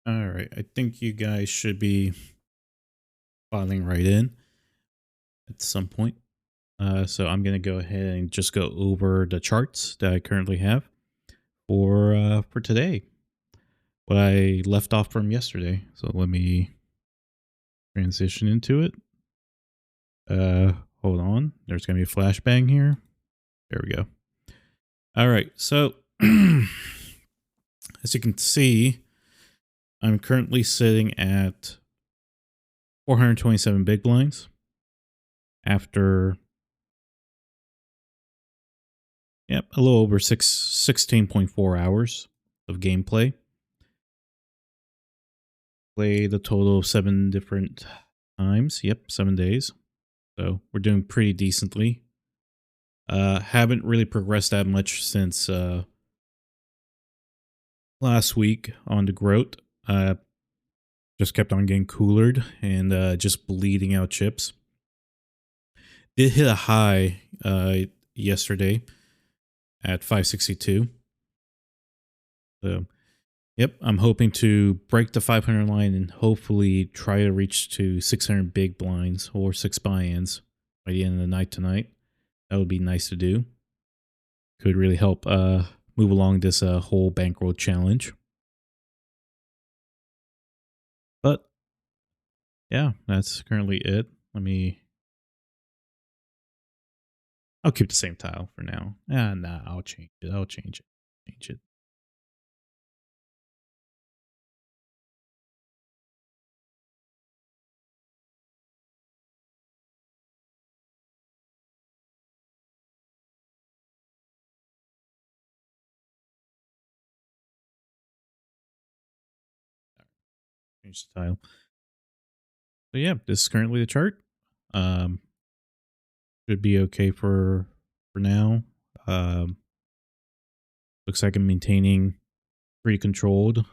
All right, I think you guys should be filing right in at some point. So I'm gonna go ahead and just go over the charts that I currently have for today. What I left off from yesterday. So let me transition into it. Uh, Hold on. There's gonna be a flashbang here. There we go. All right. So as you can see, I'm currently sitting at 427 big blinds after a little over 16.4 hours of gameplay. Played a total of 7 different times. Yep, 7 days. So we're doing pretty decently. Haven't really progressed that much since last week on the growth. Uh, just kept on getting coolered and just bleeding out chips. Did hit a high yesterday at 562. So, yep, I'm hoping to break the 500 line and hopefully try to reach to 600 big blinds or 6 buy-ins by the end of the night tonight. That would be nice to do. Could really help move along this whole bankroll challenge. But yeah, that's currently it. I'll keep the same tile for now. Nah, I'll change it. I'll change it. Change it. Change the tile. So yeah, this is currently the chart. Um, should be okay for now. Um, Looks like I'm maintaining pretty controlled,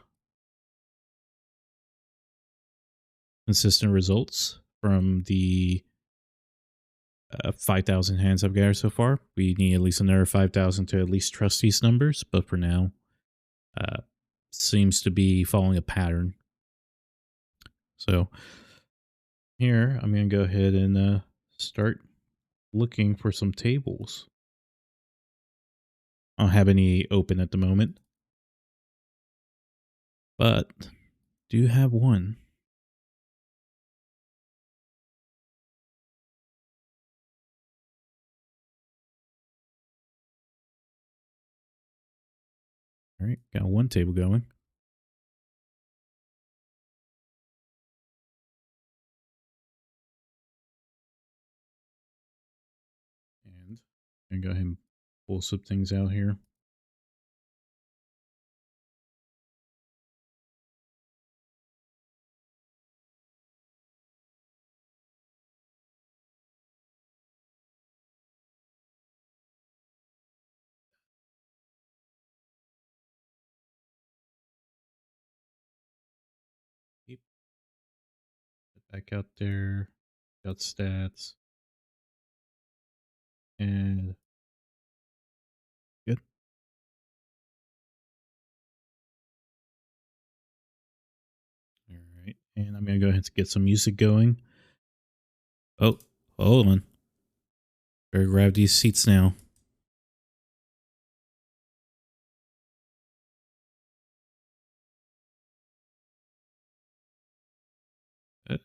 consistent results from the 5,000 hands I've gathered so far. We need at least another 5,000 to at least trust these numbers, but for now, uh, seems to be following a pattern. So here, I'm going to go ahead and start looking for some tables. I don't have any open at the moment, but do have one. All right, got one table going. And I'm going to go ahead and pull some things out here. Keep it back out there. Got stats. And good. All right. And I'm going to go ahead and get some music going. Oh, hold on. Better grab these seats now. Uh,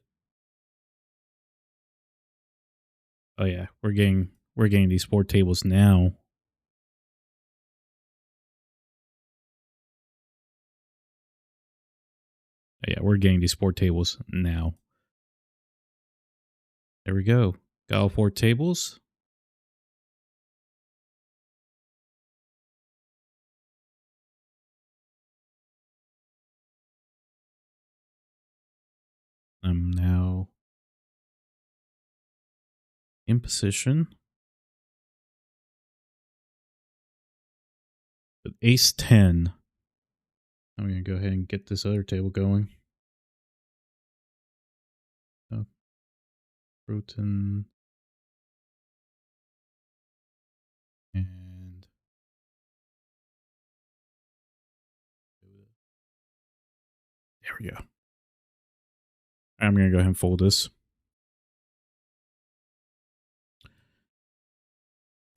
oh yeah, we're getting these 4 tables now. Oh, yeah, we're getting these 4 tables now. There we go. Got all 4 tables. I'm now in position. With ace 10. I'm going to go ahead and get this other table going. Bruton. And there There we go. I'm going to go ahead and fold this.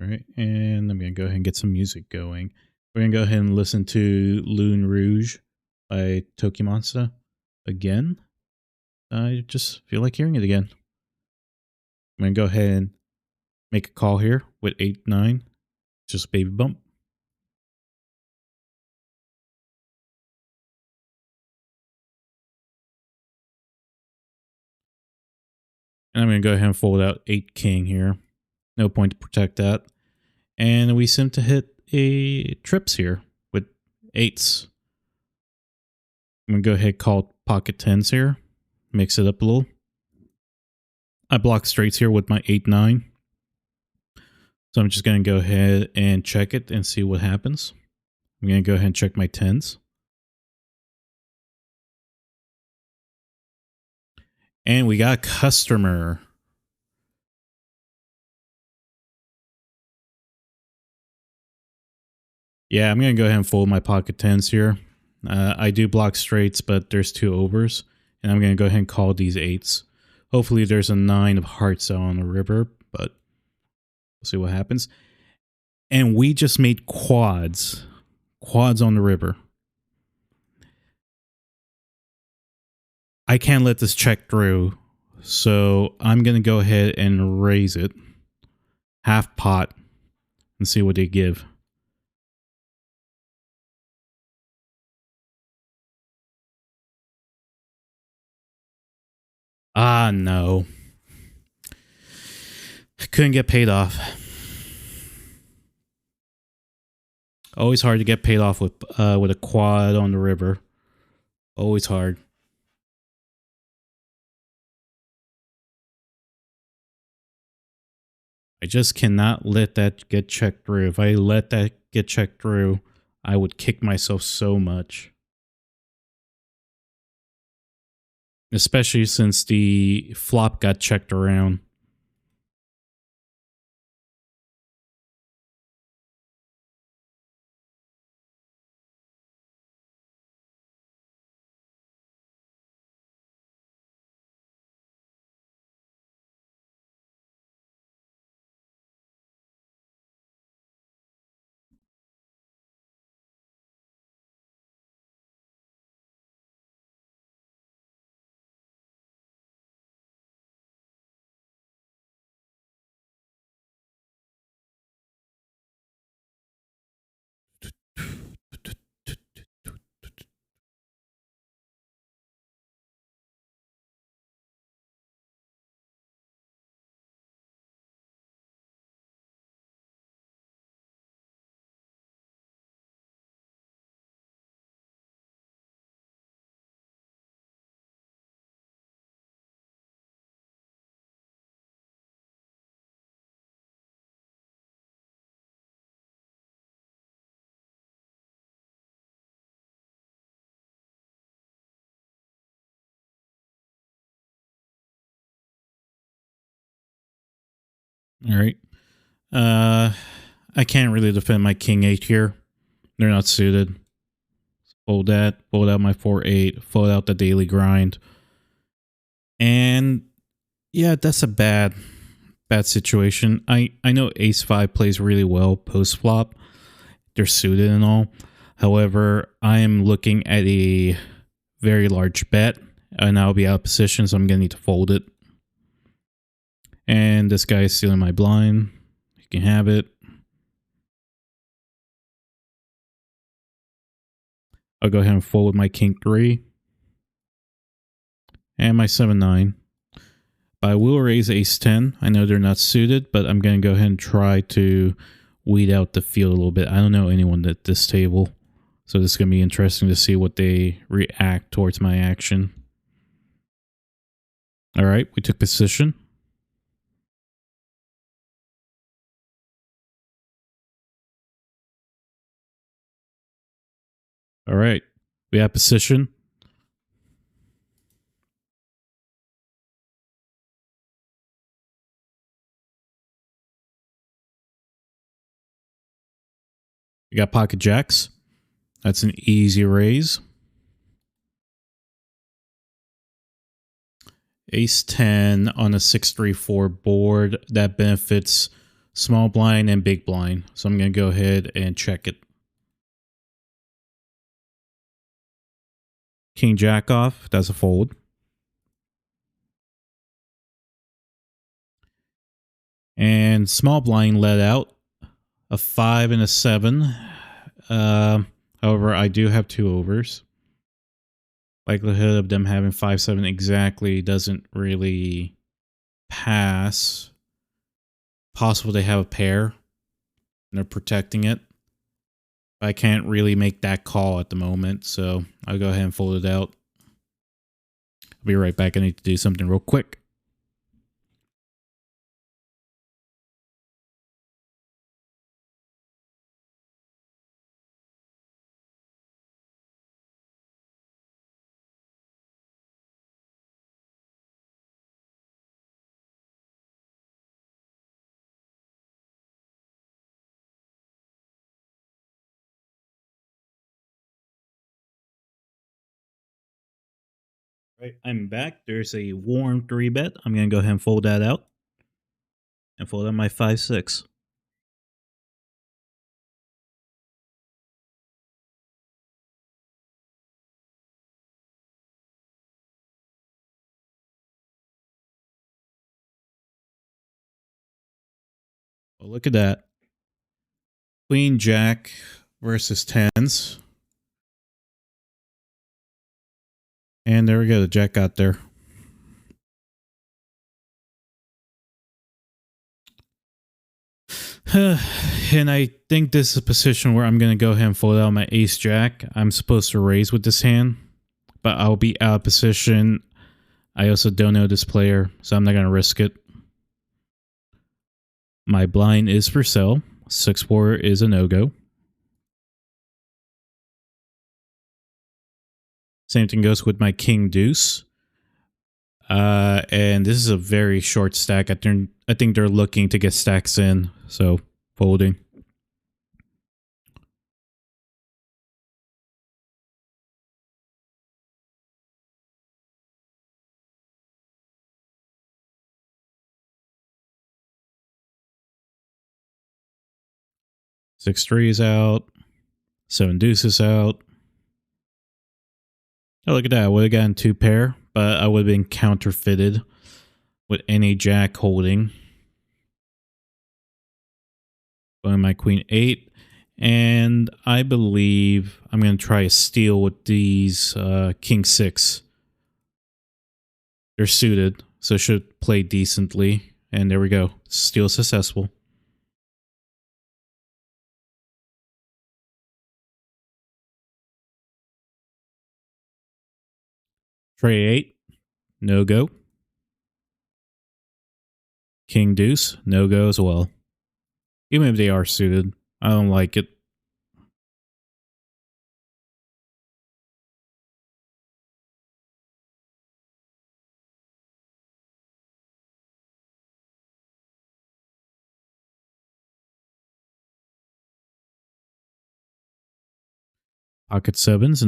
All right, and I'm going to go ahead and get some music going. We're going to go ahead and listen to Lune Rouge by Tokimonsta again. I just feel like hearing it again. I'm going to go ahead and make a call here with 8-9. Just baby bump. And I'm going to go ahead and fold out 8 king here. No point to protect that. And we seem to hit a trips here with 8s. I'm going to go ahead and call pocket 10s here. Mix it up a little. I block straights here with my 8-9. So I'm just going to go ahead and check it and see what happens. I'm going to go ahead and check my 10s. And we got a customer. Yeah, I'm going to go ahead and fold my pocket 10s here. I do block straights, but there's 2 overs. And I'm going to go ahead and call these 8s. Hopefully there's a 9 of hearts out on the river, but we'll see what happens. And we just made quads. Quads on the river. I can't let this check through. So I'm going to go ahead and raise it. Half pot. And see what they give. Ah, no. Couldn't get paid off. Always hard to get paid off with a quad on the river. Always hard. I just cannot let that get checked through. If I let that get checked through, I would kick myself so much. Especially since the flop got checked around. All right. I can't really defend my king 8 here. They're not suited. Fold that. Fold out my 4-8. Fold out the daily grind. And yeah, that's a bad situation. I know ace 5 plays really well post flop. They're suited and all. However, I am looking at a very large bet and I'll be out of position, so I'm going to need to fold it. And this guy is stealing my blind. You can have it. I'll go ahead and fold with my king 3 and my 7-9. But I will raise ace 10. I know they're not suited, but I'm going to go ahead and try to weed out the field a little bit. I don't know anyone at this table, so this is going to be interesting to see what they react towards my action. All right, we took position. All right, we have position. We got pocket jacks. That's an easy raise. Ace 10 on a 6-3-4 board that benefits small blind and big blind. So I'm going to go ahead and check it. King Jack off, that's a fold. And small blind let out a 5 and a 7. However, I do have 2 overs. Likelihood of them having 5-7 exactly doesn't really pass. Possible they have a pair and they're protecting it. I can't really make that call at the moment, so I'll go ahead and fold it out. I'll be right back. I need to do something real quick. Right, I'm back. There's a warm 3-bet. I'm going to go ahead and fold that out. And fold out my 5-6. Well, look at that. Queen Jack versus 10s. And there we go. The Jack got there. And I think this is a position where I'm going to go ahead and fold out my Ace Jack. I'm supposed to raise with this hand, but I'll be out of position. I also don't know this player, so I'm not going to risk it. My blind is for sale. 6-4 is a no-go. Same thing goes with my King Deuce. And this is a very short stack. I think they're looking to get stacks in, so folding. Six threes out. 7 deuces out. Oh, look at that. I would have gotten 2 pair, but I would have been counterfeited with any Jack holding. Going my Queen 8. And I believe I'm going to try a steal with these King 6. They're suited, so should play decently. And there we go. Steal successful. Tray 8. No go. King Deuce. No go as well. Even if they are suited. I don't like it. Pocket 7s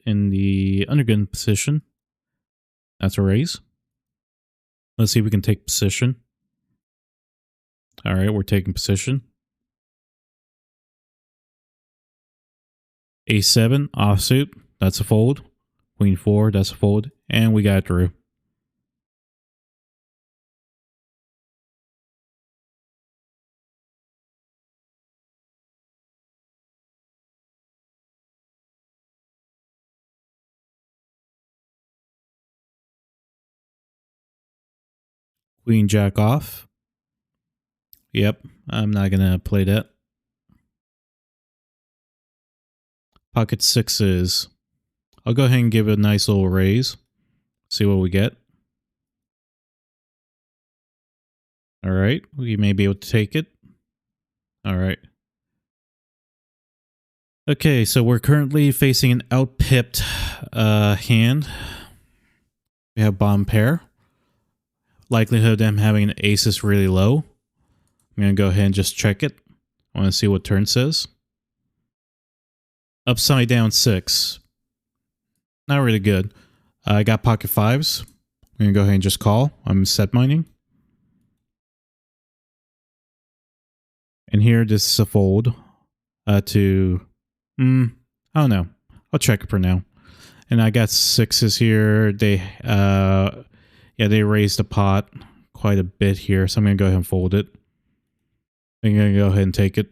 in the undergun position. That's a raise. Let's see if we can take position. All right, we're taking position. A7 offsuit. That's a fold. Queen 4. That's a fold, and we got it through. Queen Jack off. Yep, I'm not going to play that. Pocket 6s. I'll go ahead and give it a nice little raise. See what we get. All right, we may be able to take it. All right. Okay, so we're currently facing an outpipped hand. We have bottom pair. Likelihood of them having an ace is really low. I'm going to go ahead and just check it. I want to see what turn says. Upside down 6. Not really good. I got pocket 5s. I'm going to go ahead and just call. I'm set mining. And here, this is a fold to, I don't know. I'll check it for now. And I got sixes here. They raised the pot quite a bit here. So I'm going to go ahead and fold it. I'm going to go ahead and take it.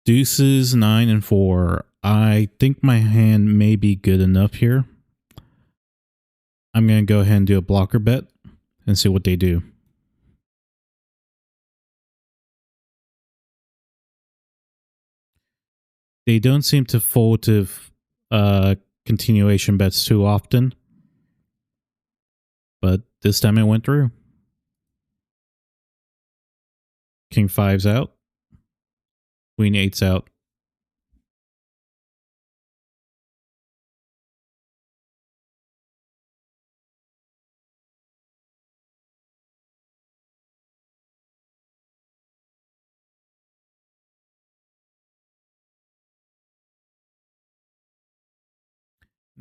Deuces, 9 and 4. I think my hand may be good enough here. I'm going to go ahead and do a blocker bet and see what they do. They don't seem to fold to continuation bets too often. But this time it went through. King 5's out. Queen 8's out.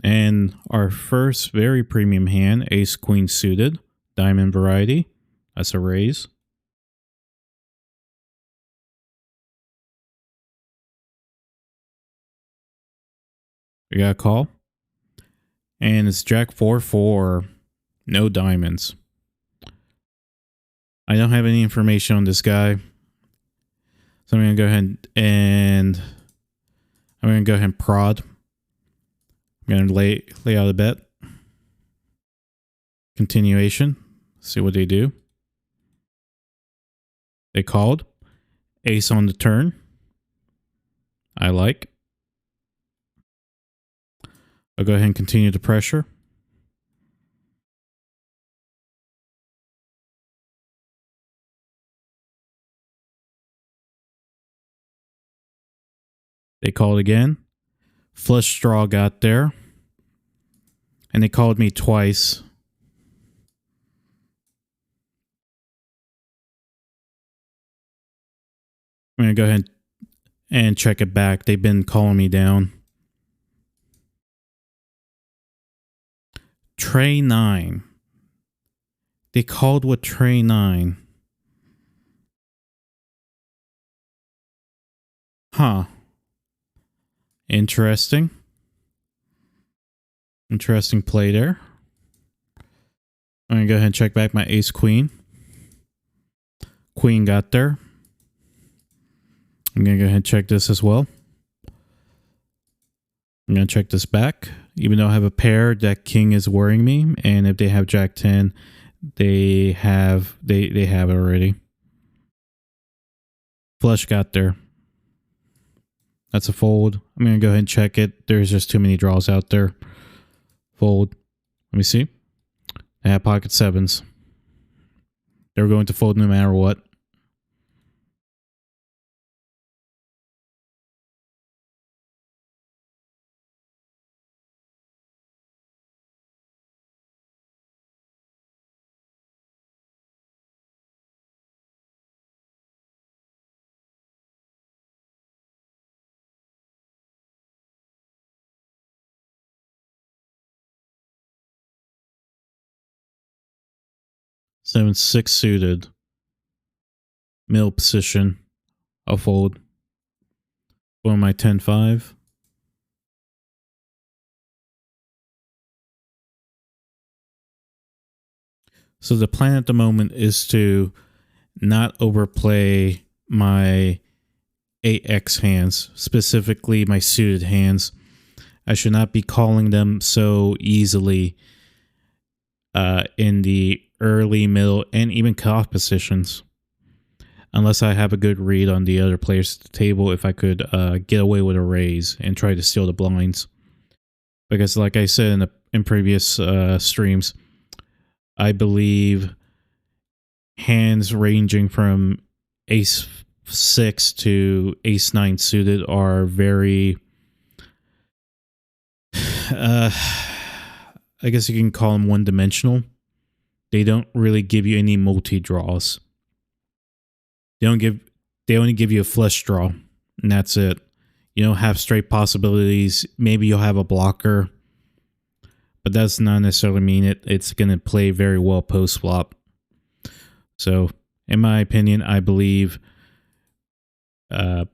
And our first very premium hand, ace queen suited, diamond variety. That's a raise. We got a call. And it's jack 4-4. No diamonds. I don't have any information on this guy. So I'm going to go ahead and prod. I'm going to lay out a bet. Continuation. See what they do. They called. Ace on the turn. I like. I'll go ahead and continue the pressure. They called again. Flush draw got there. And they called me twice. I'm going to go ahead and check it back. They've been calling me down. Tray 9. They called with tray 9. Huh. Interesting. Interesting play there. I'm going to go ahead and check back my ace queen. Queen got there. I'm going to go ahead and check this as well. I'm going to check this back. Even though I have a pair, that king is worrying me. And if they have jack 10, they have it already. Flush got there. That's a fold. I'm going to go ahead and check it. There's just too many draws out there. Fold. Let me see. I have pocket 7s. They're going to fold no matter what. Seven, 6 suited. Middle position. I'll fold. For my 10-5. So the plan at the moment is to not overplay my AX hands, specifically my suited hands. I should not be calling them so easily in the early, middle, and even cutoff positions. Unless I have a good read on the other players at the table, if I could get away with a raise and try to steal the blinds. Because like I said in previous streams, I believe hands ranging from ace 6 to ace 9 suited are very... I guess you can call them one-dimensional. They don't really give you any multi-draws. They they only give you a flush draw, and that's it. You don't have straight possibilities. Maybe you'll have a blocker, but that's not necessarily mean it's going to play very well post flop. So, in my opinion, I believe that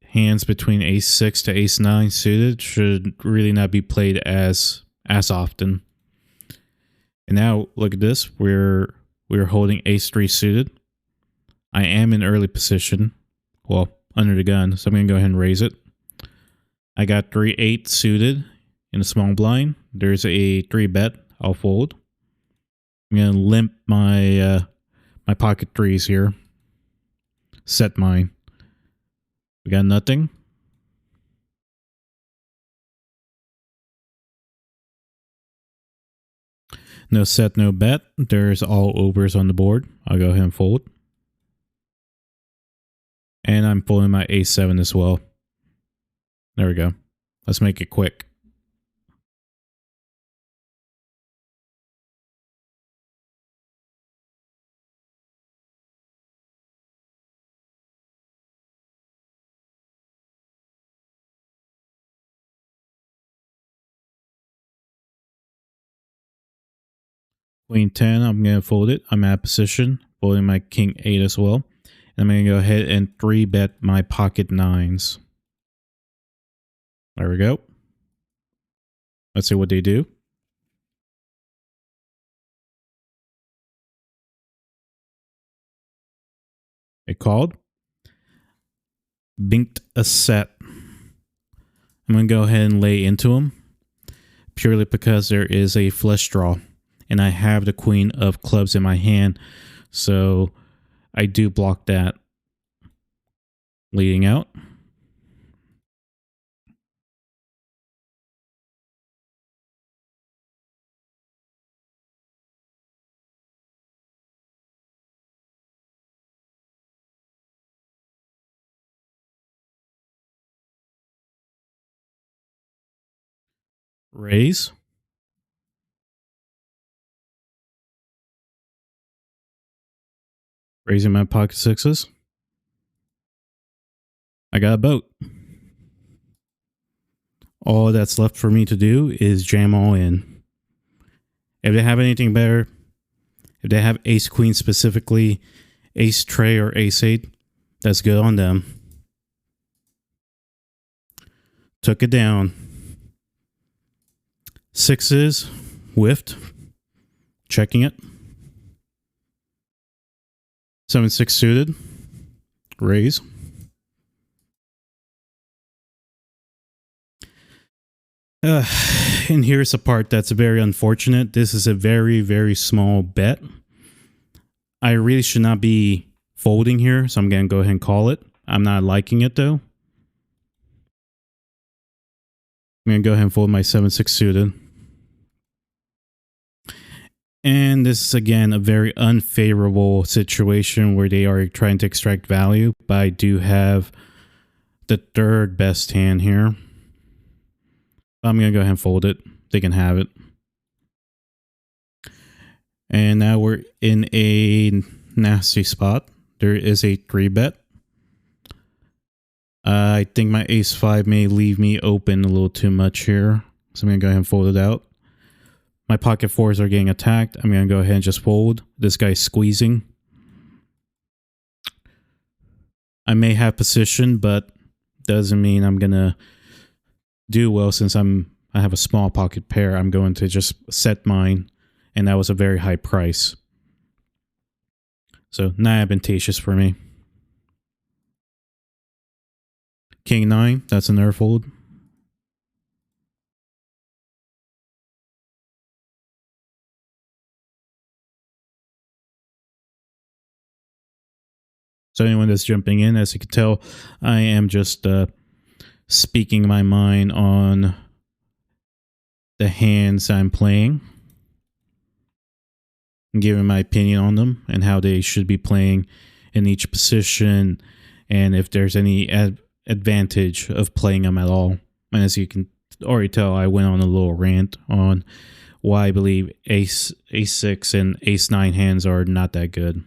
hands between ace 6 to ace 9 suited should really not be played as often. And now look at this. We're holding ace 3 suited. I am in early position. Well, under the gun, so I'm going to go ahead and raise it. I got 3-8 suited in a small blind. There's a 3 bet. I'll fold. I'm going to limp my my pocket threes here. Set mine. We got nothing. No set, no bet. There's all overs on the board. I'll go ahead and fold. And I'm folding my ace 7 as well. There we go. Let's make it quick. Queen 10, I'm going to fold it. I'm out of position. Folding my king 8 as well. And I'm going to go ahead and 3-bet my pocket 9s. There we go. Let's see what they do. It called. Binked a set. I'm going to go ahead and lay into them. Purely because there is a flush draw. And I have the queen of clubs in my hand. So I do block that. Leading out. Raise. Raising my pocket 6s. I got a boat. All that's left for me to do is jam all in. If they have anything better, if they have ace queen specifically, ace tray or ace 8, that's good on them. Took it down. 6s, whiffed. Checking it. 7-6 suited. Raise. And here's the part that's very unfortunate. This is a very, very small bet. I really should not be folding here, so I'm going to go ahead and call it. I'm not liking it, though. I'm going to go ahead and fold my 7-6 suited. And this is, again, a very unfavorable situation where they are trying to extract value. But I do have the third best hand here. I'm going to go ahead and fold it. They can have it. And now we're in a nasty spot. There is a 3-bet. I think my ace 5 may leave me open a little too much here. So I'm going to go ahead and fold it out. My pocket 4s are getting attacked. I'm going to go ahead and just fold. This guy's squeezing. I may have position, but doesn't mean I'm going to do well since I have a small pocket pair. I'm going to just set mine, and that was a very high price. So not advantageous for me. King 9, that's a nerf fold. So anyone that's jumping in, as you can tell, I am just speaking my mind on the hands I'm playing and giving my opinion on them and how they should be playing in each position and if there's any advantage of playing them at all. And as you can already tell, I went on a little rant on why I believe ace 6 and ace 9 hands are not that good.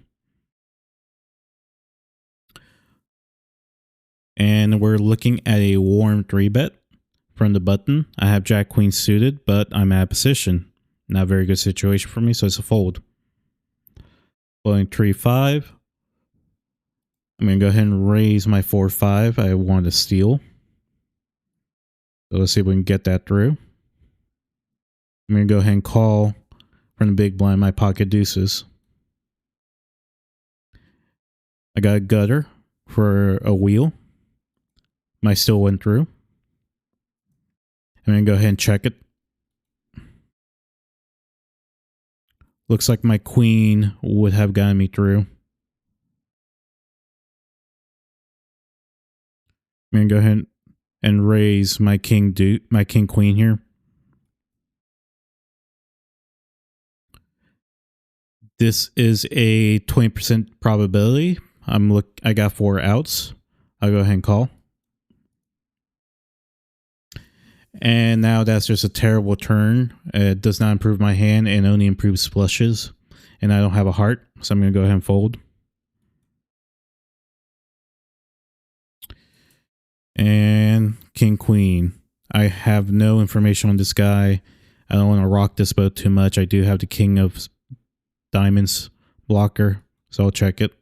And we're looking at a warm 3-bet from the button. I have Jack Queen suited, but I'm out of position. Not a very good situation for me, so it's a fold. Folding 3-5. I'm going to go ahead and raise my 4-5. I want to steal. So let's see if we can get that through. I'm going to go ahead and call from the big blind my pocket deuces. I got a gutter for a wheel. My still went through. I'm going to go ahead and check it. Looks like my queen would have gotten me through. I'm going to go ahead and raise my king queen here. This is a 20% probability. I got 4 outs. I'll go ahead and call. And now that's just a terrible turn. It does not improve my hand and only improves flushes. And I don't have a heart, so I'm going to go ahead and fold. And king queen. I have no information on this guy. I don't want to rock this boat too much. I do have the king of diamonds blocker, so I'll check it.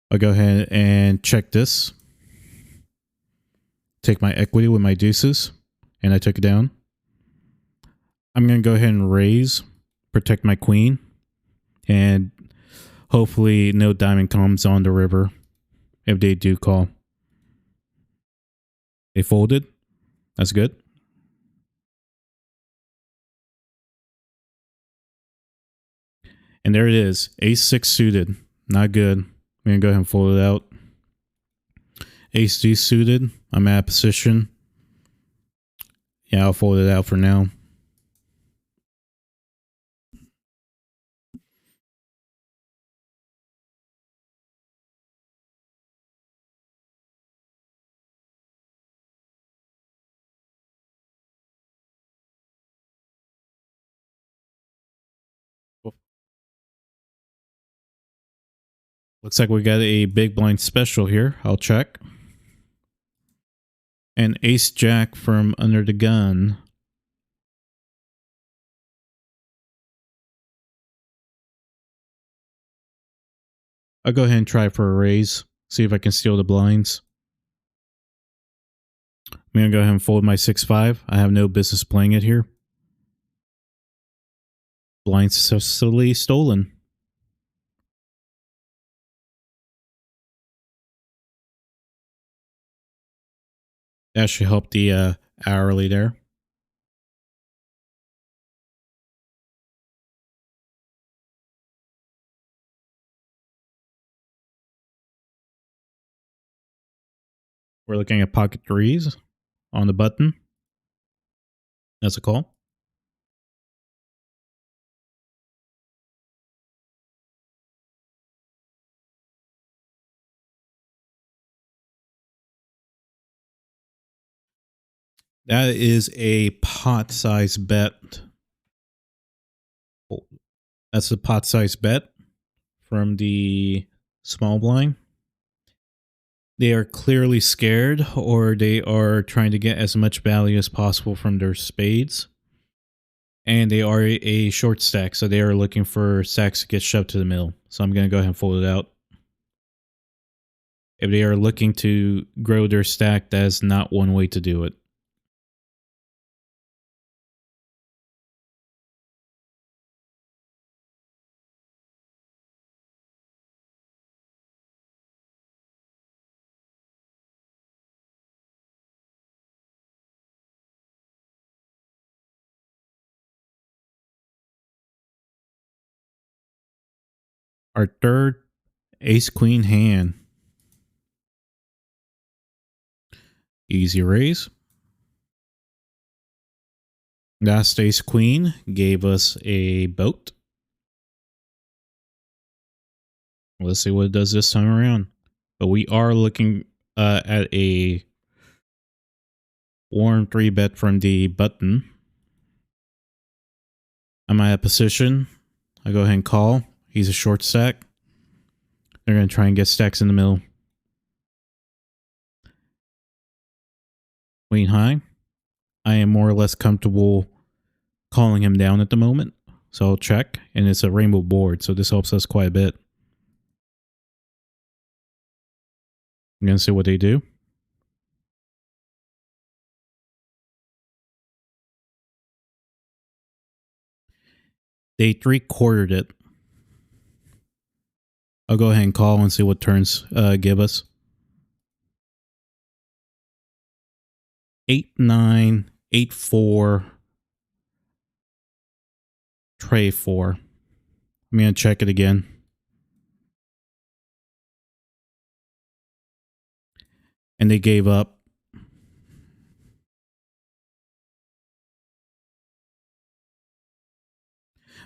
I'll go ahead and check this. Take my equity with my deuces, and I took it down. I'm going to go ahead and raise, protect my queen, and hopefully no diamond comes on the river if they do call. They folded. That's good. And there it is. Ace-6 suited. Not good. I'm going to go ahead and fold it out. Ace-D suited. I'm out of position. Yeah, I'll fold it out for now. Looks like we got a big blind special here. I'll check. And ace-jack from under the gun. I'll go ahead and try for a raise. See if I can steal the blinds. I'm going to go ahead and fold my 6-5. I have no business playing it here. Blind successfully stolen. That should help the hourly there. We're looking at pocket threes on the button. That's a call. That is a pot-sized bet. That's a pot-sized bet from the small blind. They are clearly scared, or they are trying to get as much value as possible from their spades. And they are a short stack, so they are looking for stacks to get shoved to the middle. So I'm going to go ahead and fold it out. If they are looking to grow their stack, that is not one way to do it. Our third ace-queen hand. Easy raise. Last ace-queen gave us a boat. Let's see what it does this time around. But we are looking at a warm 3-bet from the button. I'm out of position. I go ahead and call. He's a short stack. They're going to try and get stacks in the middle. queen high. I am more or less comfortable calling him down at the moment. So I'll check, and it's a rainbow board, so this helps us quite a bit. I'm going to see what they do. They 3/4'd it. I'll go ahead and call and see what turns give us. 8-9, 8-4, tray 4. I'm going to check it again. And they gave up.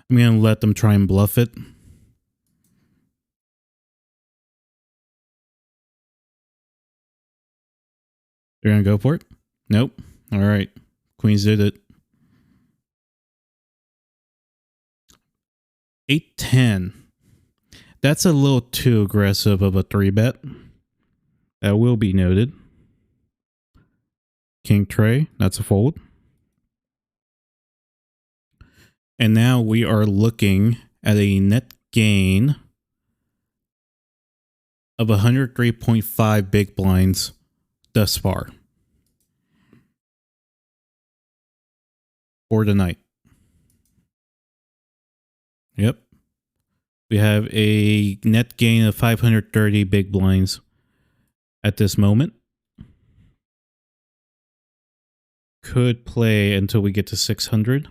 I'm going to let them try and bluff it. They're going to go for it? Nope. All right. Queens did it. 8-10. That's a little too aggressive of a 3-bet. That will be noted. King tray. That's a fold. And now we are looking at a net gain of 103.5 big blinds thus far for tonight. Yep. We have a net gain of 530 big blinds at this moment. Could play until we get to 600.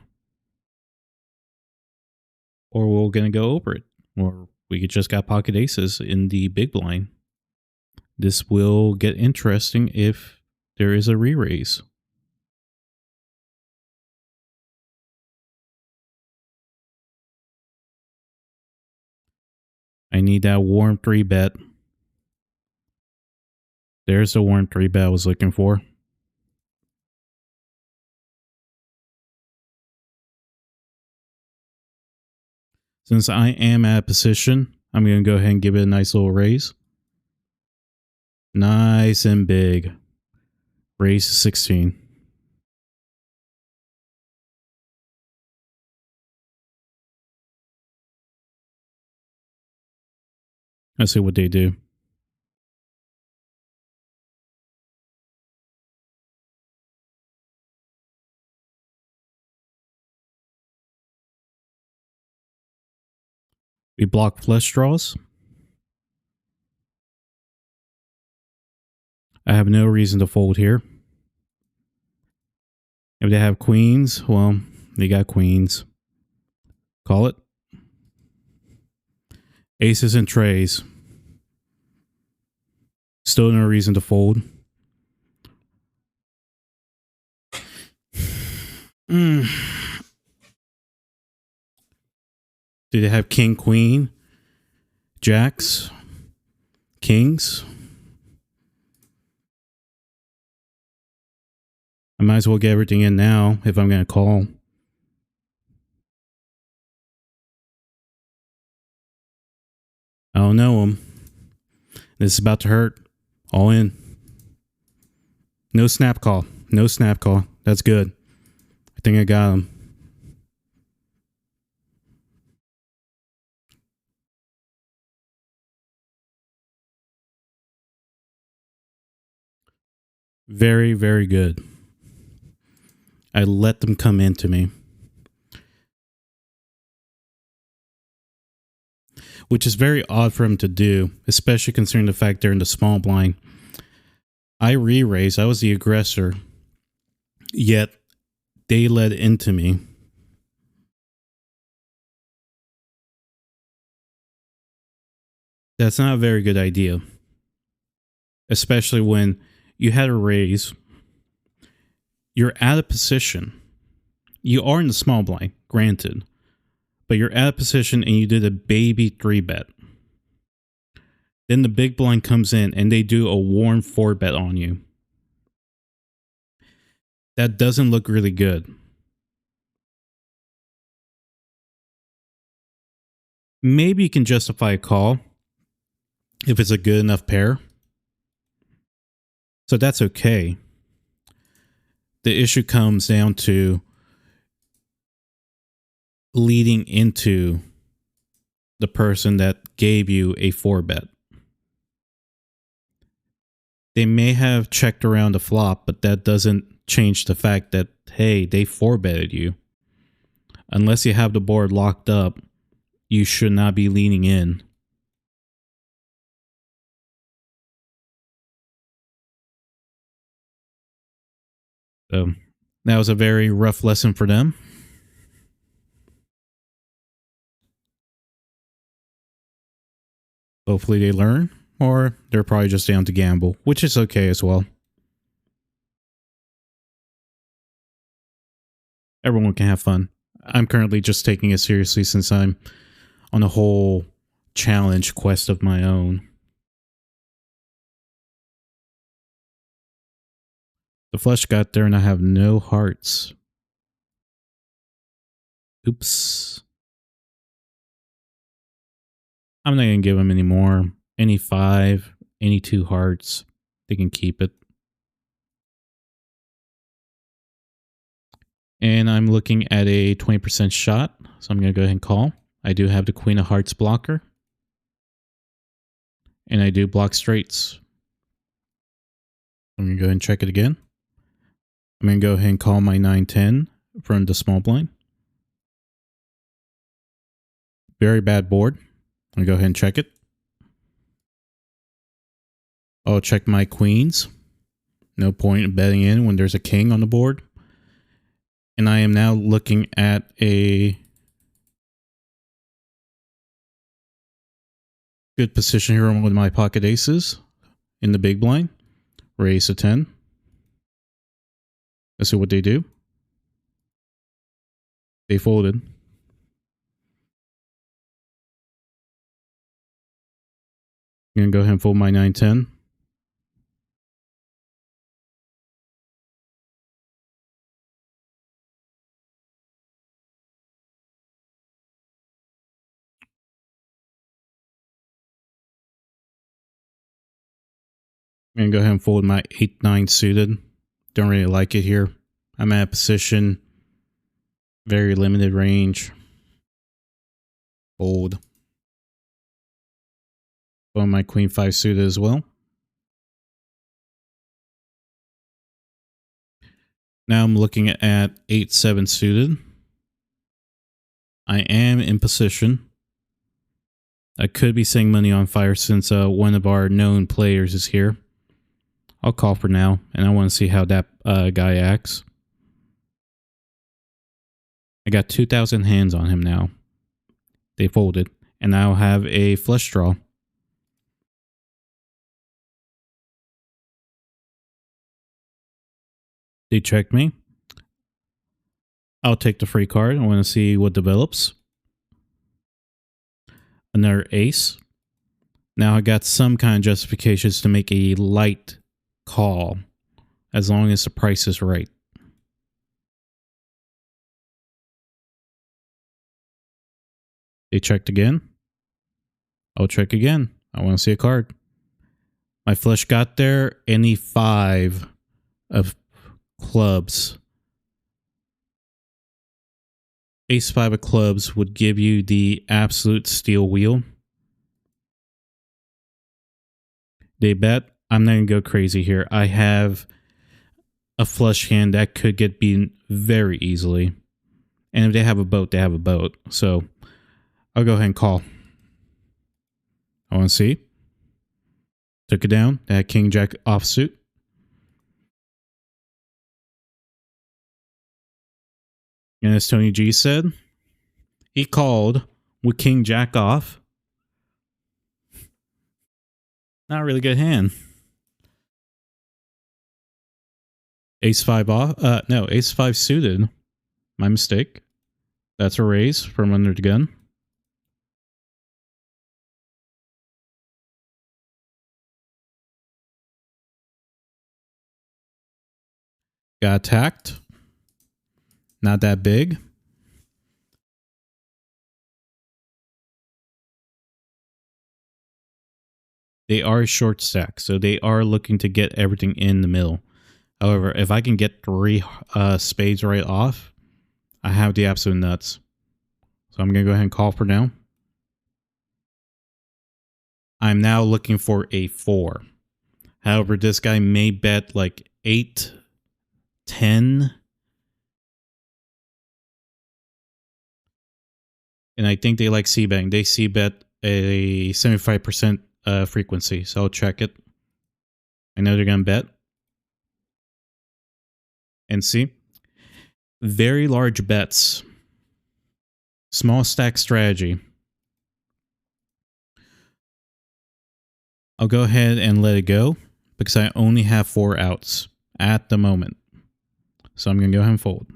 Or we're going to go over it. Or we just got pocket aces in the big blind. This will get interesting if there is a re-raise. I need that warm 3-bet. There's the warm 3-bet I was looking for. Since I am at a position, I'm going to go ahead and give it a nice little raise. Nice and big. Raise to 16. Let's see what they do. We block flush draws. I have no reason to fold here. If they have queens, well, they got queens. Call it. Aces and trays. Still no reason to fold. Do they have king, queen, jacks, kings? I might as well get everything in now if I'm going to call. I don't know him. This is about to hurt. All in. No snap call. No snap call. That's good. I think I got him. Very, very good. I let them come into me. Which is very odd for him to do, especially considering the fact they're in the small blind. I re-raised. I was the aggressor. Yet, they led into me. That's not a very good idea. Especially when you had a raise. You're out of position. You are in the small blind, granted. But you're out of position and you did a baby 3-bet. Then the big blind comes in and they do a warm 4-bet on you. That doesn't look really good. Maybe you can justify a call if it's a good enough pair. So that's okay. The issue comes down to leading into the person that gave you a 4-bet. They may have checked around the flop, but that doesn't change the fact that, hey, they 4-betted you. Unless you have the board locked up, you should not be leaning in. So that was a very rough lesson for them. Hopefully they learn, or they're probably just down to gamble, which is okay as well. Everyone can have fun. I'm currently just taking it seriously since I'm on a whole challenge quest of my own. The flush got there and I have no hearts. Oops. I'm not going to give them any more. Any 5, any 2 hearts. They can keep it. And I'm looking at a 20% shot. So I'm going to go ahead and call. I do have the Queen of Hearts blocker. And I do block straights. I'm going to go ahead and check it again. I'm going to go ahead and call my 9-10 from the small blind. Very bad board. I'm going to go ahead and check it. I'll check my queens. No point in betting in when there's a king on the board. And I am now looking at a good position here with my pocket aces in the big blind. Raise a 10. Let's see what they do. They folded. I'm going to go ahead and fold my 9-10. I'm going to go ahead and fold my 8-9 suited. Don't really like it here. I'm at a position. Very limited range. Fold. Fold my Queen 5 suited as well. Now I'm looking at 8-7 suited. I am in position. I could be setting money on fire since one of our known players is here. I'll call for now, and I want to see how that guy acts. I got 2,000 hands on him now. They folded, and I'll have a flush draw. They checked me. I'll take the free card. I want to see what develops. Another ace. Now I got some kind of justifications to make a light call as long as the price is right. They checked again. I'll check again. I want to see a card. My flush got there. Any 5 of clubs. Ace-5 of clubs would give you the absolute steel wheel. They bet. I'm not going to go crazy here. I have a flush hand that could get beaten very easily. And if they have a boat, they have a boat. So I'll go ahead and call. I want to see. Took it down. They had King Jack offsuit. And as Tony G said, he called with King Jack off. Not a really good hand. Ace-5 off. No, Ace-5 suited. My mistake. That's a raise from under the gun. Got attacked. Not that big. They are short stack, so they are looking to get everything in the middle. However, if I can get 3 spades right off, I have the absolute nuts. So I'm going to go ahead and call for now. I'm now looking for a 4. However, this guy may bet like 8, 10. And I think they like c-betting. They c-bet a 75% frequency. So I'll check it. I know they're going to bet. And see. Very large bets. Small stack strategy. I'll go ahead and let it go because I only have 4 outs at the moment. So I'm going to go ahead and fold.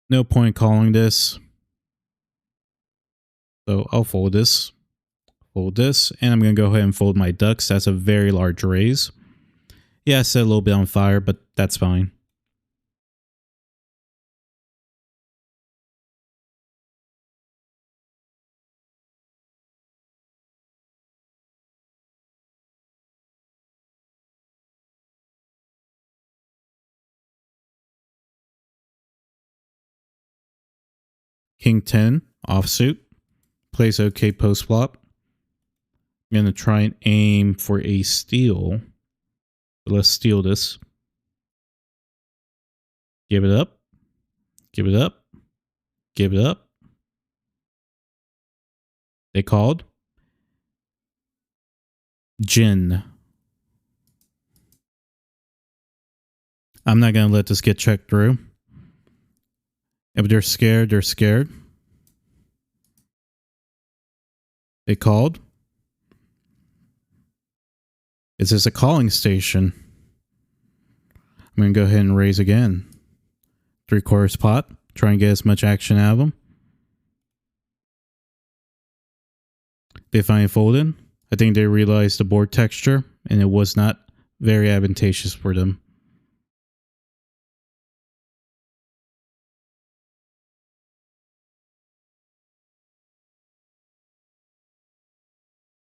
No point calling this. So I'll fold this, and I'm going to go ahead and fold my ducks. That's a very large raise. Yeah, I set a little bit on fire, but that's fine. King 10, offsuit. Plays okay post flop. I'm going to try and aim for a steal. But let's steal this. Give it up. Give it up. Give it up. They called. Gin. I'm not going to let this get checked through. If they're scared, they're scared. They called. Is this a calling station? I'm going to go ahead and raise again. 3/4 pot. Try and get as much action out of them. They finally folded. I think they realized the board texture, and it was not very advantageous for them.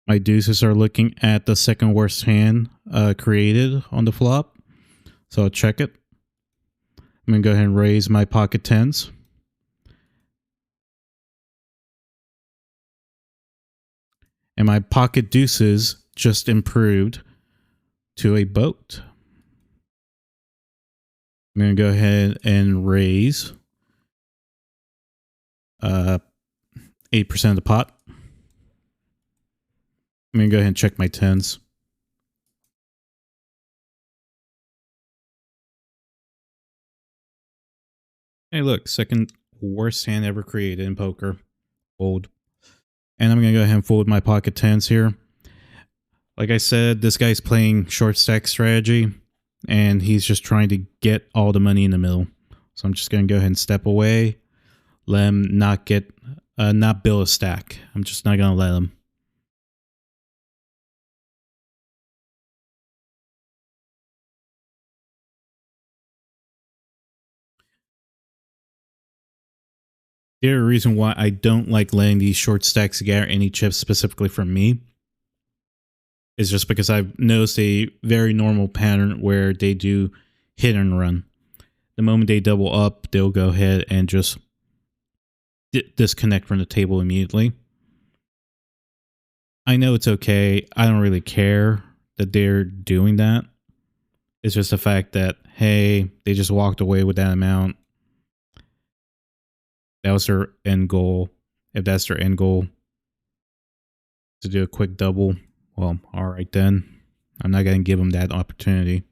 My deuces are looking at the second worst hand created on the flop. So I'll check it. I'm going to go ahead and raise my pocket tens. And my pocket deuces just improved to a boat. I'm going to go ahead and raise 8% of the pot. I'm going to go ahead and check my tens. Hey, look, second worst hand ever created in poker. Fold. And I'm going to go ahead and fold my pocket tens here. Like I said, this guy's playing short stack strategy, and he's just trying to get all the money in the middle. So I'm just going to go ahead and step away. Let him not build a stack. I'm just not going to let him. The other reason why I don't like letting these short stacks get any chips specifically from me is just because I've noticed a very normal pattern where they do hit and run. The moment they double up, they'll go ahead and just disconnect from the table immediately. I know it's okay. I don't really care that they're doing that. It's just the fact that, hey, they just walked away with that amount. That was their end goal. If that's their end goal, to do a quick double, well, all right then. I'm not going to give them that opportunity.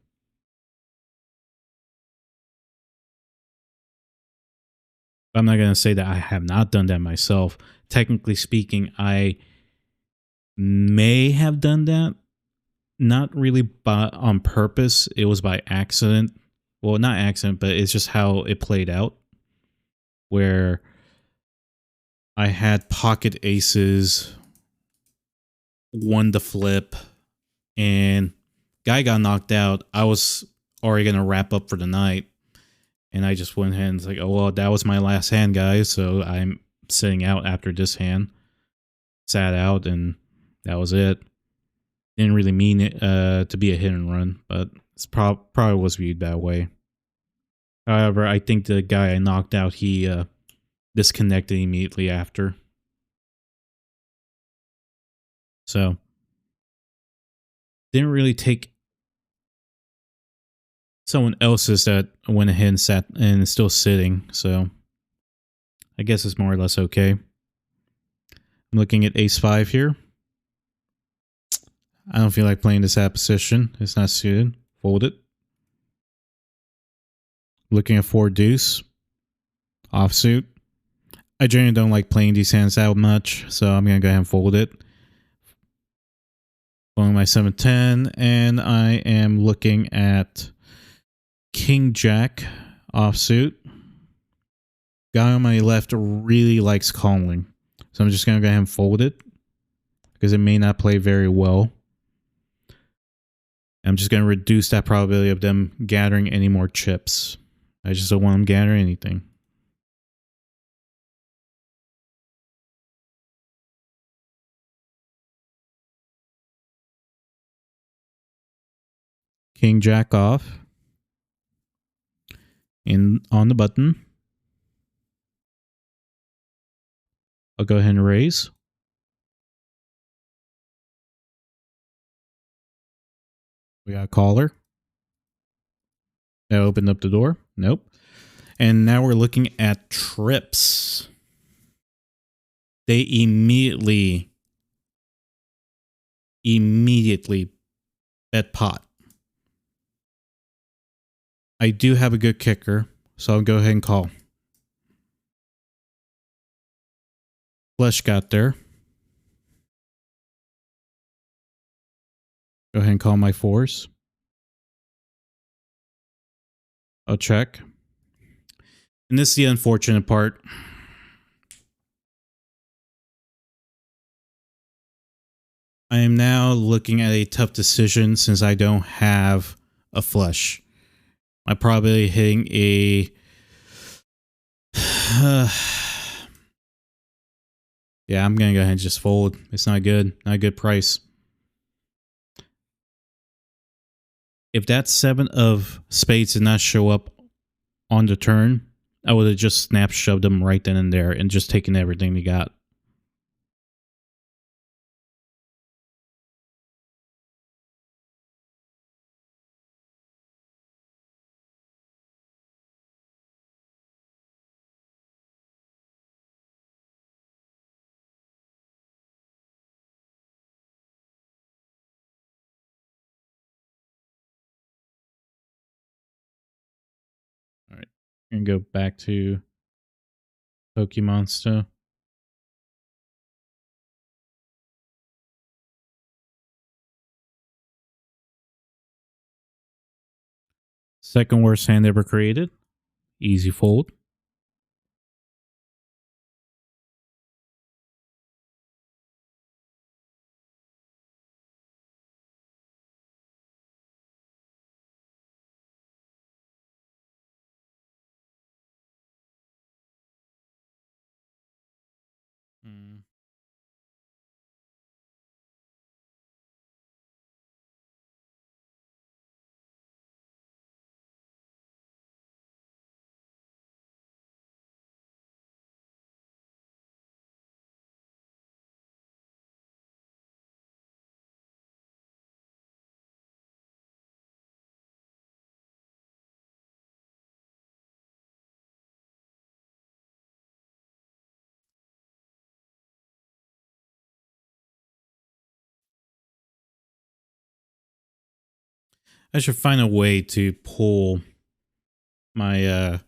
I'm not going to say that I have not done that myself. Technically speaking, I may have done that. Not really on purpose. It was by accident. Well, not accident, but it's just how it played out. Where I had pocket aces, won the flip, and guy got knocked out. I was already going to wrap up for the night. And I just went ahead and was like, oh, well, that was my last hand, guys. So I'm sitting out after this hand. Sat out, and that was it. Didn't really mean it to be a hit and run, but it's probably was viewed that way. However, I think the guy I knocked out, he disconnected immediately after. So didn't really take someone else's that went ahead and sat and is still sitting. So I guess it's more or less okay. I'm looking at ace 5 here. I don't feel like playing this at position. It's not suited. Fold it. Looking at 4 deuce. Offsuit. I generally don't like playing these hands out much, so I'm going to go ahead and fold it. Folding my 7-10, and I am looking at King Jack offsuit. Guy on my left really likes calling, so I'm just going to go ahead and fold it because it may not play very well. I'm just going to reduce that probability of them gathering any more chips. I just don't want them gathering anything. King Jack off. In on the button. I'll go ahead and raise. We got a caller. That opened up the door. Nope. And now we're looking at trips. They immediately bet pot. I do have a good kicker, so I'll go ahead and call. Flush got there. Go ahead and call my 4s. I'll check. And this is the unfortunate part. I am now looking at a tough decision since I don't have a flush. I'm probably hitting a... yeah, I'm going to go ahead and just fold. It's not good. Not a good price. If that 7 of spades did not show up on the turn, I would have just snap shoved them right then and there and just taken everything they got. All right, I'm gonna go back to Pokemonster. Second worst hand ever created. Easy fold. I should find a way to pull my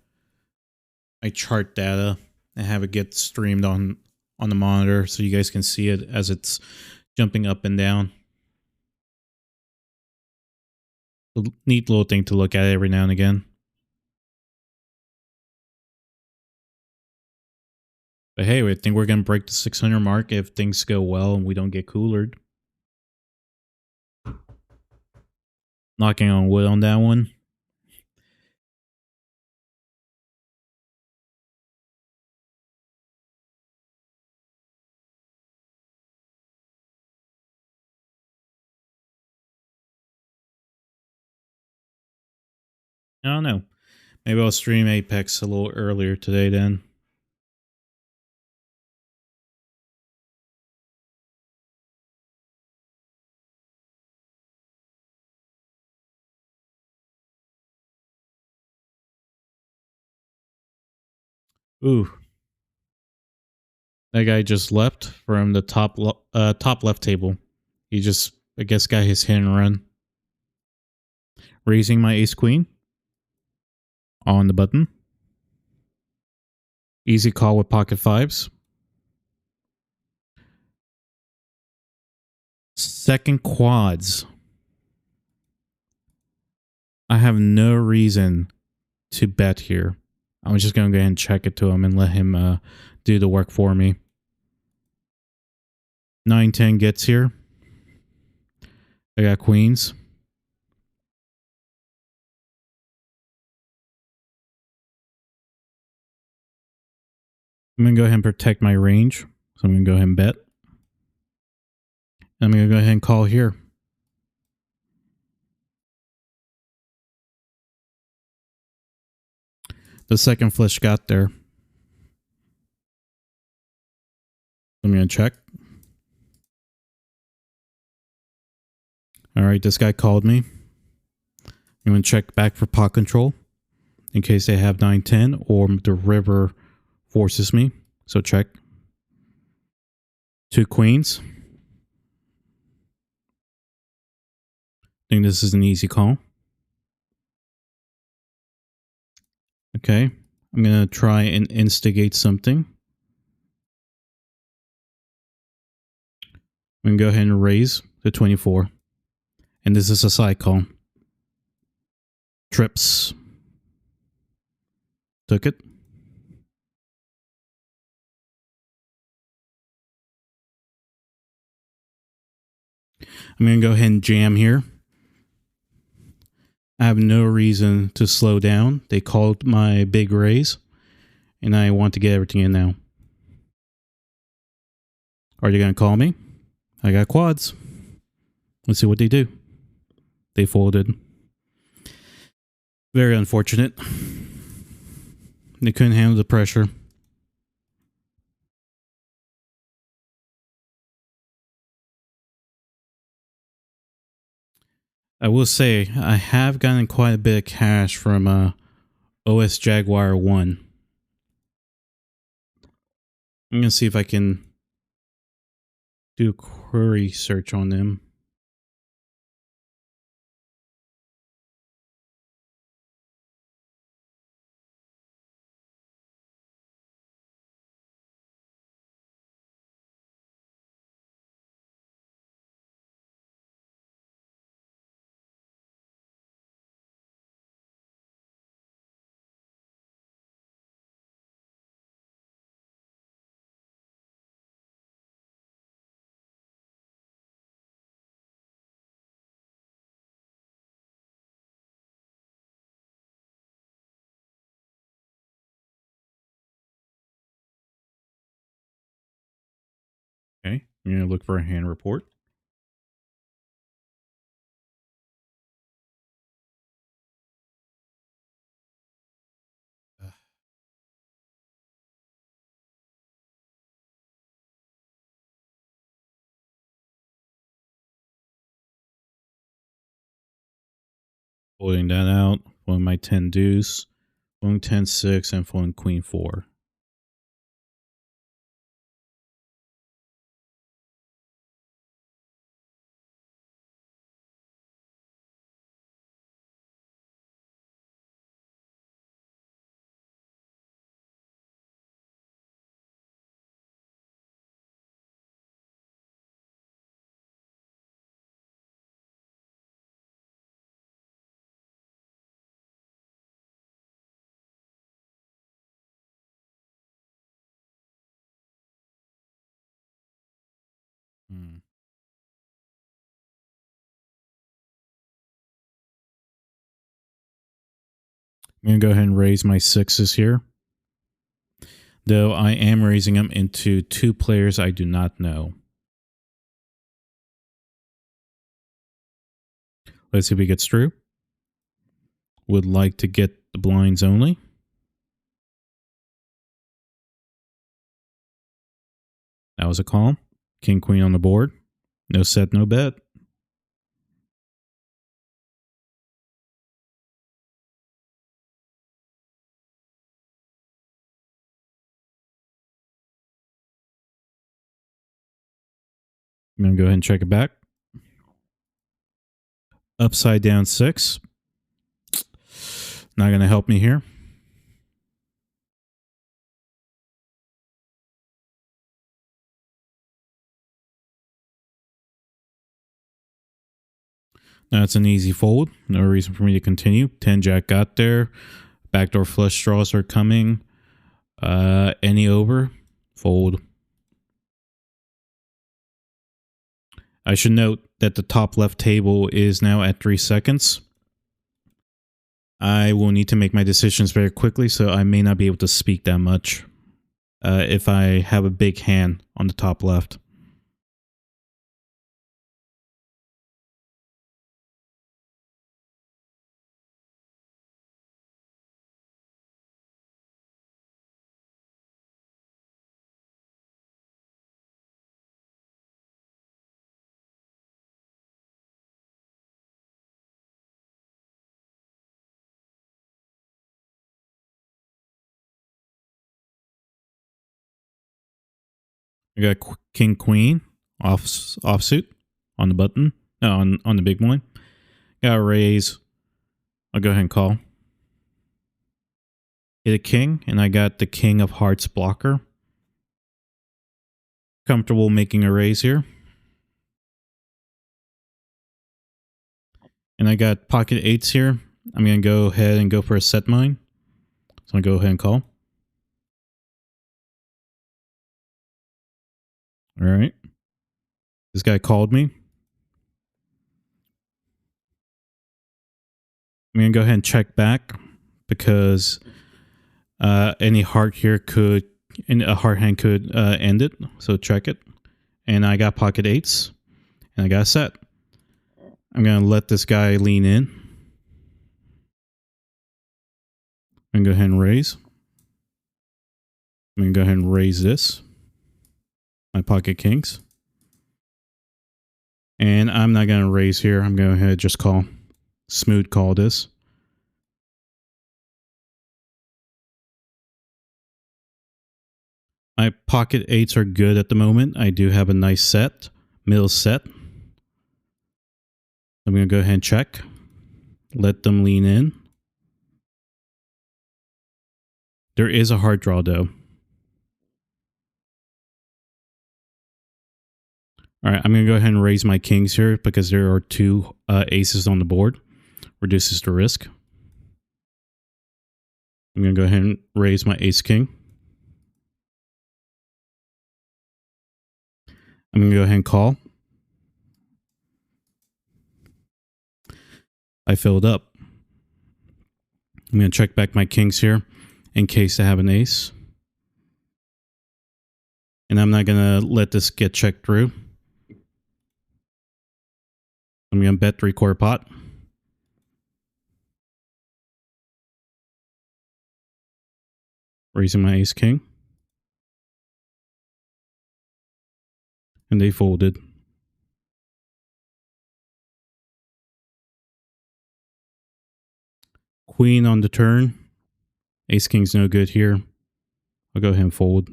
my chart data and have it get streamed on the monitor so you guys can see it as it's jumping up and down. A neat little thing to look at every now and again. But hey, I think we're going to break the 600 mark if things go well and we don't get coolered. Knocking on wood on that one. I don't know. Maybe I'll stream Apex a little earlier today then. Ooh, that guy just left from the top left table. He just, I guess, got his hit and run. Raising my ace queen on the button. Easy call with pocket fives. Second quads. I have no reason to bet here. I'm just going to go ahead and check it to him and let him do the work for me. 9-10 gets here. I got queens. I'm going to go ahead and protect my range. So I'm going to go ahead and bet. I'm going to go ahead and call here. The second flush got there. I'm going to check. All right, this guy called me. I'm going to check back for pot control in case they have 9-10 or the river forces me. So check. 2 queens. I think this is an easy call. Okay, I'm going to try and instigate something. I'm going to go ahead and raise to 24. And this is a side call. Trips. Took it. I'm going to go ahead and jam here. I have no reason to slow down. They called my big raise, and I want to get everything in now. Are they going to call me? I got quads. Let's see what they do. They folded. Very unfortunate. They couldn't handle the pressure. I will say, I have gotten quite a bit of cash from OS Jaguar 1. I'm going to see if I can do a query search on them. Okay, I'm going to look for a hand report. Pulling that out. Pulling my 10 deuce. Pulling 10-6 and pulling queen 4. I'm going to go ahead and raise my 6s here. Though I am raising them into 2 players I do not know. Let's see if he gets through. would like to get the blinds only. That was a call. King, queen on the board. No set, no bet. I'm going to go ahead and check it back. Upside down 6. Not going to help me here. That's an easy fold. No reason for me to continue. 10 jack got there. Backdoor flush draws are coming. Any over? Fold. I should note that the top left table is now at 3 seconds. I will need to make my decisions very quickly, so I may not be able to speak that much if I have a big hand on the top left. I got king queen offsuit on the button. No, on the big one. Got a raise. I'll go ahead and call. Hit a king, and I got the king of hearts blocker. Comfortable making a raise here. And I got pocket 8s here. I'm going to go ahead and go for a set mine. So I'm going to go ahead and call. All right. This guy called me. I'm going to go ahead and check back because any heart here could, a heart hand could end it. So check it. And I got pocket 8s. And I got a set. I'm going to let this guy lean in. I'm going to go ahead and raise. I'm going to go ahead and raise this. My pocket kings. And I'm not going to raise here. I'm going to go ahead and just call. Smooth call this. My pocket 8s are good at the moment. I do have a nice set. Middle set. I'm going to go ahead and check. Let them lean in. There is a hard draw though. All right, I'm going to go ahead and raise my kings here because there are 2 aces on the board. Reduces the risk. I'm going to go ahead and raise my ace king. I'm going to go ahead and call. I filled up. I'm going to check back my kings here in case I have an ace. And I'm not going to let this get checked through. I'm going to bet 3/4 pot. Raising my ace king. And they folded. Queen on the turn. Ace king's no good here. I'll go ahead and fold.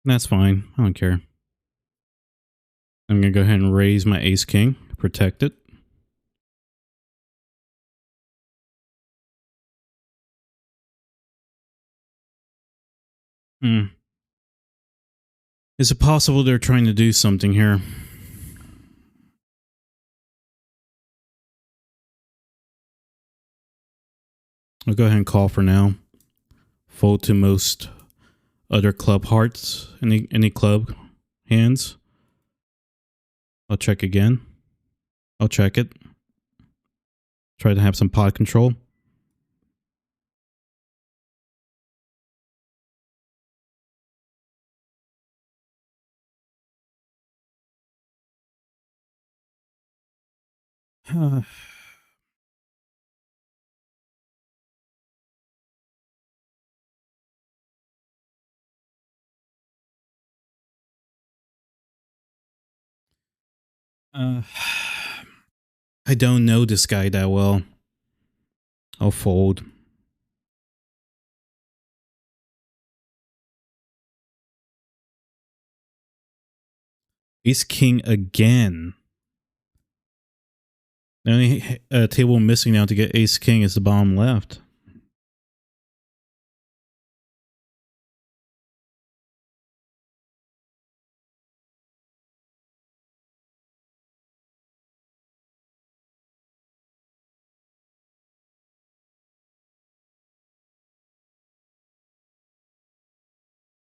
That's fine. I don't care. I'm going to go ahead and raise my ace king. Protect it. Is it possible they're trying to do something here? I'll go ahead and call for now. Fold to most other club hearts. Any club hands. I'll check again. I'll check it. Try to have some pot control. uh, I don't know this guy that well. I'll fold. Ace king again. The only table missing now to get ace king is the bottom left.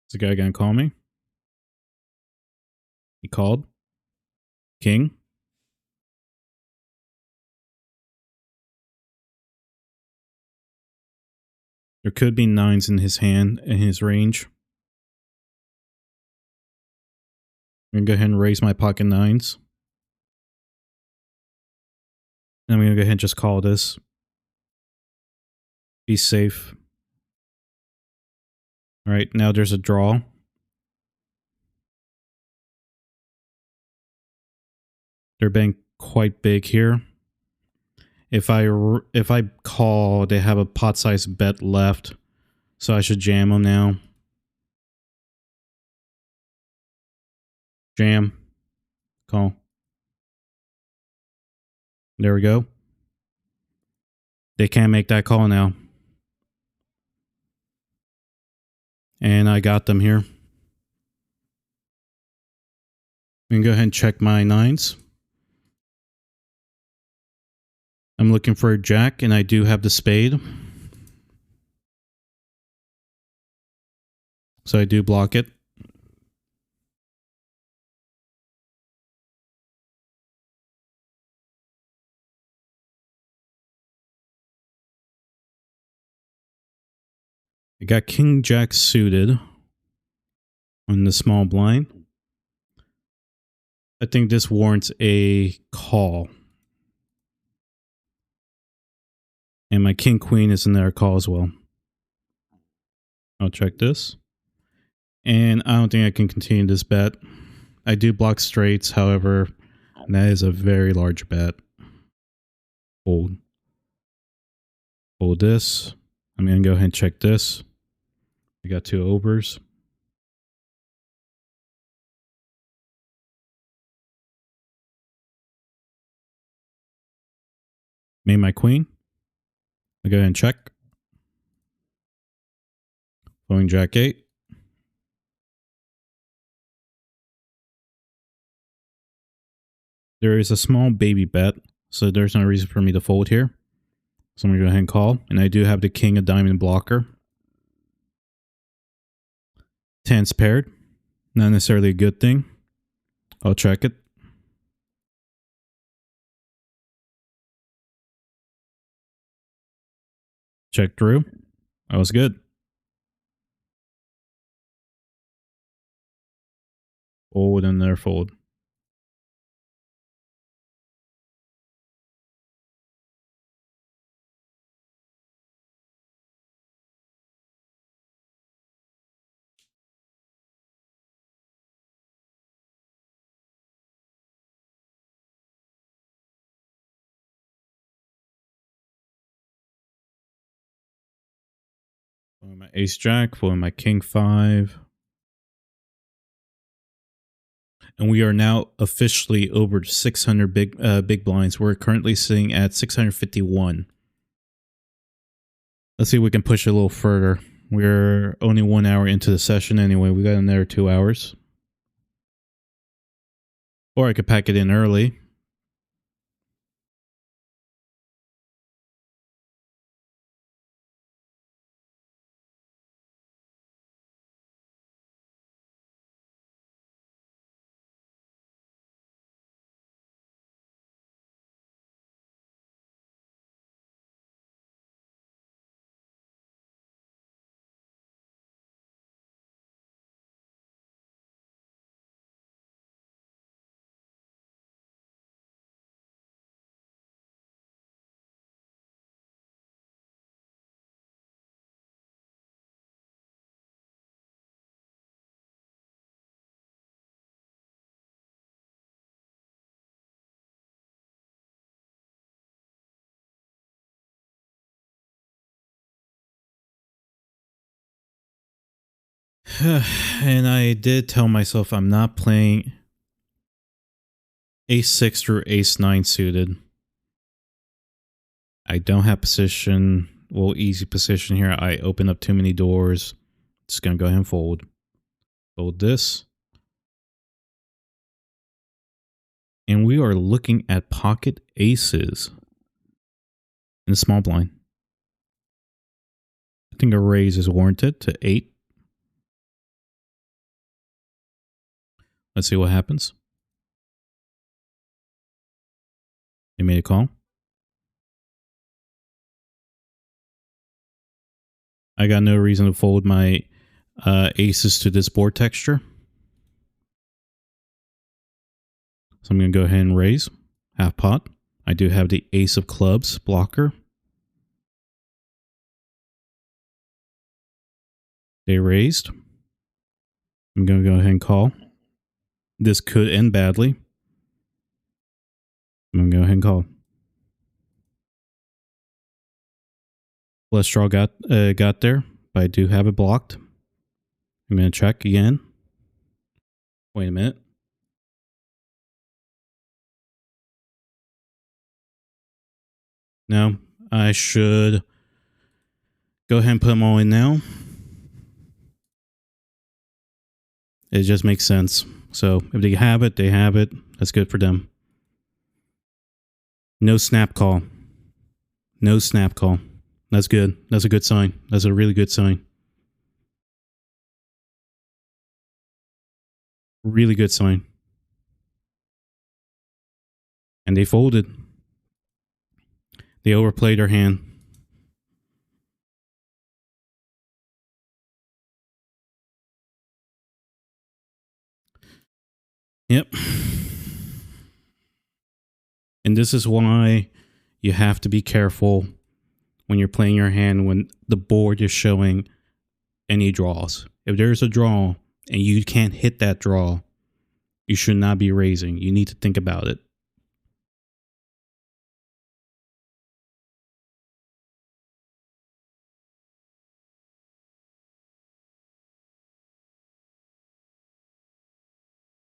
Is the guy gonna call me? He called. King. There could be nines in his hand, in his range. I'm gonna go ahead and raise my pocket nines. And I'm gonna go ahead and just call this. Be safe. Alright, now there's a draw. They're betting quite big here. If I call, they have a pot-sized bet left. So I should jam them now. Jam. Call. There we go. They can't make that call now. And I got them here. I'm gonna go ahead and check my nines. I'm looking for a jack, and I do have the spade. So I do block it. I got king jack suited on the small blind. I think this warrants a call. And my king queen is in there call as well. I'll check this. And I don't think I can continue this bet. I do block straights, however, that is a very large bet. Fold. Fold this. I'm going to go ahead and check this. I got two overs. Made my queen. I go ahead and check. Going jack 8. There is a small baby bet, so there's no reason for me to fold here. So I'm going to go ahead and call. And I do have the king of diamond blocker. Tens paired. Not necessarily a good thing. I'll check it. Check through. That was good. Fold and there fold. Fold my ace jack. Fold my king 5. And we are now officially over 600 big blinds. We're currently sitting at 651. Let's see if we can push it a little further. We're only 1 hour into the session anyway. We got another 2 hours. Or I could pack it in early. And I did tell myself I'm not playing ace 6 through ace 9 suited. I don't have position. Well, easy position here. I open up too many doors. Just going to go ahead and fold. Fold this. And we are looking at pocket aces in the small blind. I think a raise is warranted to 8. Let's see what happens. They made a call. I got no reason to fold my aces to this board texture. So I'm going to go ahead and raise. Half pot. I do have the ace of clubs blocker. They raised. I'm going to go ahead and call. This could end badly. I'm going to go ahead and call. Flush draw got there, but I do have it blocked. I'm going to check again. Wait a minute. No, I should go ahead and put them all in now. It just makes sense. So if they have it, they have it. That's good for them. No snap call. No snap call. That's good. That's a good sign. That's a really good sign. Really good sign. And they folded. They overplayed their hand. Yep. And this is why you have to be careful when you're playing your hand when the board is showing any draws. If there's a draw and you can't hit that draw, you should not be raising. You need to think about it.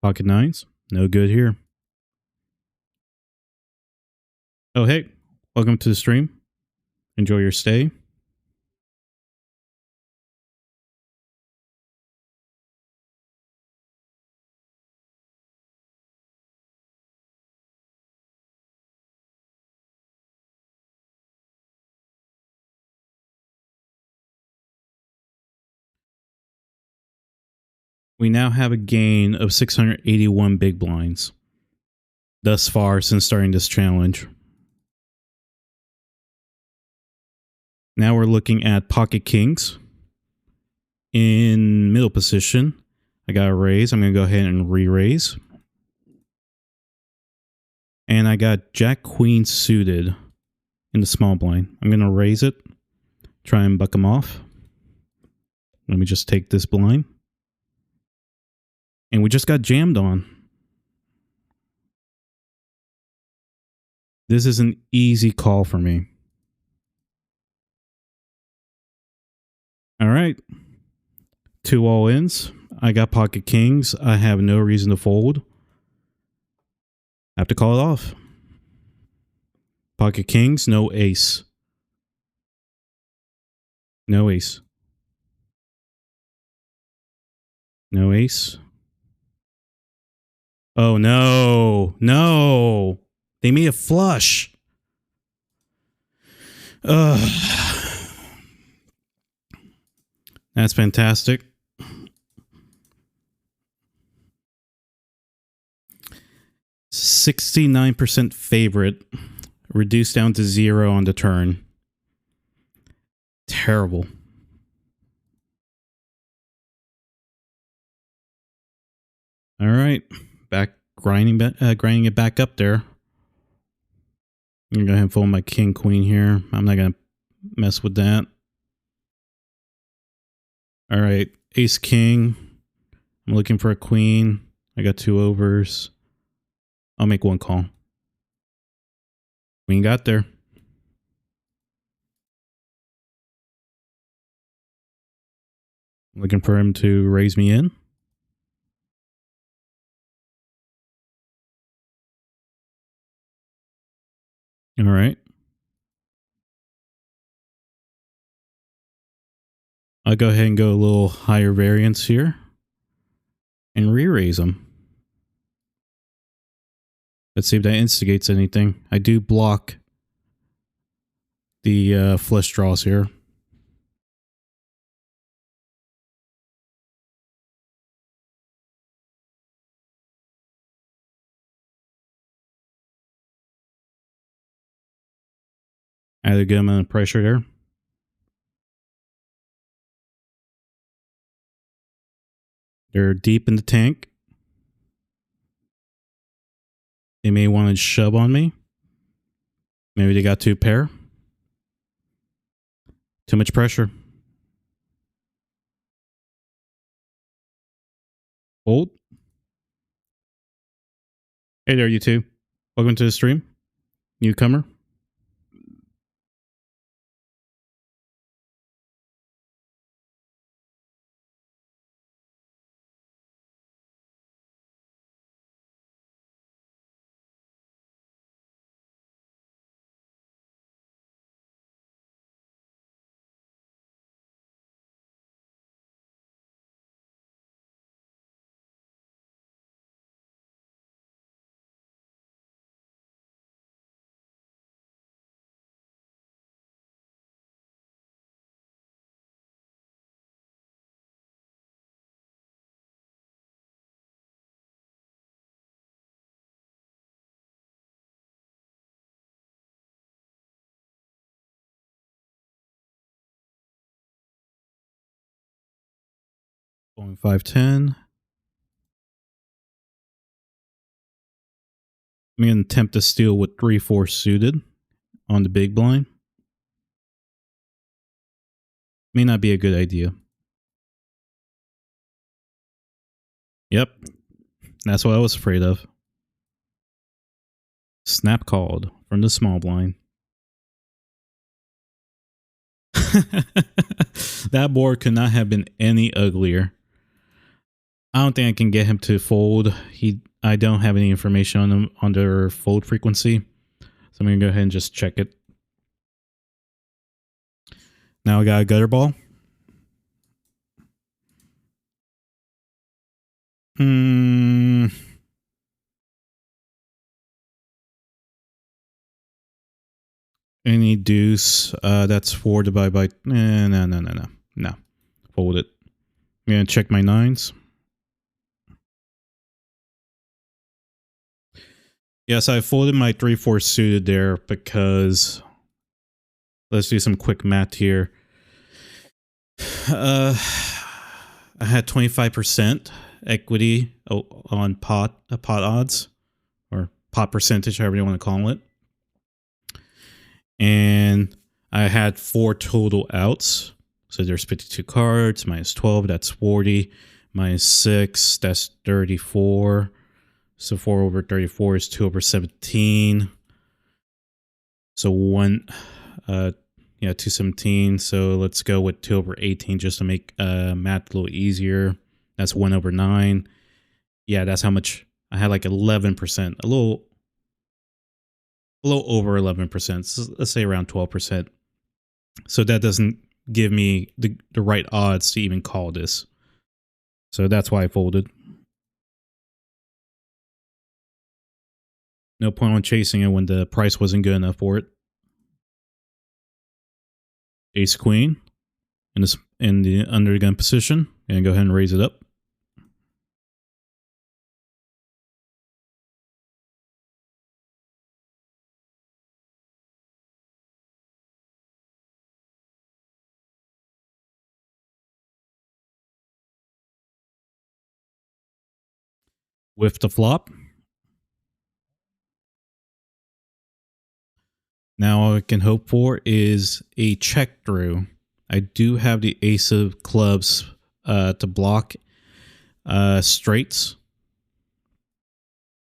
Pocket nines, no good here. Oh, hey, welcome to the stream. Enjoy your stay. We now have a gain of 681 big blinds thus far since starting this challenge. Now we're looking at pocket kings in middle position. I got a raise. I'm going to go ahead and re-raise. And I got jack queen suited in the small blind. I'm going to raise it. Try and buck them off. Let me just take this blind. And we just got jammed on. This is an easy call for me. All right. 2 all-ins. I got pocket kings. I have no reason to fold. I have to call it off. Pocket kings, no ace. No ace. No ace. Oh, no. No. They made a flush. Ugh. That's fantastic. %69% favorite, reduced down to 0 on the turn. Terrible. All right, back grinding it back up there. I'm gonna go ahead and fold my king queen here. I'm not gonna mess with that. All right, ace king. I'm looking for a queen. I got 2 overs. I'll make 1 call. Queen got there. Looking for him to raise me in. All right. I'll go ahead and go a little higher variance here and re-raise him. Let's see if that instigates anything. I do block the flush draws here. Add a good amount of pressure there. They're deep in the tank. They may want to shove on me. Maybe they got two pair. Too much pressure. Hold. Hey there, you two. Welcome to the stream. Newcomer. Going 510. I'm going to attempt to steal with 3-4 suited on the big blind. May not be a good idea. Yep. That's what I was afraid of. Snap called from the small blind. That board could not have been any uglier. I don't think I can get him to fold. I don't have any information on him on their fold frequency. So I'm going to go ahead and just check it. Now I got a gutter ball. Any deuce. That's 4 divided by... No. Fold it. I'm going to check my nines. Yes, I folded my 3-4 suited there because... Let's do some quick math here. I had 25% equity on pot odds, or pot percentage, however you want to call it. And I had 4 total outs. So there's 52 cards, minus 12, that's 40. Minus 6, that's 34. So 4 over 34 is 2 over 17. So 217. So let's go with 2 over 18 just to make math a little easier. That's 1 over 9. Yeah, that's how much I had, like 11%, a little over 11%. So let's say around 12%. So that doesn't give me the right odds to even call this. So that's why I folded. No point on chasing it when the price wasn't good enough for it. Ace Queen in the under the gun position, and go ahead and raise it up. With the flop. Now all I can hope for is a check through. I do have the ace of clubs to block straights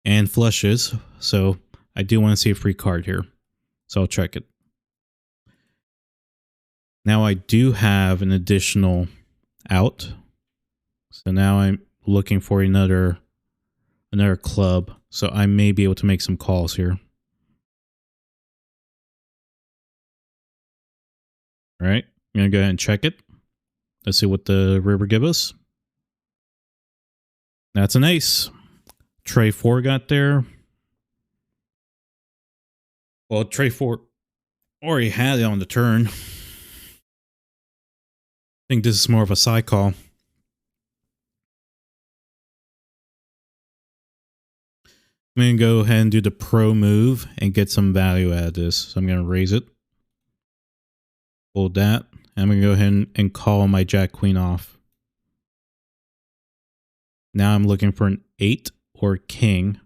and flushes, so I do want to see a free card here. So I'll check it. Now I do have an additional out. So now I'm looking for another club. So I may be able to make some calls here. All right. I'm going to go ahead and check it. Let's see what the river give us. That's an ace. Tray 4 got there. Well, tray 4 already had it on the turn. I think this is more of a side call. I'm going to go ahead and do the pro move and get some value out of this. So I'm going to raise it. Hold that. And I'm going to go ahead and call my jack queen off. Now I'm looking for an 8 or king.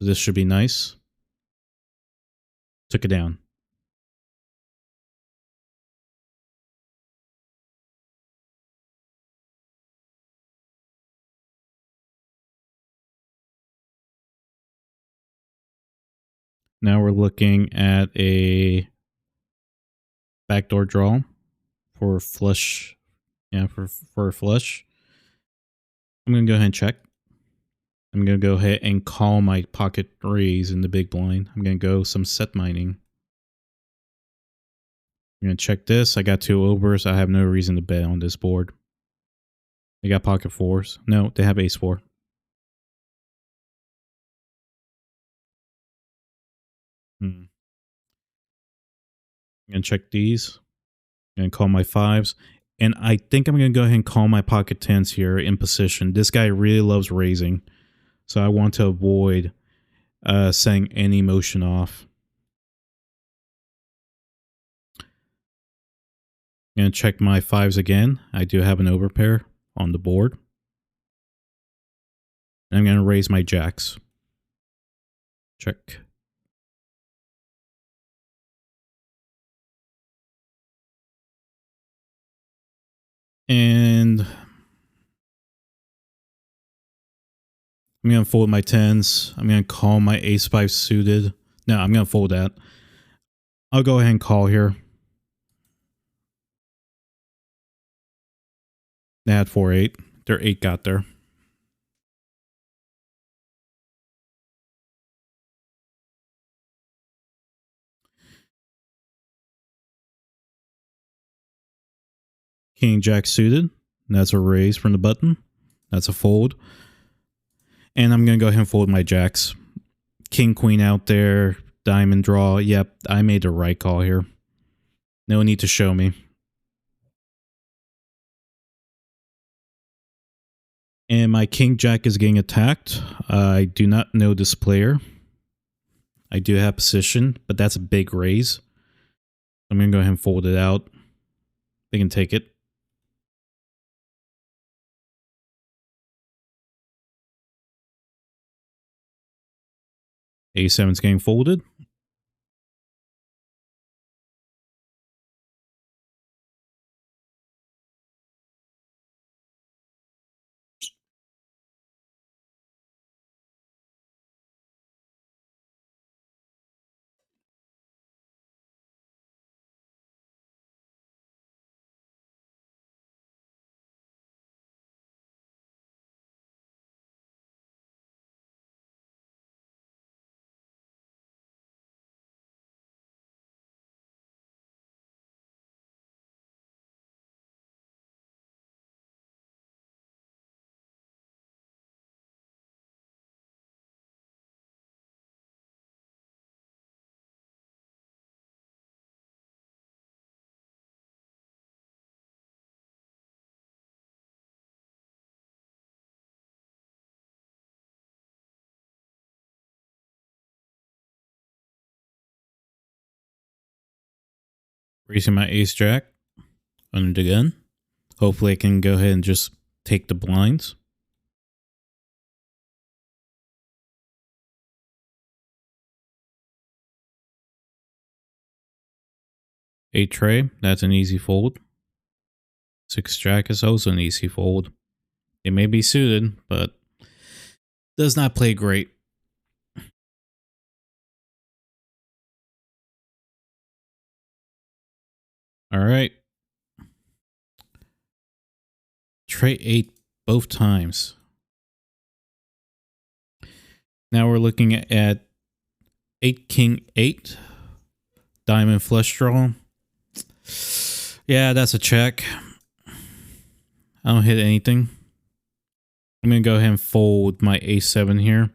This should be nice. Took it down. Now we're looking at a backdoor draw for flush. Yeah, for a flush. I'm going to go ahead and check. I'm going to go ahead and call my pocket raise in the big blind. I'm going to go some set mining. I'm going to check this. I got 2 overs. I have no reason to bet on this board. They got pocket 4s. No, they have ace 4. I'm going to check these. I'm going to call my 5s. And I think I'm going to go ahead and call my pocket 10s here in position. This guy really loves raising. So I want to avoid setting any motion off. I'm going to check my 5s again. I do have an overpair on the board. And I'm going to raise my jacks. Check. And I'm going to fold my 10s. I'm going to call my ace 5 suited. No, I'm going to fold that. I'll go ahead and call here. They had 4-8. Their 8 got there. King Jack suited. That's a raise from the button. That's a fold. And I'm going to go ahead and fold my jacks. King Queen out there. Diamond draw. Yep, I made the right call here. No need to show me. And my King Jack is getting attacked. I do not know this player. I do have position, but that's a big raise. I'm going to go ahead and fold it out. They can take it. A7's getting folded. Raising my ace jack under the gun. Hopefully I can go ahead and just take the blinds. Eight tray, that's an easy fold. 6 jack is also an easy fold. It may be suited, but does not play great. All right. straight 8 both times. Now we're looking at 8 king 8 diamond flush draw. Yeah, that's a check. I don't hit anything. I'm gonna go ahead and fold my a7 here.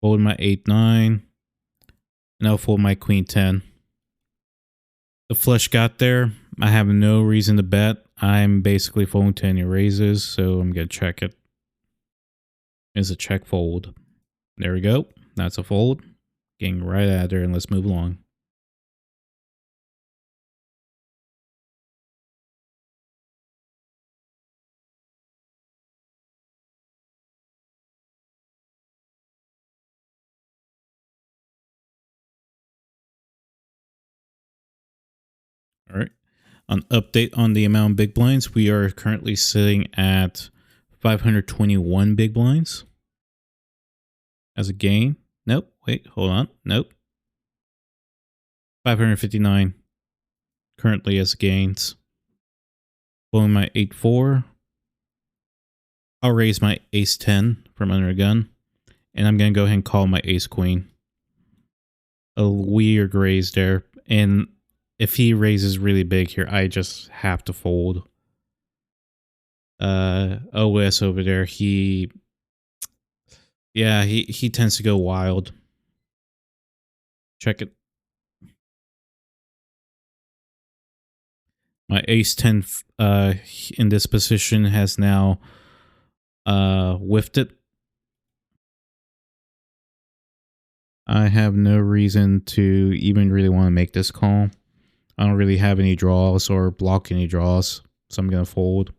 Fold my 8-9. And I'll fold my queen 10. The flush got there. I have no reason to bet. I'm basically folding to any raises, so I'm gonna check it. It's a check fold. There we go. That's a fold. Getting right out of there, and let's move along. All right. An update on the amount of big blinds. We are currently sitting at 521 big blinds as a gain. Nope. Wait, hold on. Nope. 559 currently as gains. Blowing my 8-4. I'll raise my ace-10 from under a gun. And I'm going to go ahead and call my ace-queen. A weird raise there. And if he raises really big here, I just have to fold. OS over there, he tends to go wild. Check it. My ace-10 in this position has now whiffed it. I have no reason to even really want to make this call. I don't really have any draws or block any draws, so I'm going to fold.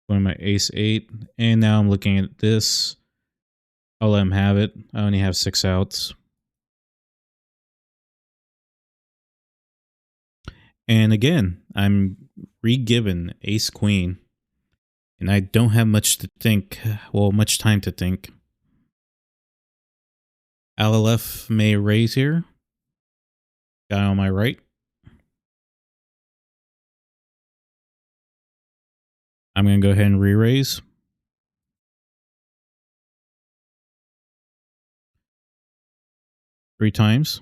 Going my ace-8, and now I'm looking at this. I'll let him have it. I only have 6 outs. And again, I'm re-given ace-queen. And I don't have much to think. Well, much time to think. LLF may raise here. Guy on my right. I'm going to go ahead and re-raise. Three times.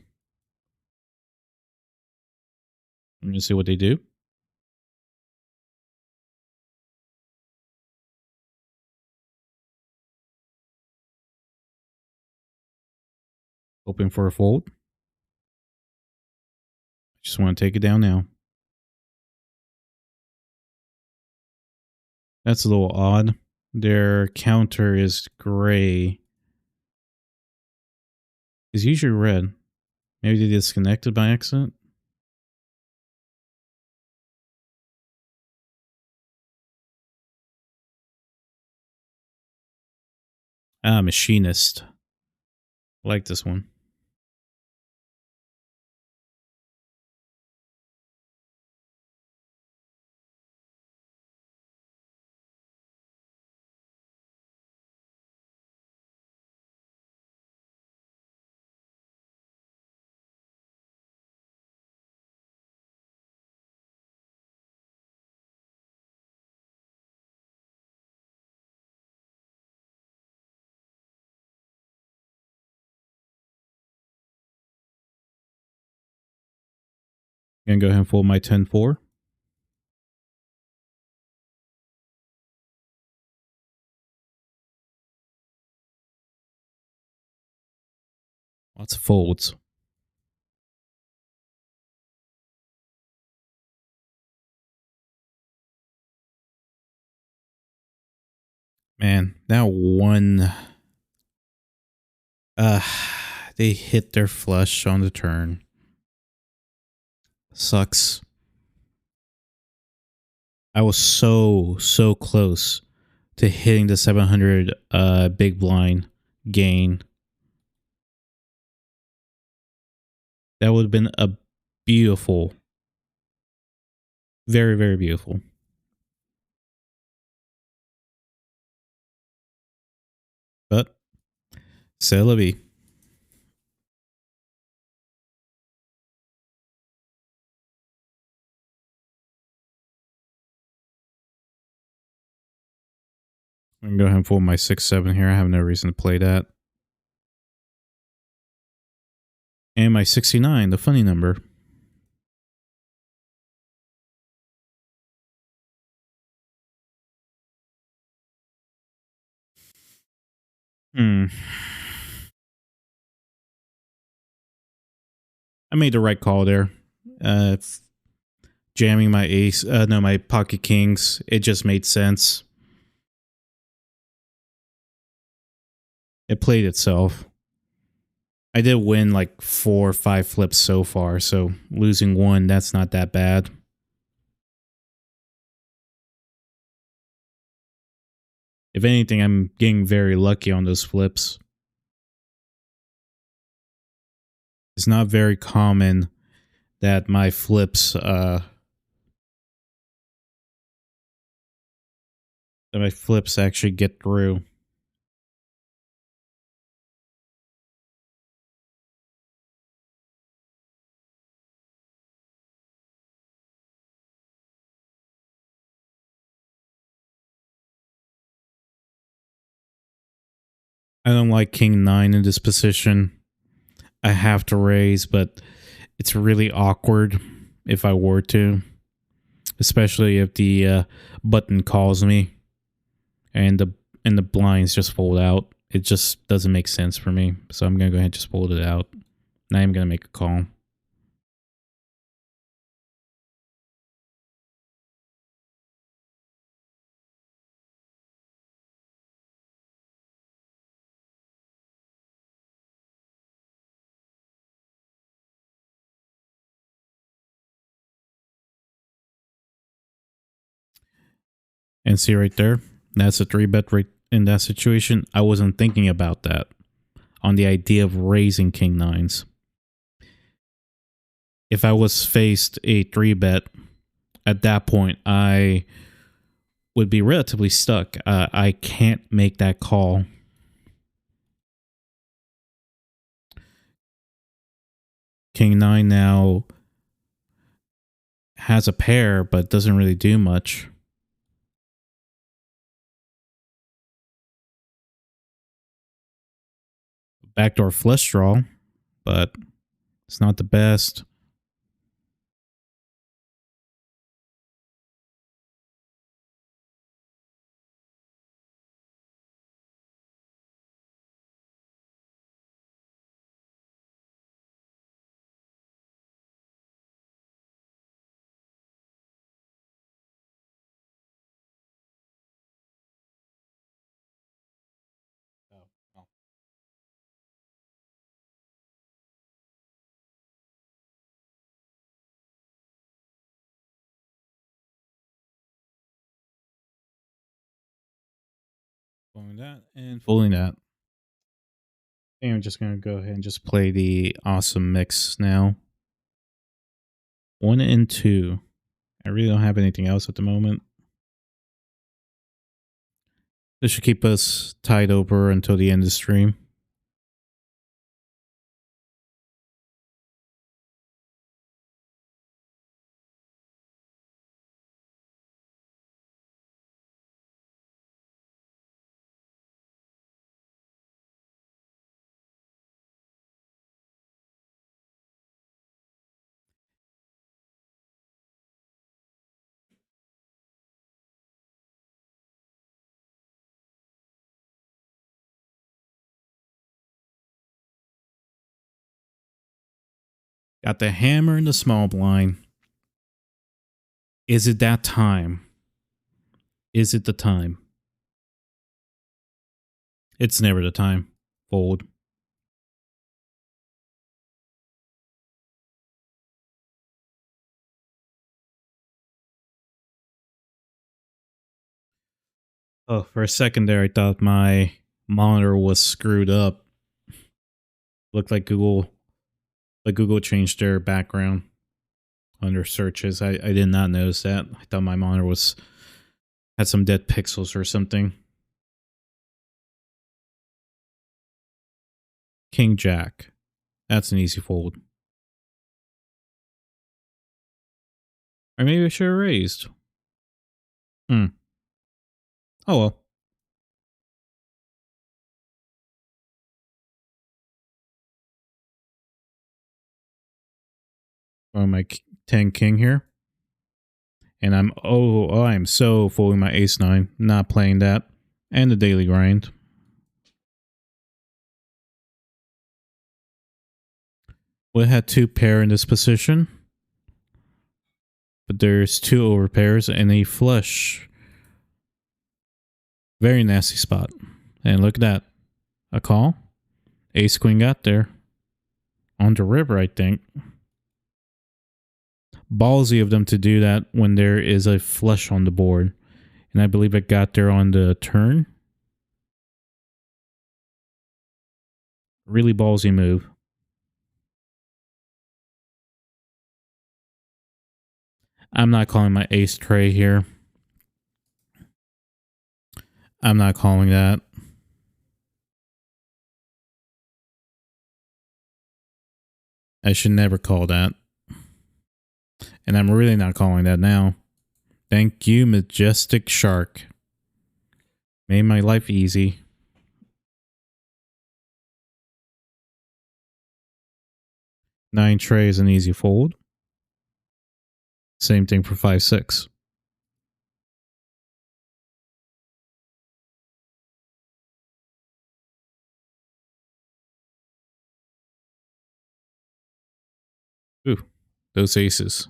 I'm going to see what they do. Hoping for a fold. Just want to take it down now. That's a little odd. Their counter is gray. It's usually red. Maybe they disconnected by accident. Ah, machinist. I like this one. Gonna go ahead and fold my 10-4. Lots of folds. Man, that one... they hit their flush on the turn. Sucks. I was so close to hitting the 700 big blind gain. That would have been a beautiful, very beautiful. But c'est la vie. I'm gonna go ahead and fold my 6-7 here. I have no reason to play that. And my 69, the funny number. Hmm. I made the right call there. Jamming my ace, no, my pocket kings. It just made sense. It played itself. I did win like 4 or 5 flips so far, so losing one, that's not that bad. If anything, I'm getting very lucky on those flips. It's not very common that my flips actually get through. I don't like king 9 in this position. I have to raise, but it's really awkward if I were to, especially if the button calls me and the blinds just fold out. It just doesn't make sense for me. So I'm gonna go ahead and just fold it out. Now I'm gonna make a call. And see right there, that's a 3-bet right in that situation. I wasn't thinking about that on the idea of raising king 9s. If I was faced a 3-bet at that point, I would be relatively stuck. I can't make that call. King 9 now has a pair, but doesn't really do much. Backdoor flush draw, but it's not the best. Oh. Folding that and folding that. And I'm just going to go ahead and just play the awesome mix now. 1 and 2. I really don't have anything else at the moment. This should keep us tied over until the end of the stream. Got the hammer in the small blind. Is it that time? Is it the time? It's never the time. Fold. Oh, for a second there, I thought my monitor was screwed up. Looked like Google changed their background under searches. I did not notice that. I thought my monitor had some dead pixels or something. King Jack. That's an easy fold. Or maybe I should have raised. Oh well. on my 10 king here. And I'm so full with my ace 9. Not playing that. And the daily grind. We had 2 pair in this position. But there's 2 over pairs and a flush. Very nasty spot. And look at that. A call. Ace queen got there. On the river, I think. Ballsy of them to do that when there is a flush on the board. And I believe it got there on the turn. Really ballsy move. I'm not calling my ace tray here. I'm not calling that. I should never call that. And I'm really not calling that now. Thank you, Majestic Shark. Made my life easy. Nine tray is an easy fold. Same thing for 5-6. Ooh, those aces.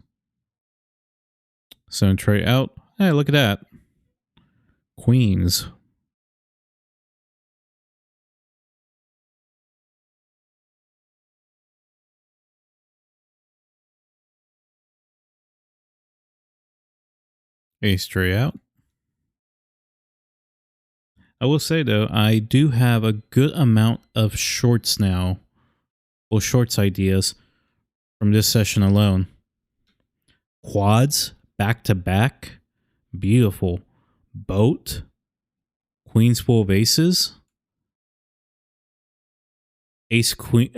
7 tray out. Hey, look at that. Queens. Ace tray out. I will say though, I do have a good amount of shorts now. Well, shorts ideas from this session alone. Quads, back to back. Beautiful. Boat. Queens full of aces. Ace queen,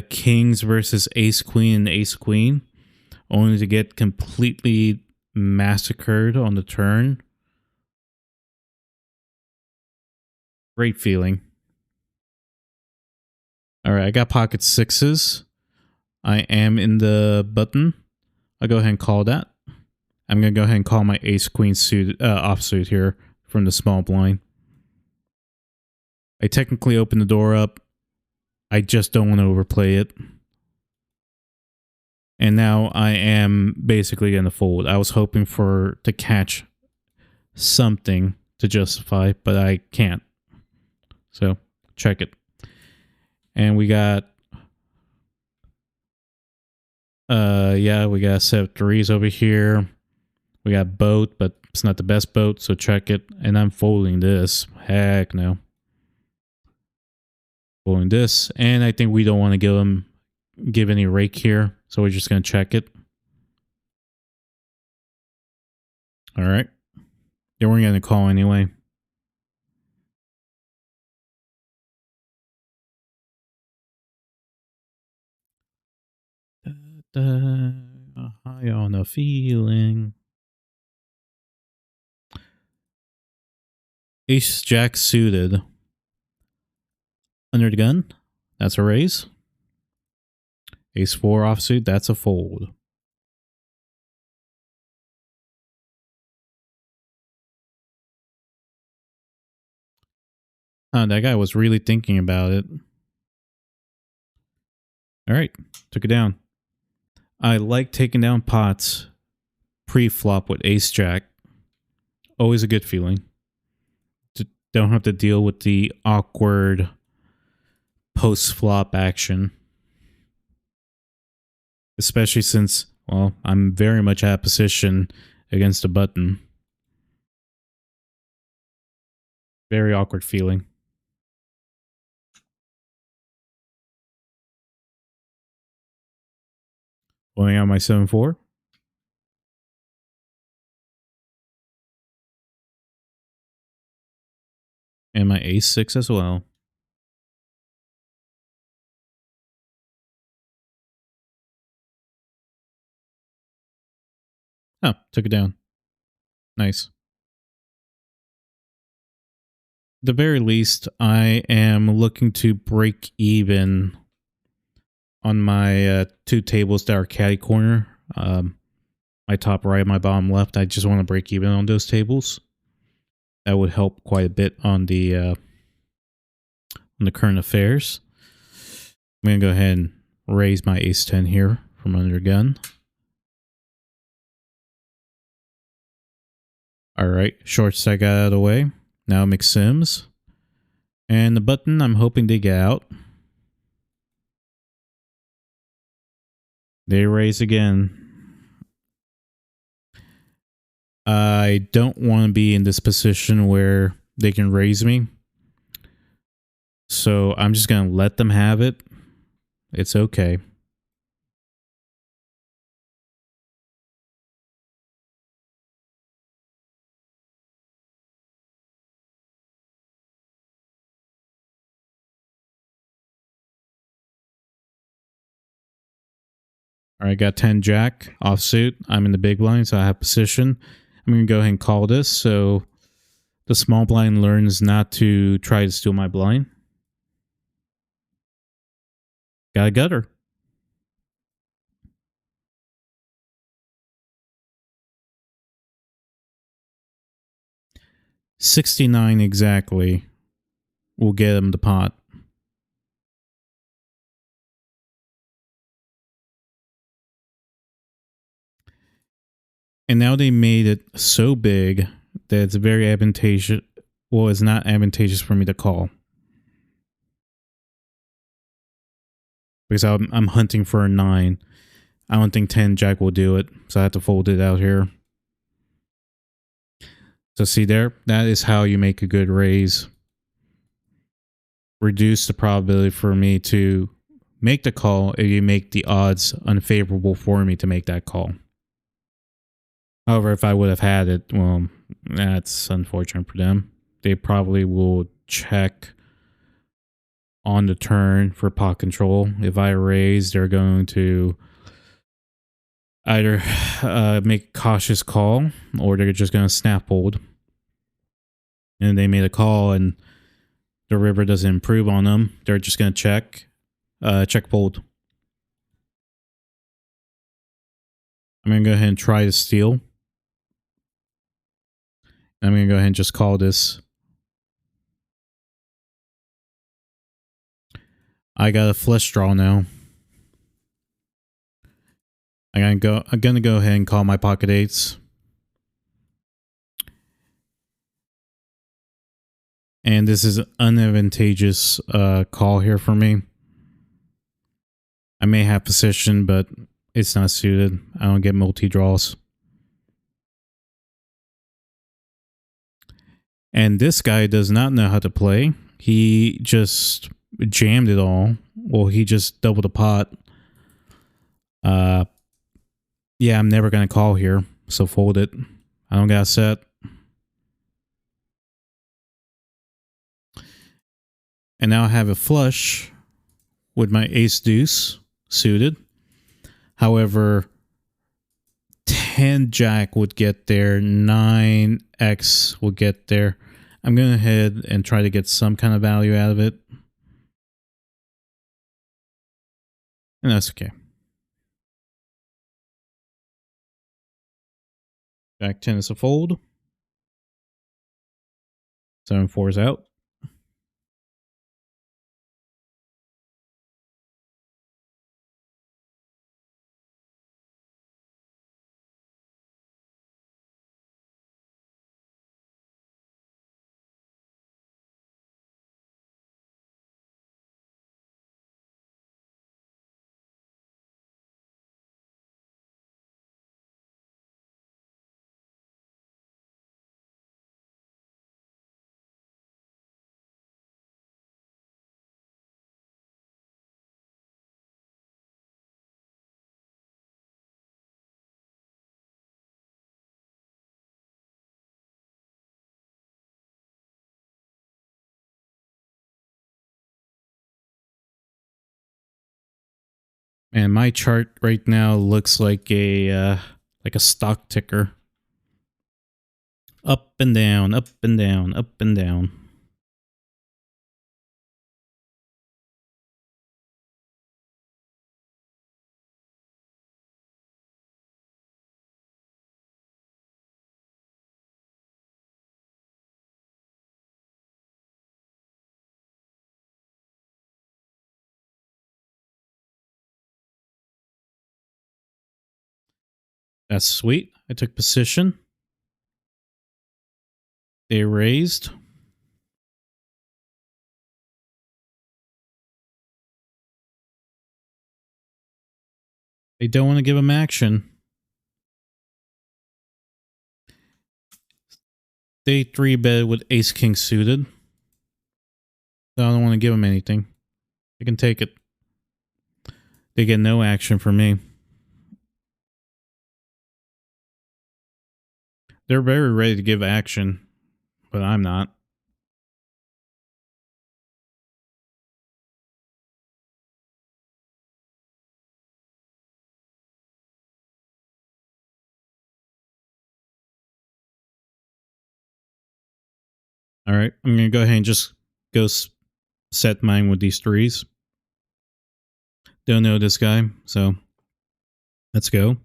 kings versus ace queen and ace queen. Only to get completely massacred on the turn. Great feeling. All right, I got pocket sixes. I am in the button. I'll go ahead and call that. I'm going to go ahead and call my ace queen suit offsuit here from the small blind. I technically opened the door up. I just don't want to overplay it. And now I am basically going to fold. I was hoping to catch something to justify, but I can't. So check it. And we got we got a set of threes over here. We got boat, but it's not the best boat, so check it. And I'm folding this. Heck no. Folding this. And I think we don't want to give any rake here, so we're just gonna check it. Alright. Then we're gonna call anyway. High on a feeling. Ace jack suited. Under the gun. That's a raise. Ace 4 offsuit. That's a fold. That guy was really thinking about it. Alright. Took it down. I like taking down pots pre-flop with ace jack. Always a good feeling. Don't have to deal with the awkward post-flop action. Especially since, well, I'm very much out of position against a button. Very awkward feeling. Pulling out my 7-4. And my ace-6 as well. Oh, took it down. Nice. At the very least, I am looking to break even on my 2 tables that are caddy corner my top right, my bottom left. I just want to break even on those tables. That would help quite a bit on the current affairs. I'm gonna go ahead and raise my ace 10 here from under gun. All right, short stack got out of the way. Now mix sims. And the button, I'm hoping they get out. They raise again. I don't want to be in this position where they can raise me. So I'm just going to let them have it. It's okay. All right, got 10 jack offsuit. I'm in the big blind, so I have position. I'm going to go ahead and call this. So the small blind learns not to try to steal my blind. Got a gutter. $69 exactly will get him the pot. And now they made it so big that it's very advantageous. Well, it's not advantageous for me to call. Because I'm hunting for a 9. I don't think 10 jack will do it. So I have to fold it out here. So see there? That is how you make a good raise. Reduce the probability for me to make the call if you make the odds unfavorable for me to make that call. However, if I would have had it, well, that's unfortunate for them. They probably will check on the turn for pot control. If I raise, they're going to either make a cautious call or they're just going to snap hold. And they made a call and the river doesn't improve on them. They're just going to check fold. I'm going to go ahead and try to steal. I'm going to go ahead and just call this. I got a flush draw now. I'm going to go ahead and call my pocket eights. And this is an unadvantageous call here for me. I may have position, but it's not suited. I don't get multi-draws. And this guy does not know how to play. He just jammed it all. Well, he just doubled the pot. Yeah, I'm never going to call here. So fold it. I don't got a set. And now I have a flush with my ace deuce suited. However, 10 jack would get there. 9x will get there. I'm going to head and try to get some kind of value out of it. And that's okay. Jack 10 is a fold. 7-4 is out. And my chart right now looks like a stock ticker. Up and down, up and down, up and down. That's sweet. I took position. They raised. They don't want to give him action. They 3-bet with ace king suited. So I don't want to give him anything. They can take it. They get no action from me. They're very ready to give action, but I'm not. All right, I'm going to go ahead and just go set mine with these 3s. Don't know this guy, so let's go.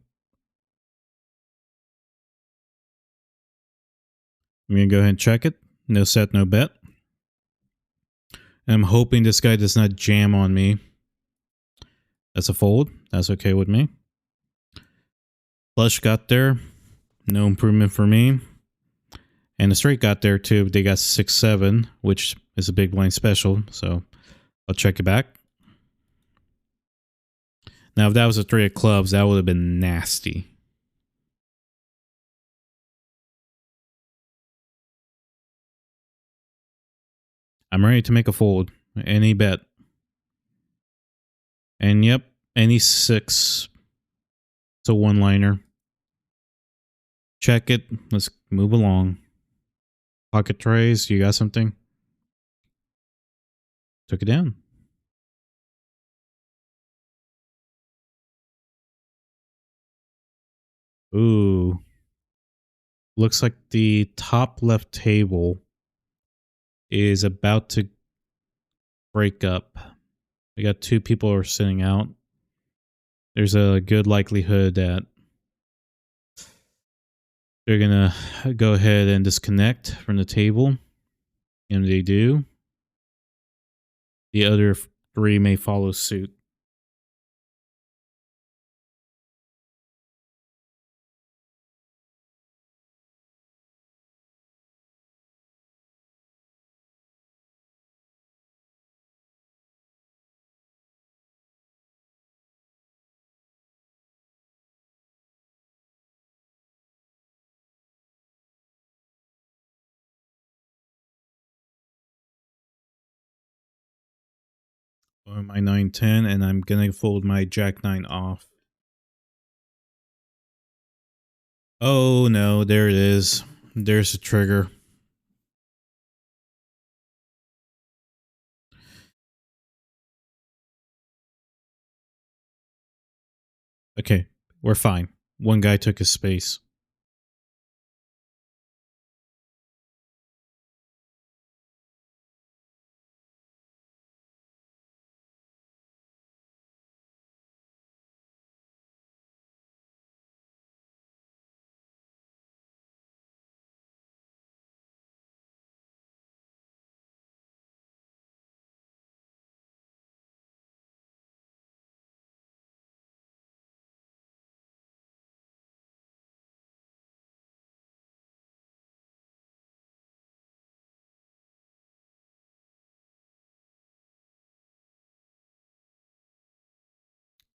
I'm going to go ahead and check it. No set, no bet. I'm hoping this guy does not jam on me. That's a fold. That's okay with me. Flush got there. No improvement for me. And the straight got there too. They got 6-7, which is a big blind special. So I'll check it back. Now, if that was a 3 of clubs, that would have been nasty. I'm ready to make a fold. Any bet. And yep, any 6. It's a one-liner. Check it. Let's move along. Pocket trays, you got something? Took it down. Ooh. Looks like the top left table is about to break up. We got 2 people who are sitting out. There's a good likelihood that they're going to go ahead and disconnect from the table. And they do. The other 3 may follow suit. On my 9-10, and I'm going to fold my Jack-9 off. Oh no, there it is. There's the trigger. Okay, we're fine. One guy took his space.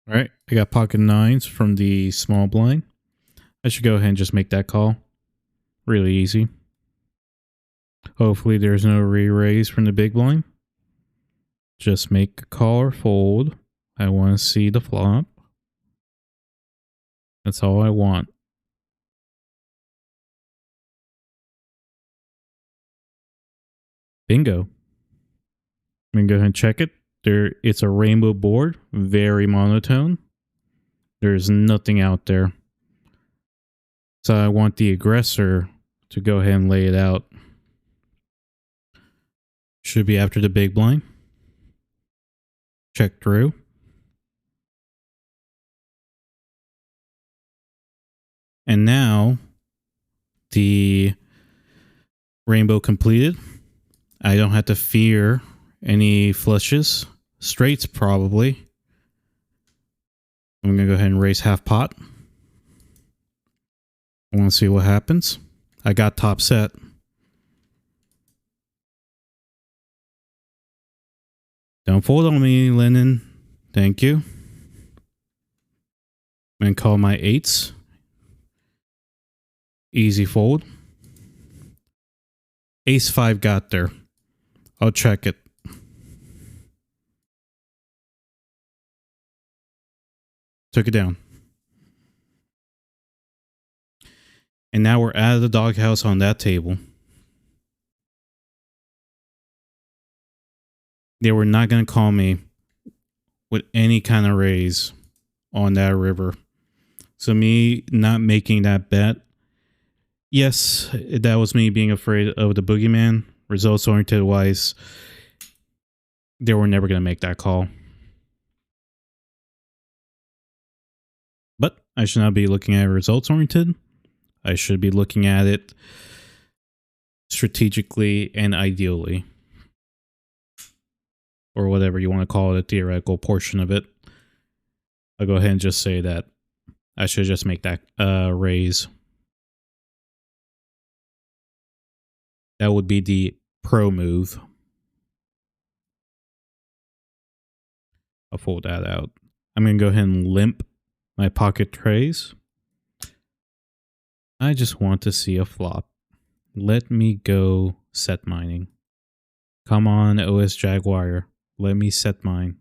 All right, I got pocket 9s from the small blind. I should go ahead and just make that call. Really easy. Hopefully there's no re-raise from the big blind. Just make a call or fold. I want to see the flop. That's all I want. Bingo. I'm going to go ahead and check it. It's a rainbow board, very monotone. There's nothing out there. So I want the aggressor to go ahead and lay it out. Should be after the big blind. Check through. And now the rainbow completed. I don't have to fear any flushes. Straights probably. I'm going to go ahead and raise half pot. I want to see what happens. I got top set. Don't fold on me, Lennon. Thank you. And call my eights. Easy fold. Ace 5 got there. I'll check it. Took it down. And now we're out of the doghouse on that table. They were not going to call me with any kind of raise on that river. So me not making that bet, yes, that was me being afraid of the boogeyman. Results oriented wise, they were never going to make that call. But I should not be looking at results oriented. I should be looking at it strategically and ideally, or whatever you want to call it, a theoretical portion of it. I'll go ahead and just say that I should just make that raise. That would be the pro move. I'll fold that out. I'm going to go ahead and limp my pocket trays. I just want to see a flop. Let me go set mining. Come on, OS Jaguar. Let me set mine.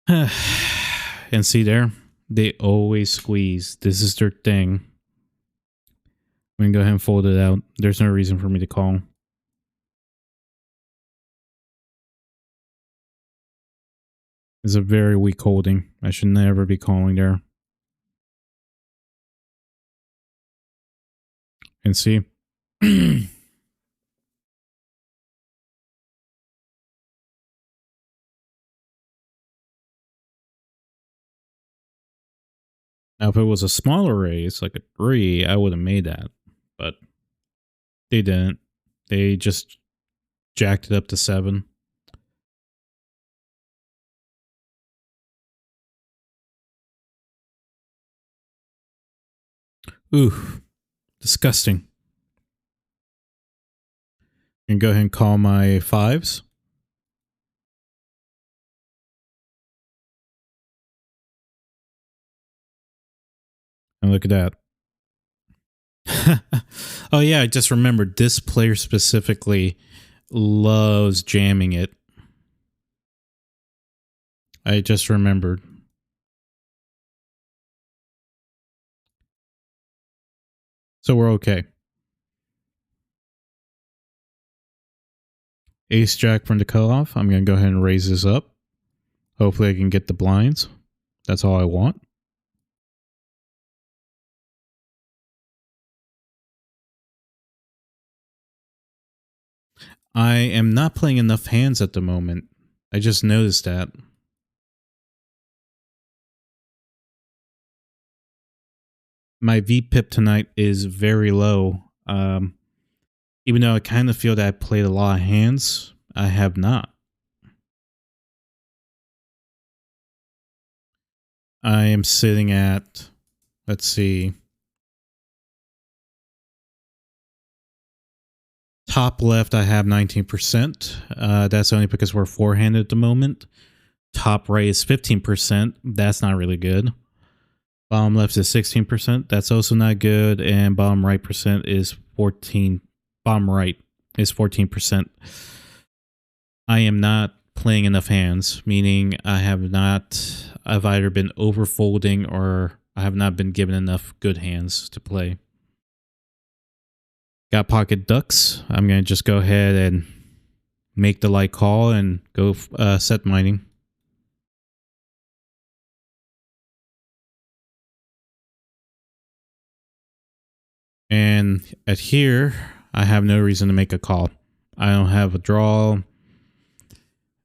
And see there? They always squeeze. This is their thing. I'm going to go ahead and fold it out. There's no reason for me to call. It's a very weak holding. I should never be calling there. And see? Now, if it was a smaller raise, like a 3, I would have made that. But they didn't. They just jacked it up to 7. Ooh, disgusting. And go ahead and call my 5s. And look at that. Oh yeah, I just remembered this player specifically loves jamming it. I just remembered. So we're okay. Ace Jack from the cutoff. I'm going to go ahead and raise this up. Hopefully I can get the blinds. That's all I want. I am not playing enough hands at the moment. I just noticed that. My VPIP tonight is very low. Even though I kind of feel that I played a lot of hands, I have not. I am sitting at, let's see, top left I have 19%. That's only because we're four-handed at the moment. Top right is 15%. That's not really good. Bottom left is 16%. That's also not good. And bottom right percent is 14. Bottom right is 14%. I am not playing enough hands, meaning I've either been overfolding or I have not been given enough good hands to play. Got pocket ducks. I'm going to just go ahead and make the light call and go set mining. And at here, I have no reason to make a call. I don't have a draw.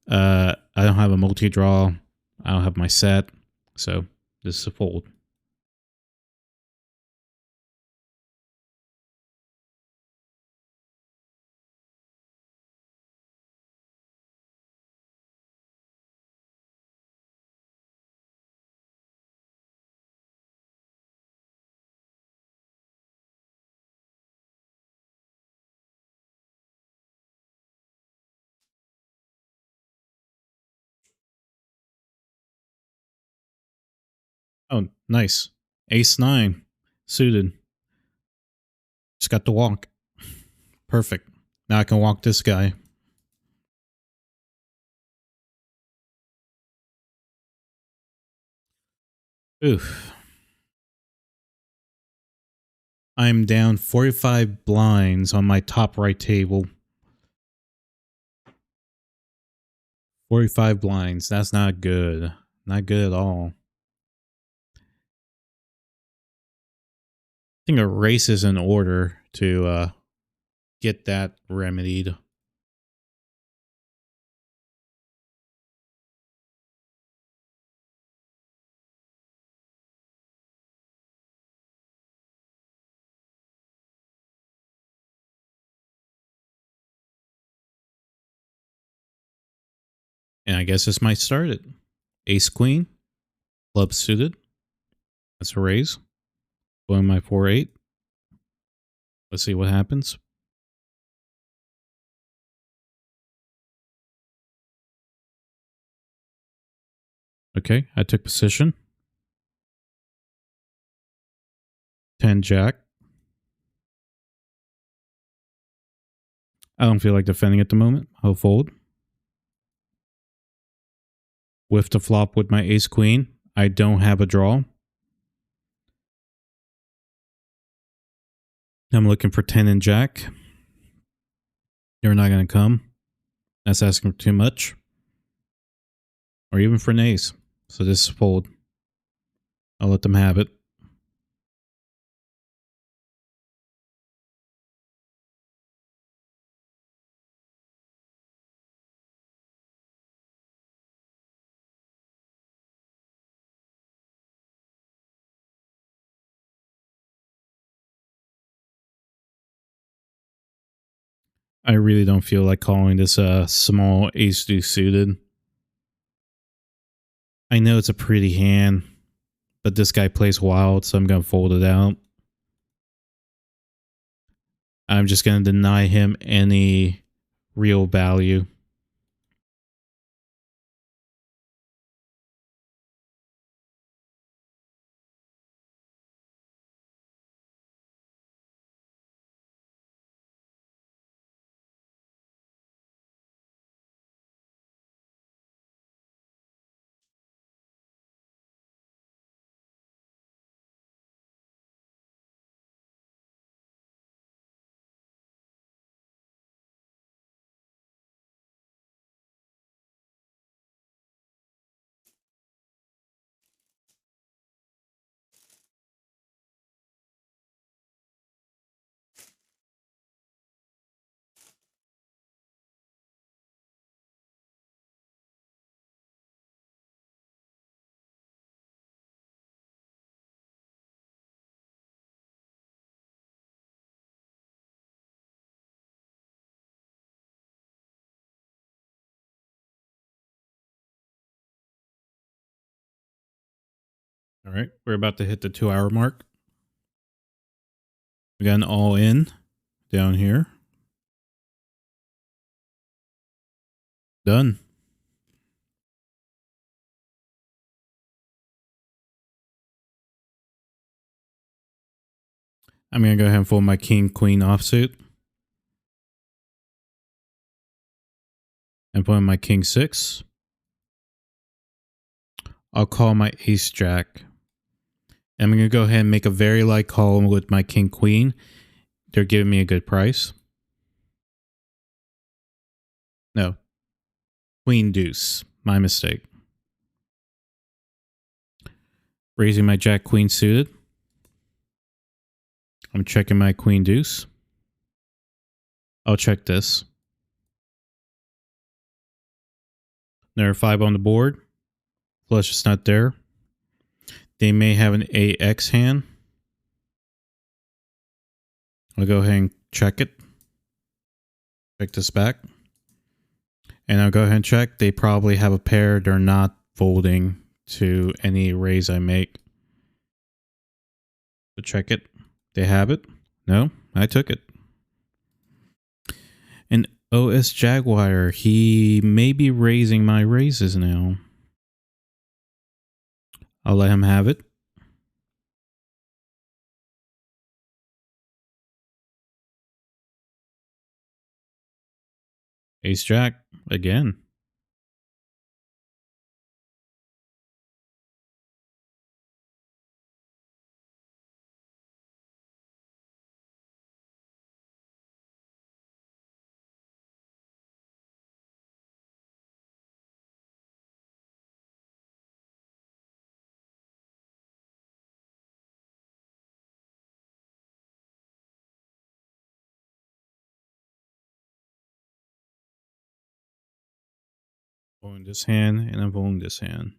I don't have a multi-draw. I don't have my set. So this is a fold. Oh, nice. Ace 9. Suited. Just got to walk. Perfect. Now I can walk this guy. Oof. I'm down 45 blinds on my top right table. 45 blinds. That's not good. Not good at all. I think a race is in order to get that remedied. And I guess this might start it. Ace Queen. Club suited. That's a raise. Going my 4-8. Let's see what happens. Okay, I took position. 10 Jack. I don't feel like defending at the moment. I'll fold. With the flop with my Ace Queen. I don't have a draw. I'm looking for 10 and Jack. They're not going to come. That's asking for too much. Or even for an ace. So this is fold. I'll let them have it. I really don't feel like calling this a small ace deuce suited. I know it's a pretty hand, but this guy plays wild, so I'm going to fold it out. I'm just going to deny him any real value. All right, we're about to hit the 2-hour mark. We got an all in down here. Done. I'm going to go ahead and fold my king queen offsuit. And put in my king 6. I'll call my ace jack. I'm going to go ahead and make a very light call with my king queen. They're giving me a good price. No. Queen deuce. My mistake. Raising my jack queen suited. I'm checking my queen deuce. I'll check this. There are 5 on the board. Flush is not there. They may have an AX hand. I'll go ahead and check it. Check this back. And I'll go ahead and check. They probably have a pair. They're not folding to any raise I make. So check it. They have it. No, I took it. And OS Jaguar, he may be raising my raises now. I'll let him have it. Ace Jack again. Folding this hand, and I'm folding this hand.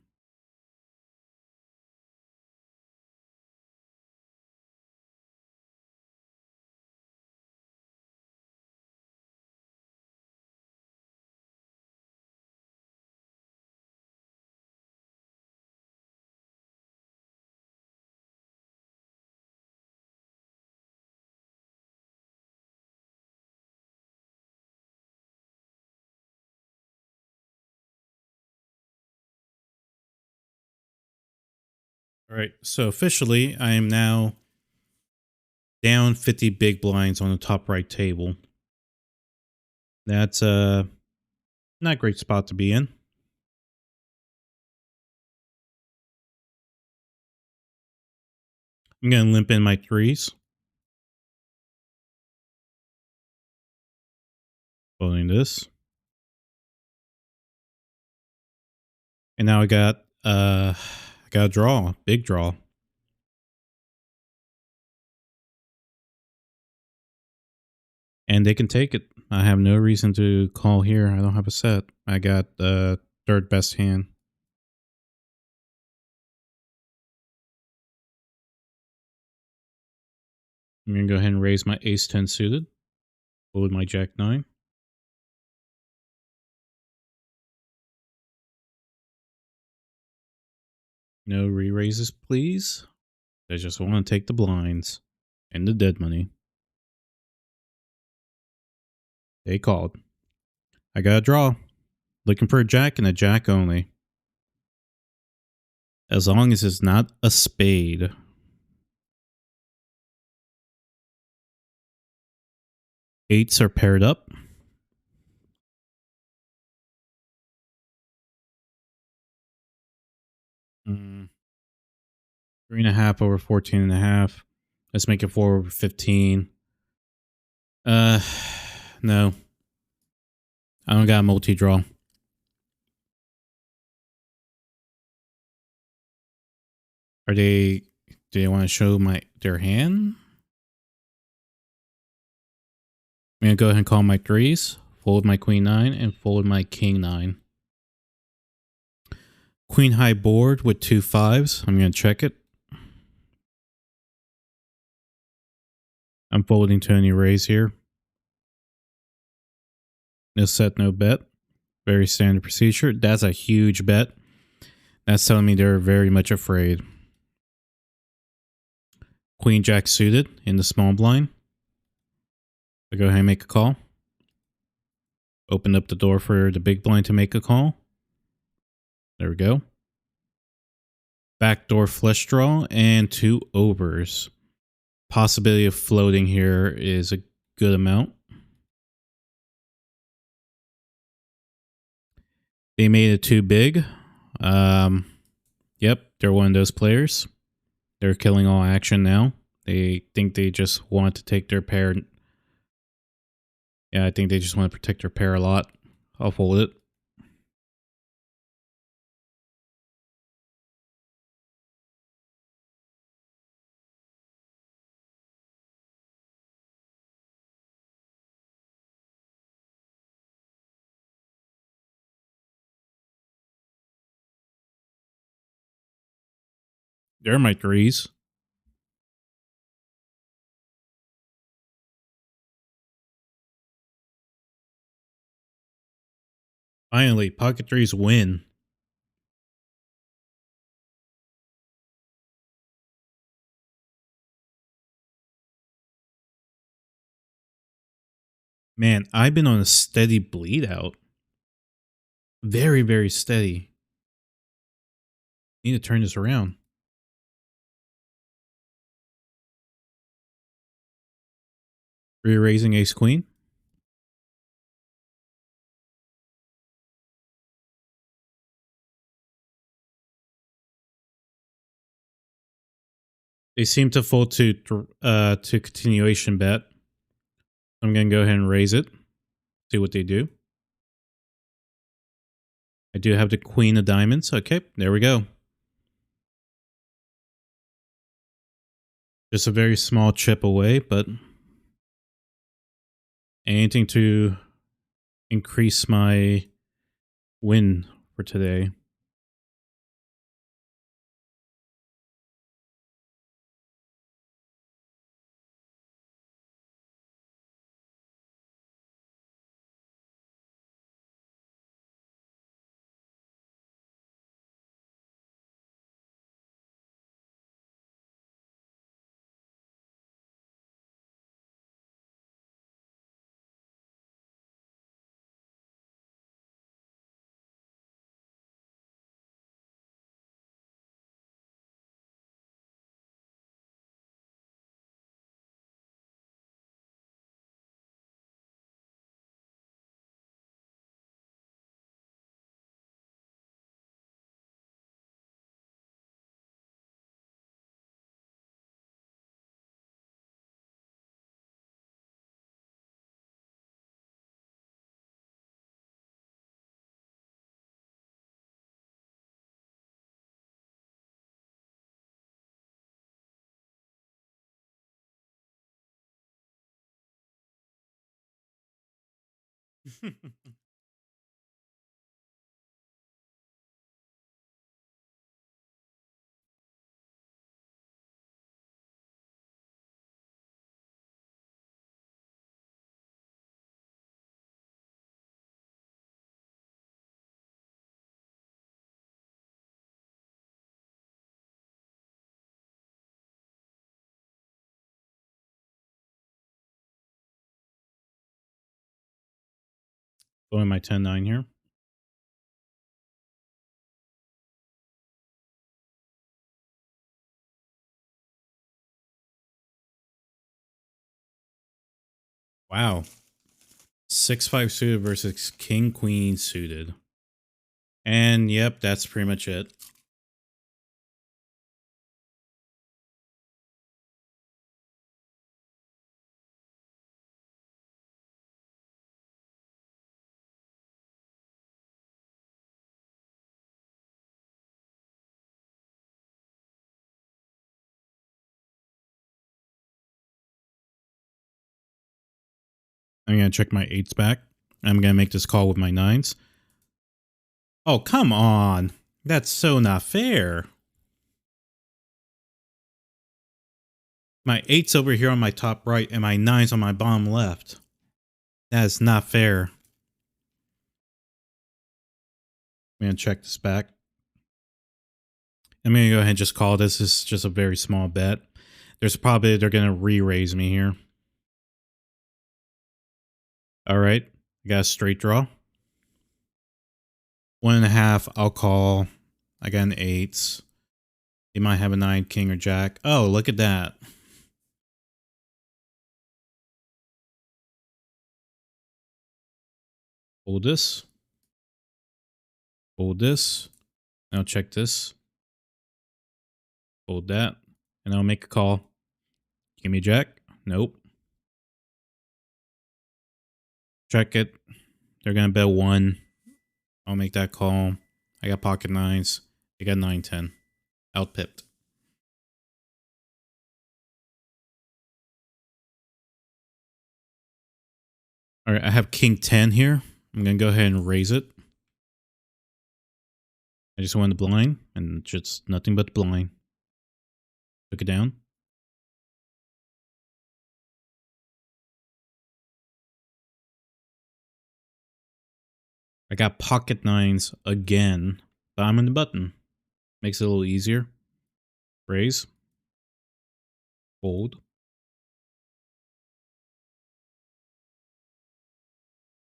All right, so officially, I am now down 50 big blinds on the top right table. That's not a great spot to be in. I'm gonna limp in my threes. Folding this. And now I got a draw, big draw. And they can take it. I have no reason to call here. I don't have a set. I got the third best hand. I'm gonna go ahead and raise my ace 10 suited. Fold my jack 9. No re-raises, please. I just want to take the blinds and the dead money. They called. I got a draw. Looking for a jack and a jack only. As long as it's not a spade. Eights are paired up. Mm. 3.5 over 14.5. Let's make it 4 over 15. No. I don't got a multi-draw. Do they want to show their hand? I'm gonna go ahead and call my threes, fold my queen 9, and fold my king 9. Queen high board with 2 5s. I'm gonna check it. I'm folding to any raise here. No set, no bet. Very standard procedure. That's a huge bet. That's telling me they're very much afraid. Queen jack suited in the small blind. I go ahead and make a call. Open up the door for the big blind to make a call. There we go. Backdoor flush draw and 2 overs. Possibility of floating here is a good amount. They made it too big. Yep, they're one of those players. They're killing all action now. They think they just want to take their pair. Yeah, I think they just want to protect their pair a lot. I'll fold it. They're my threes. Finally, pocket threes win. Man, I've been on a steady bleed out. Very, very steady. Need to turn this around. Re-raising ace queen. They seem to fold to continuation bet. I'm gonna go ahead and raise it. See what they do. I do have the queen of diamonds. Okay, there we go. Just a very small chip away, but anything to increase my win for today. Going my 10-9 here. Wow. 6-5 suited versus king queen suited. And yep, that's pretty much it. I'm gonna check my eights back. I'm gonna make this call with my nines. Oh, come on. That's so not fair. My eights over here on my top right and my nines on my bottom left. That is not fair. I'm gonna check this back. I'm gonna go ahead and just call this. This is just a very small bet. They're gonna re-raise me here. All right, I got a straight draw. 1.5. I'll call. I got an eights. He might have a nine, king, or jack. Oh, look at that. Hold this. Hold this. Now check this. Hold that. And I'll make a call. Give me jack. Nope. Check it. They're going to bet 1. I'll make that call. I got pocket nines. I got 9-10. Outpipped. All right, I have king 10 here. I'm going to go ahead and raise it. I just won the blind, and just nothing but blind. Took it down. I got pocket nines again, but I'm in the button. Makes it a little easier. Raise. Fold.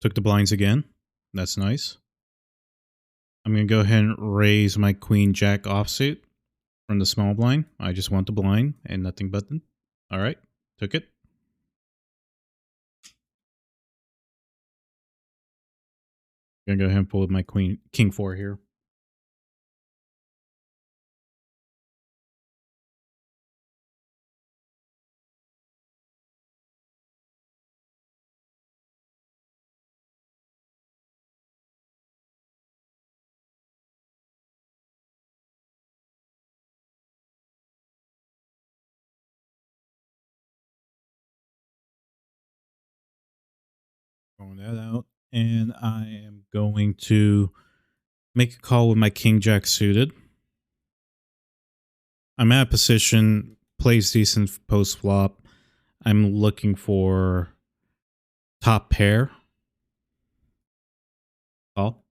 Took the blinds again. That's nice. I'm going to go ahead and raise my queen jack offsuit from the small blind. I just want the blind and nothing button. All right. Took it. I'm going to go ahead and pull with my king 4 here. Throwing that out. And I am going to make a call with my king jack suited. I'm at a position, plays decent post flop. I'm looking for top pair. Call.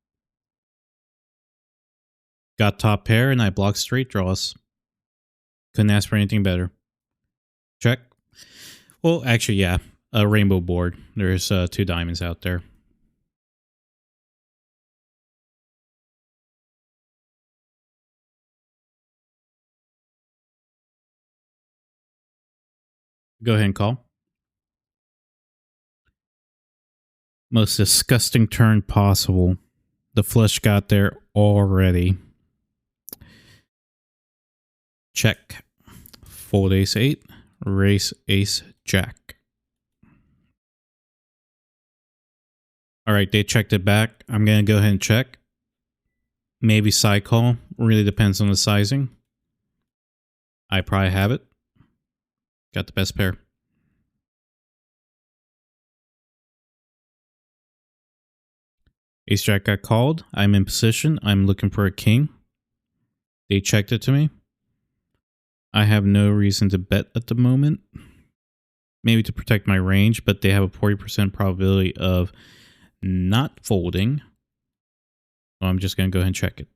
Got top pair and I block straight draws. Couldn't ask for anything better. Check. Well, actually, yeah. A rainbow board. There's 2 diamonds out there. Go ahead and call. Most disgusting turn possible. The flush got there already. Check. Fold ace 8. Race ace jack. Alright, they checked it back. I'm going to go ahead and check. Maybe side call. Really depends on the sizing. I probably have it. Got the best pair. Ace jack got called. I'm in position. I'm looking for a king. They checked it to me. I have no reason to bet at the moment. Maybe to protect my range, but they have a 40% probability of not folding. So I'm just going to go ahead and check it.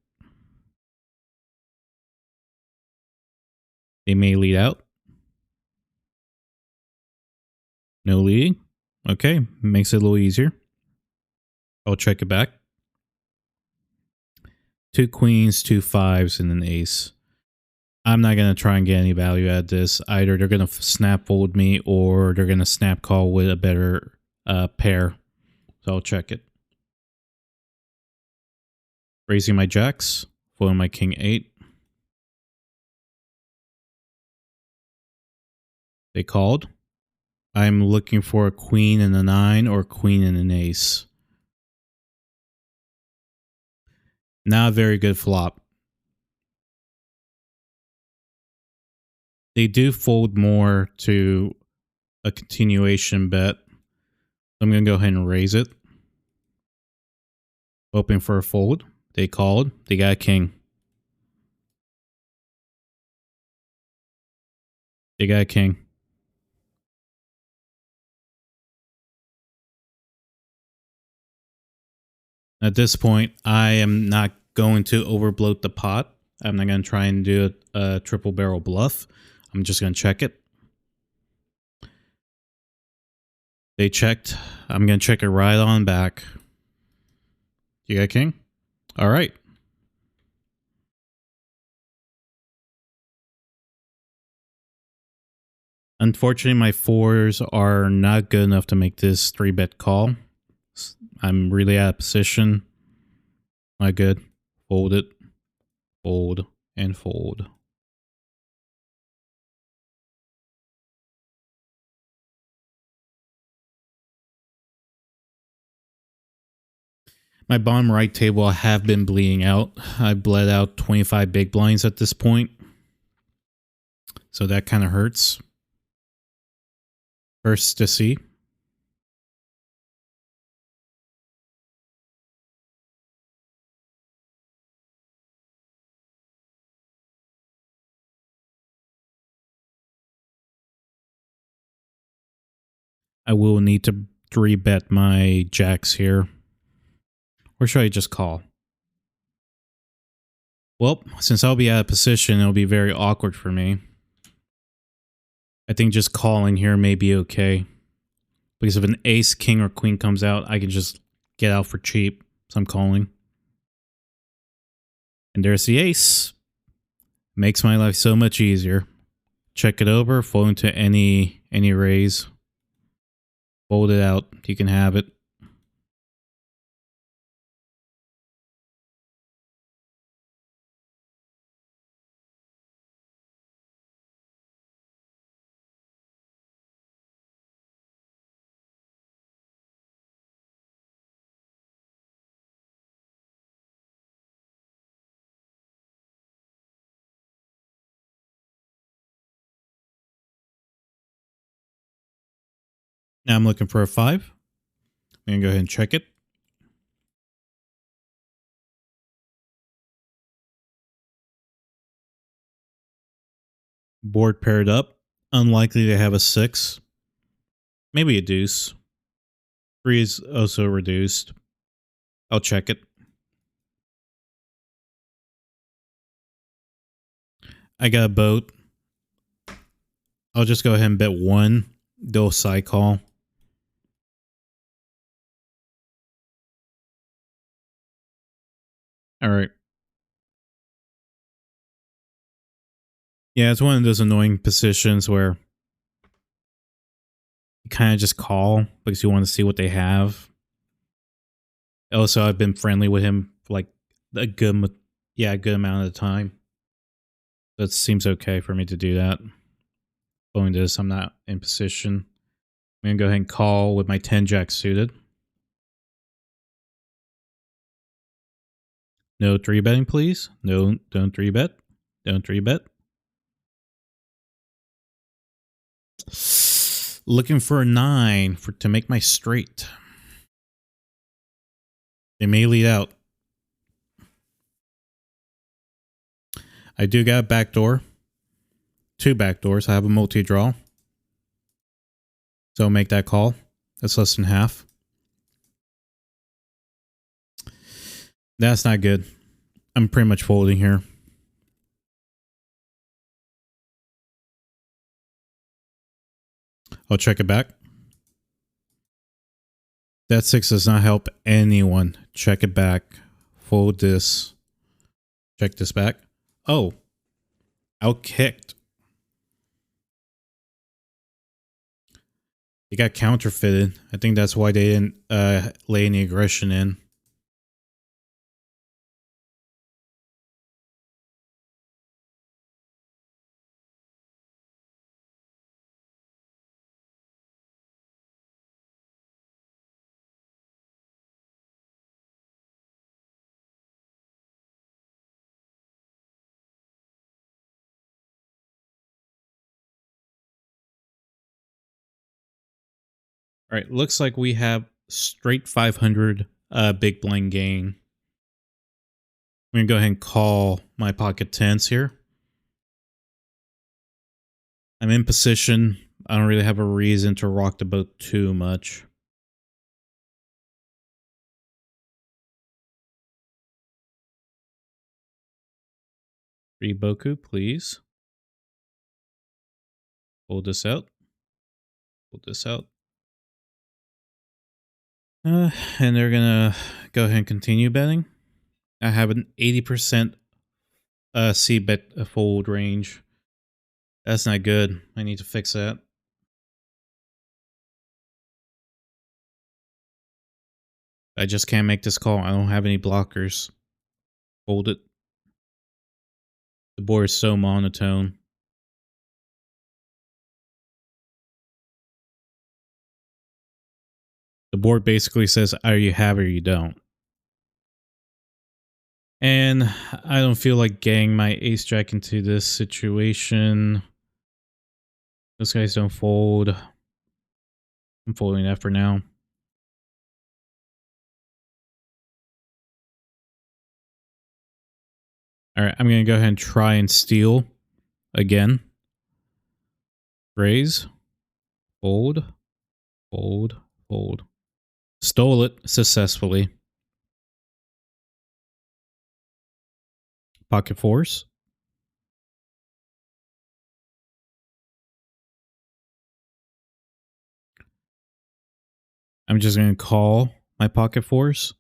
They may lead out. No leading. Okay, makes it a little easier. I'll check it back. 2 queens, 2 5s, and an ace. I'm not going to try and get any value out of this. Either they're going to snap fold me or they're going to snap call with a better pair. So I'll check it. Raising my jacks. Folding my king 8. They called. I'm looking for a queen and a 9 or a queen and an ace. Not a very good flop. They do fold more to a continuation bet. I'm going to go ahead and raise it. Hoping for a fold. They called. They got a king. They got a king. At this point, I am not going to overbloat the pot. I'm not going to try and do a triple barrel bluff. I'm just going to check it. They checked. I'm going to check it right on back. You got a king? All right. Unfortunately, my 4s are not good enough to make this 3-bet call. I'm really out of position. Not good. Fold it. Fold and fold. My bottom right table have been bleeding out. I bled out 25 big blinds at this point. So that kind of hurts. First to see. I will need to 3-bet my jacks here. Or should I just call? Well, since I'll be out of position, it'll be very awkward for me. I think just calling here may be okay. Because if an ace, king, or queen comes out, I can just get out for cheap. So I'm calling. And there's the ace. Makes my life so much easier. Check it over, fold into any raise. Fold it out. You can have it. Now I'm looking for a 5. And go ahead and check it. Board paired up. Unlikely to have a 6. Maybe a deuce. 3 is also reduced. I'll check it. I got a boat. I'll just go ahead and bet 1. Go side call. All right. Yeah, it's one of those annoying positions where you kind of just call because you want to see what they have. Also, I've been friendly with him for like a good amount of the time. So it seems okay for me to do that. Following this, I'm not in position. I'm gonna go ahead and call with my 10 jack suited. No 3-betting, please. No, don't 3-bet. Don't 3-bet. Looking for a 9 to make my straight. They may lead out. I do got a backdoor. 2 backdoors. I have a multi-draw. So I'll make that call. That's less than half. That's not good. I'm pretty much folding here. I'll check it back. That 6 does not help anyone. Check it back. Fold this. Check this back. Oh. Out kicked. They got counterfeited. I think that's why they didn't lay any aggression in. All right, looks like we have straight 500 big blind gain. I'm going to go ahead and call my pocket 10s here. I'm in position. I don't really have a reason to rock the boat too much. Boku, please. Hold this out. Hold this out. And they're going to go ahead and continue betting. I have an 80% C bet fold range. That's not good. I need to fix that. I just can't make this call. I don't have any blockers. Hold it. The board is so monotone. The board basically says either you have or you don't. And I don't feel like getting my ace jack into this situation. Those guys don't fold. I'm folding that for now. All right, I'm going to go ahead and try and steal again. Raise. Fold. Fold. Fold. Stole it successfully. Pocket fours. I'm just going to call my pocket fours.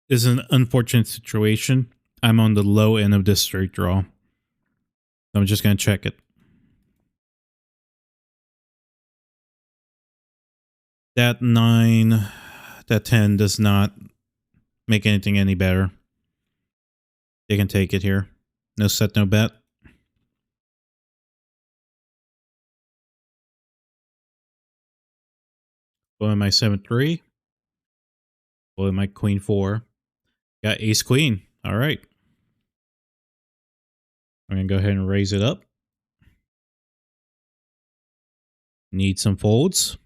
This is an unfortunate situation. I'm on the low end of this straight draw. I'm just going to check it. That 9, that 10 does not make anything any better. They can take it here. No set, no bet. Going my 7-3. Going my queen 4. Got ace queen. All right. I'm going to go ahead and raise it up. Need some folds.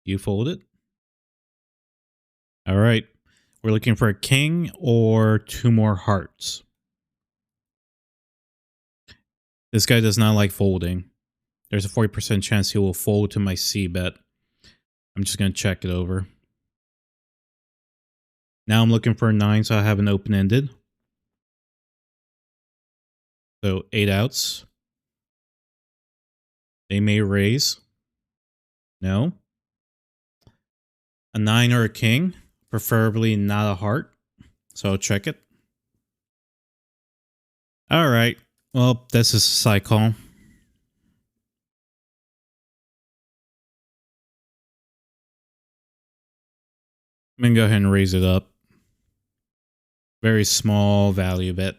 You fold it. All right. We're looking for a king or 2 more hearts. This guy does not like folding. There's a 40% chance he will fold to my C bet. I'm just going to check it over. Now I'm looking for a 9, so I have an open-ended. So 8 outs. They may raise. No. A 9 or a king. Preferably not a heart. So I'll check it. All right. Well, this is a side call. I'm going to go ahead and raise it up. Very small value bet.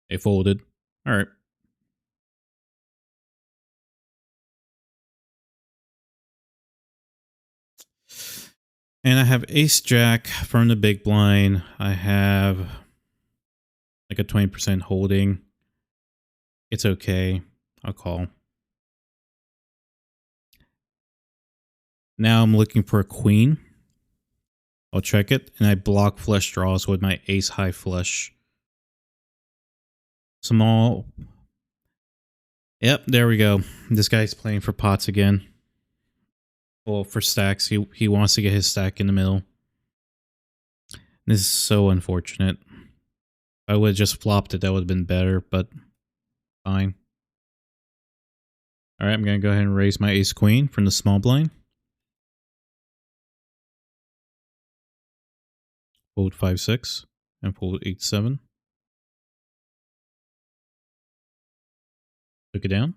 They folded. All right. And I have ace jack from the big blind. I have like a 20% holding. It's okay. I'll call. Now I'm looking for a queen. I'll check it. And I block flush draws with my ace high flush. Small. Yep, there we go. This guy's playing for pots again. Well, for stacks. He wants to get his stack in the middle. This is so unfortunate. If I would have just flopped it, that would have been better, but fine. Alright, I'm going to go ahead and raise my ace queen from the small blind. Fold 5-6 and fold 8-7. Took it down.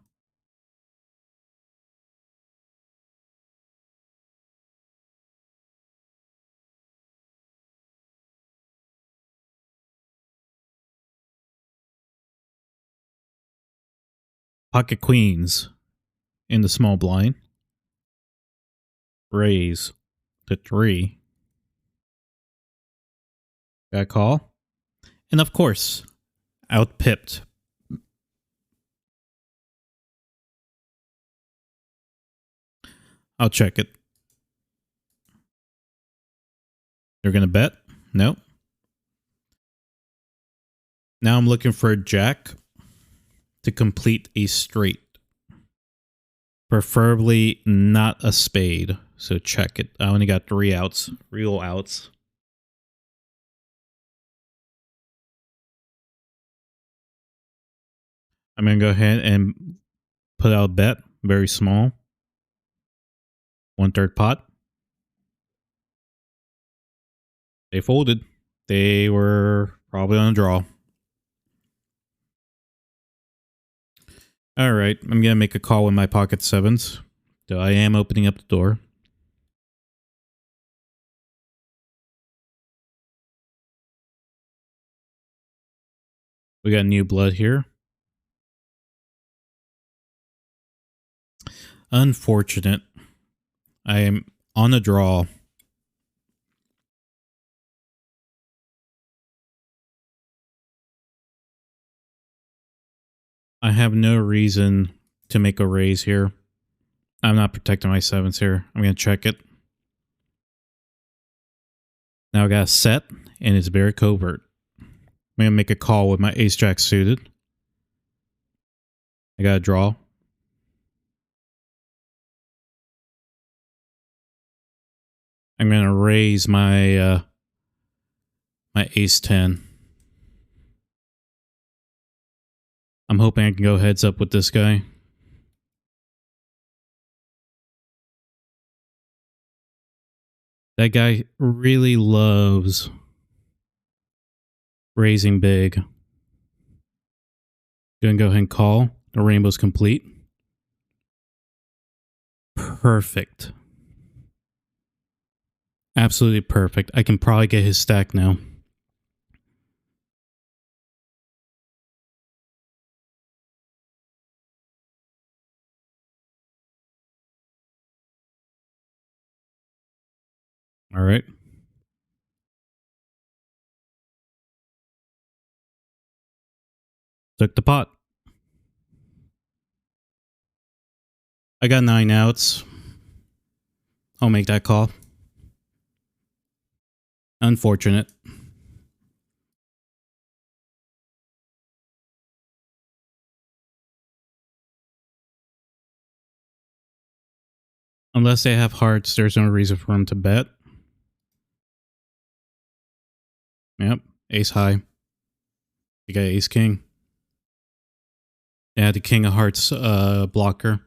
Pocket queens in the small blind. Raise to 3. Got call. And of course, out pipped. I'll check it. They're going to bet? No. Now I'm looking for a jack to complete a straight. Preferably not a spade. So check it. I only got 3 outs. Real outs. I'm going to go ahead and put out a bet. Very small. 1/3 pot. They folded. They were probably on a draw. All right. I'm going to make a call with my pocket 7s. So I am opening up the door. We got new blood here. Unfortunate. I am on a draw. I have no reason to make a raise here. I'm not protecting my 7s here. I'm going to check it. Now I got a set, and it's very covert. I'm going to make a call with my ace jack suited. I got a draw. I'm going to raise my my ace 10. I'm hoping I can go heads up with this guy. That guy really loves raising big. Gonna go ahead and call. The rainbow's complete. Perfect. Absolutely perfect. I can probably get his stack now. All right. Took the pot. I got 9 outs. I'll make that call. Unfortunate. Unless they have hearts, there's no reason for him to bet. Yep. Ace high. You got ace king. Yeah, the king of hearts blocker.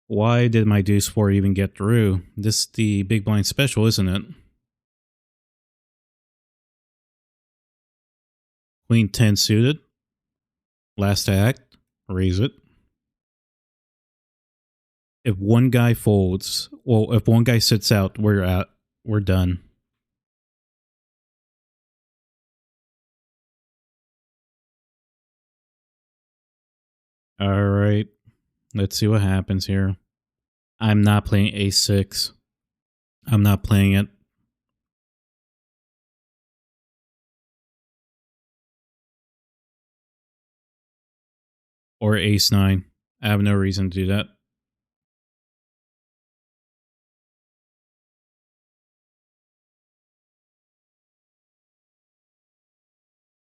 Why did my deuce 4 even get through? This is the big blind special, isn't it? Queen 10 suited. Last act. Raise it. If one guy folds, well, if one guy sits out, we're done. All right. Let's see what happens here. I'm not playing a6. I'm not playing it. Or ace 9. I have no reason to do that.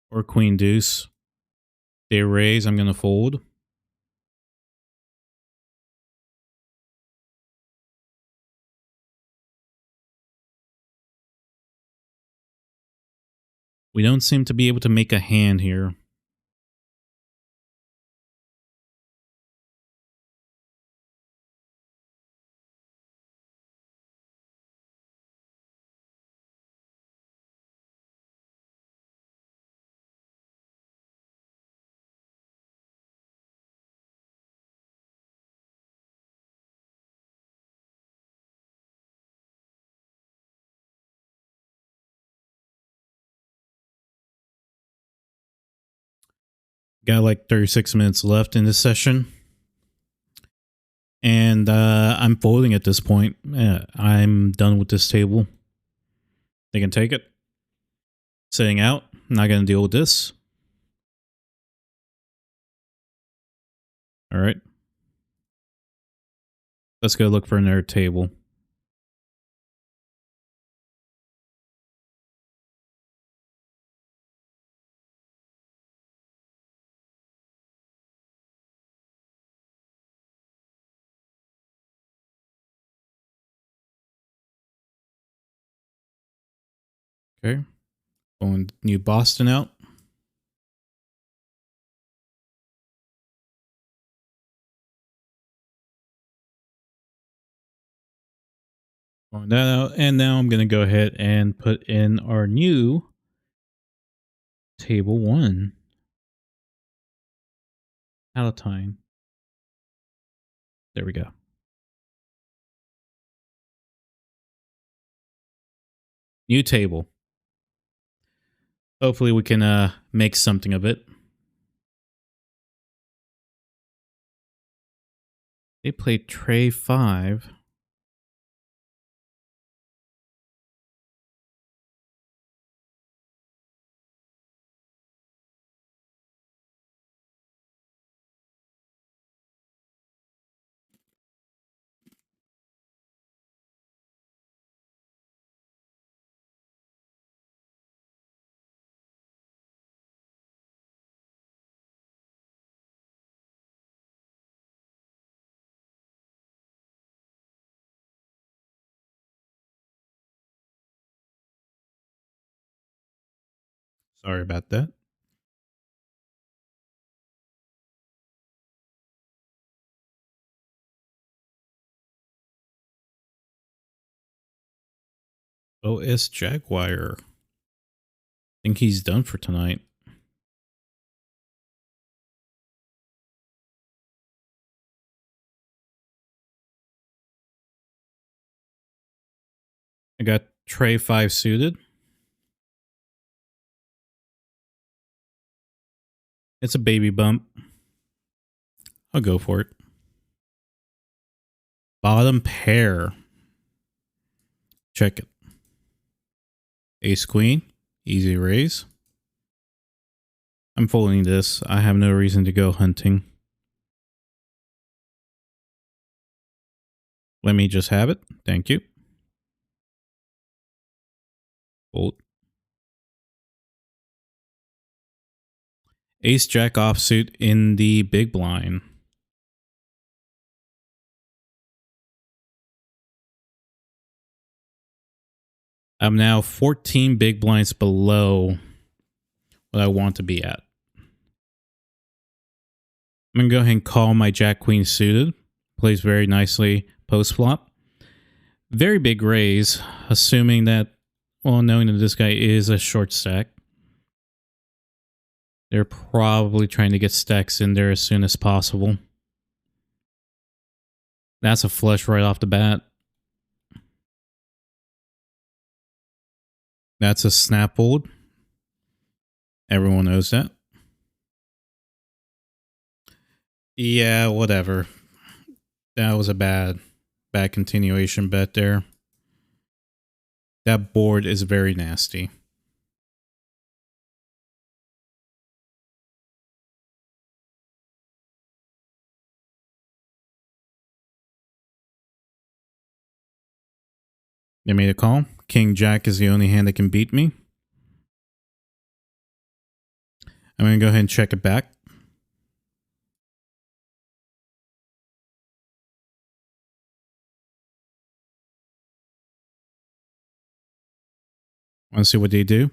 Or queen deuce. They raise, I'm going to fold. We don't seem to be able to make a hand here. Got like 36 minutes left in this session. And I'm folding at this point. Yeah, I'm done with this table. They can take it. Sitting out. I'm not going to deal with this. All right. Let's go look for another table. Okay. Going New Boston out. Going that out. And now I'm going to go ahead and put in our new table 1. Palatine. There we go. New table. Hopefully we can make something of it. They played tray 5. Sorry about that. OS Jaguar. Think he's done for tonight. I got tray 5 suited. It's a baby bump. I'll go for it. Bottom pair. Check it. Ace queen. Easy raise. I'm folding this. I have no reason to go hunting. Let me just have it. Thank you. Fold. Ace jack offsuit in the big blind. I'm now 14 big blinds below what I want to be at. I'm going to go ahead and call my jack queen suited. Plays very nicely post flop. Very big raise, assuming that, well, knowing that this guy is a short stack. They're probably trying to get stacks in there as soon as possible. That's a flush right off the bat. That's a snap fold. Everyone knows that. Yeah, whatever. That was a bad continuation bet there. That board is very nasty. They made a call. King Jack is the only hand that can beat me. I'm going to go ahead and check it back. Want to see what they do?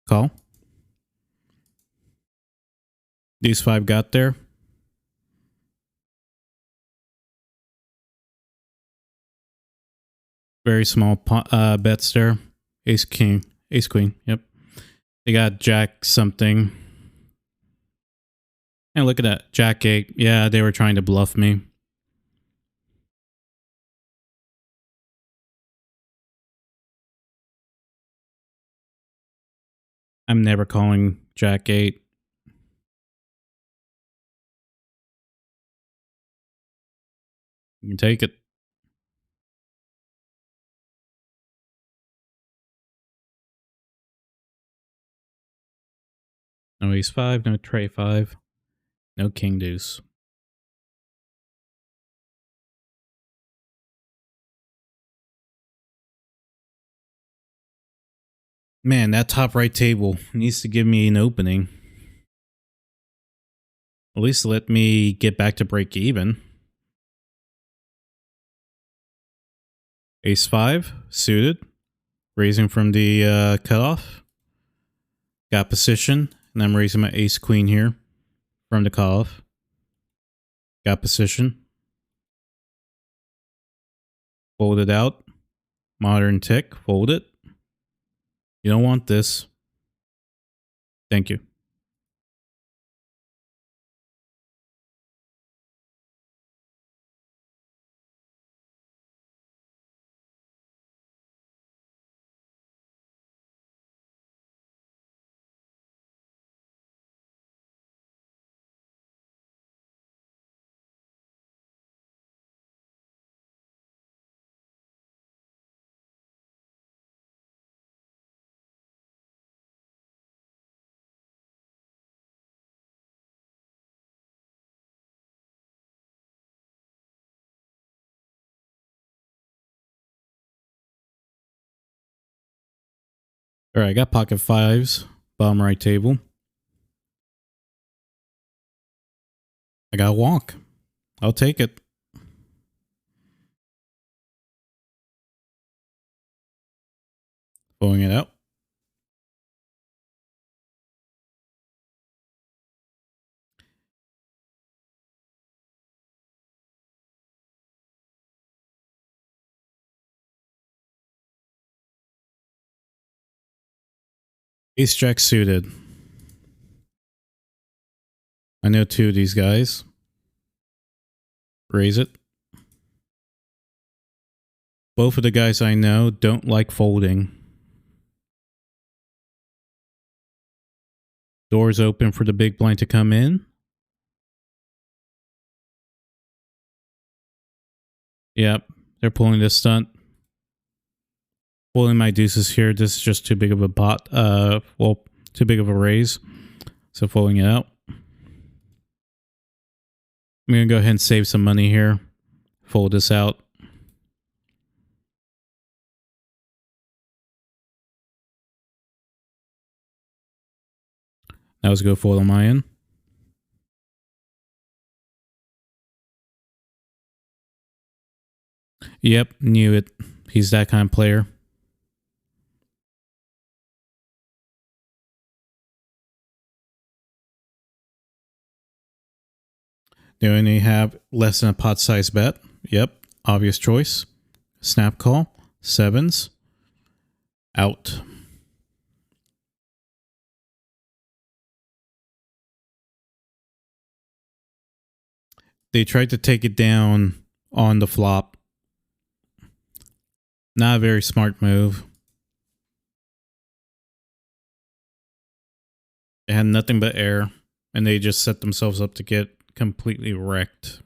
Call. These 5 got there. Very small bets there. Ace king. Ace queen. Yep. They got jack something. And look at that. Jack 8. Yeah, they were trying to bluff me. I'm never calling jack 8. You can take it. No ace 5, no tray 5, no king deuce. Man, that top right table needs to give me an opening. At least let me get back to break even. Ace 5, suited. Raising from the cutoff. Got position. And I'm raising my ace queen here from the cutoff. Got position. Fold it out. Modern tick. Fold it. You don't want this. Thank you. All right, I got pocket 5s. Bottom right table. I got wonk. I'll take it. Pulling it out. Ace jack suited. I know 2 of these guys. Raise it. Both of the guys I know don't like folding. Doors open for the big blind to come in. Yep, they're pulling this stunt. Pulling my deuces here. This is just too big of a pot. Well, too big of a raise. So folding it out. I'm going to go ahead and save some money here. Fold this out. That was a good fold on my end. Yep, knew it. He's that kind of player. They only have less than a pot size bet. Yep, obvious choice. Snap call. Sevens. Out. They tried to take it down on the flop. Not a very smart move. They had nothing but air, and they just set themselves up to get completely wrecked.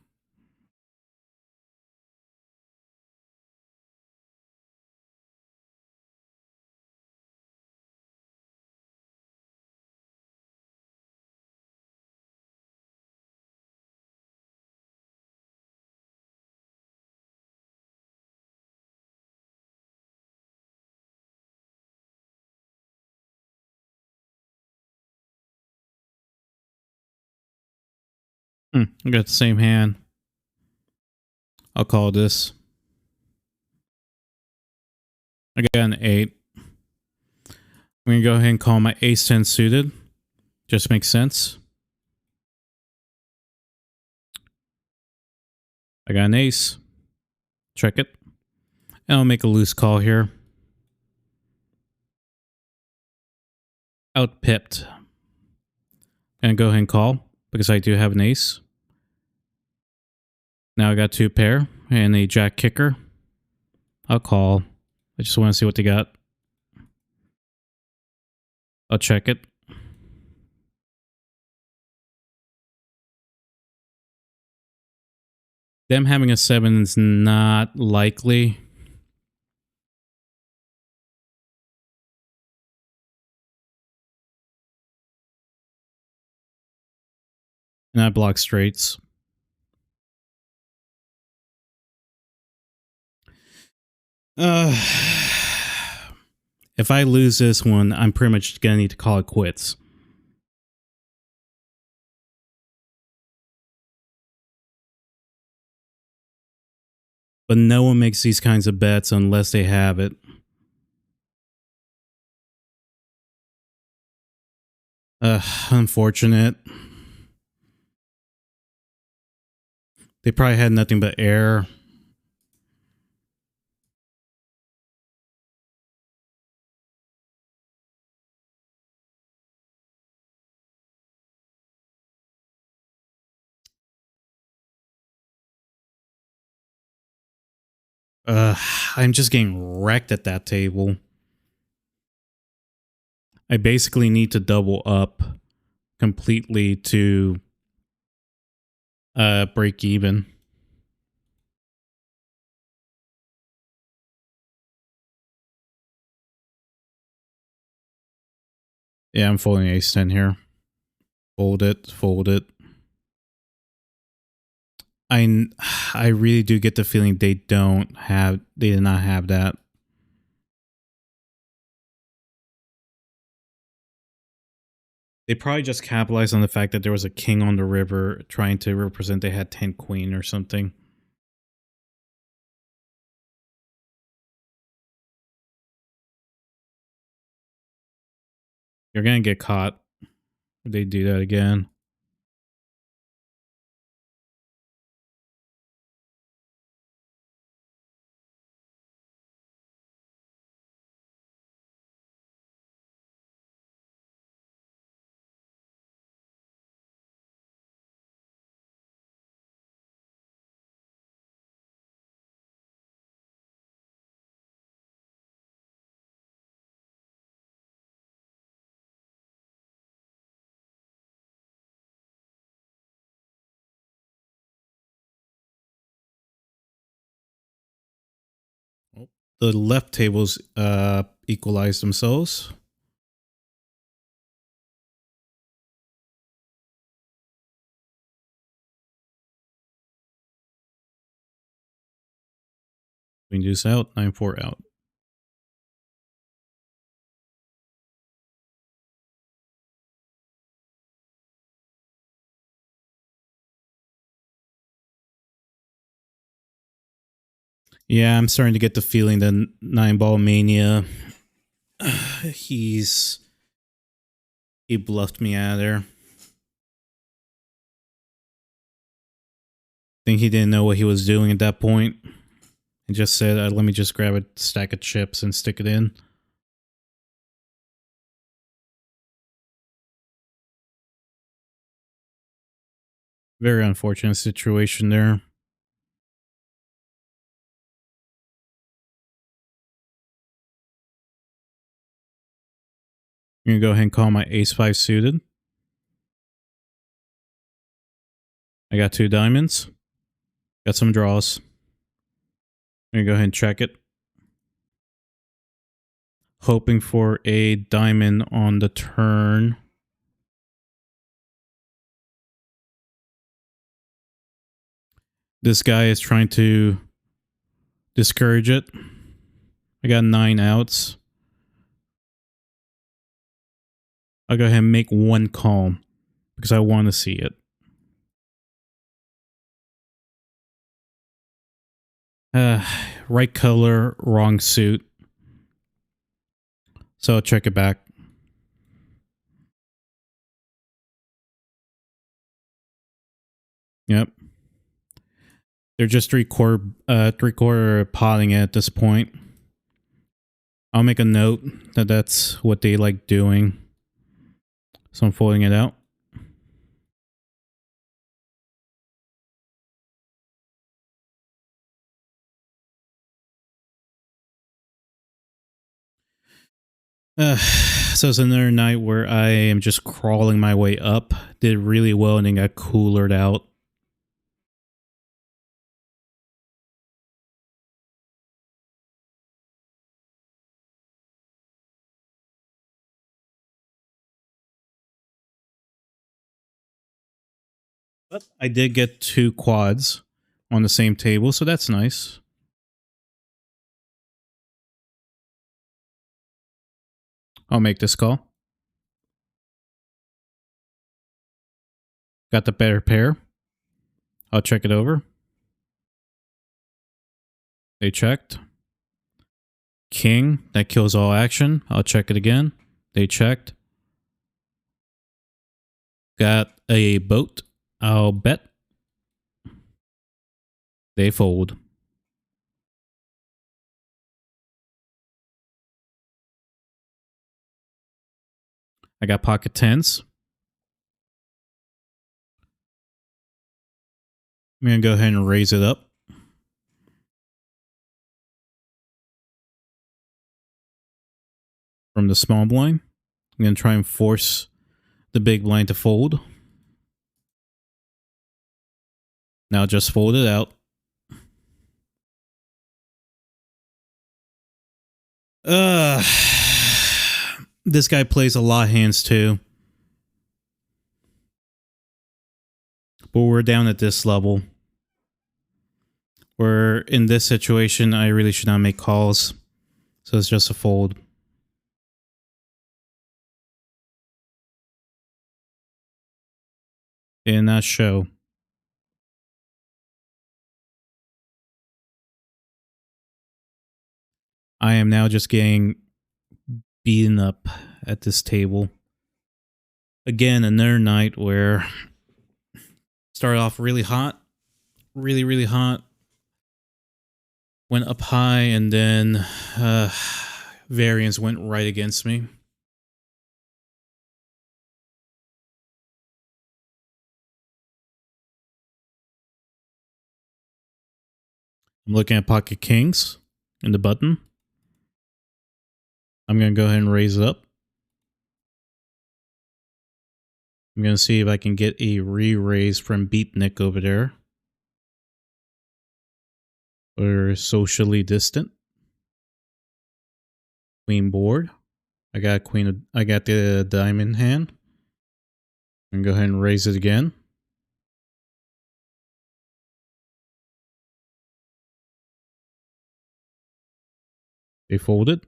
I got the same hand. I'll call this. I got an 8. I'm going to go ahead and call my ace-10 suited. Just makes sense. I got an ace. Check it. And I'll make a loose call here. Outpipped. And go ahead and call because I do have an ace. Now I got 2 pair and a jack kicker. I'll call. I just want to see what they got. I'll check it. Them having a 7 is not likely. And I block straights. If I lose this one, I'm pretty much going to need to call it quits. But no one makes these kinds of bets unless they have it. Unfortunate. They probably had nothing but air. I'm just getting wrecked at that table. I basically need to double up completely to break even. Yeah, I'm folding ace-10 here. Fold it, fold it. I really do get the feeling they did not have that. They probably just capitalized on the fact that there was a king on the river trying to represent they had 10 queen or something. You're gonna get caught if they do that again. the left tables equalize themselves. Queen deuce out, 9-4 out. Yeah, I'm starting to get the feeling that 9-ball mania. He bluffed me out of there. I think he didn't know what he was doing at that point. He just said, let me just grab a stack of chips and stick it in. Very unfortunate situation there. I'm going to go ahead and call my ace-5 suited. I got 2 diamonds. Got some draws. I'm going to go ahead and check it. Hoping for a diamond on the turn. This guy is trying to discourage it. I got 9 outs. I'll go ahead and make 1 call because I want to see it. Right color, wrong suit. So I'll check it back. Yep. They're just three-quarter potting it at this point. I'll make a note that that's what they like doing. So I'm folding it out. So it's another night where I am just crawling my way up. Did really well and then got coolered out. But I did get 2 quads on the same table, so that's nice. I'll make this call. Got the better pair. I'll check it over. They checked. King, that kills all action. I'll check it again. They checked. Got a boat. I'll bet. They fold. I got pocket 10s. I'm going to go ahead and raise it up. From the small blind. I'm going to try and force the big blind to fold. Now just fold it out. This guy plays a lot of hands too. But we're down at this level. Where in this situation, I really should not make calls. So it's just a fold. In that show. I am now just getting beaten up at this table. Again, another night where started off really hot. Really, really hot. Went up high and then variance went right against me. I'm looking at pocket kings in the button. I'm going to go ahead and raise it up. I'm going to see if I can get a re-raise from Beatnik over there. Or socially distant. Queen board. I got queen. I got the diamond hand. I'm gonna go ahead and raise it again. They folded.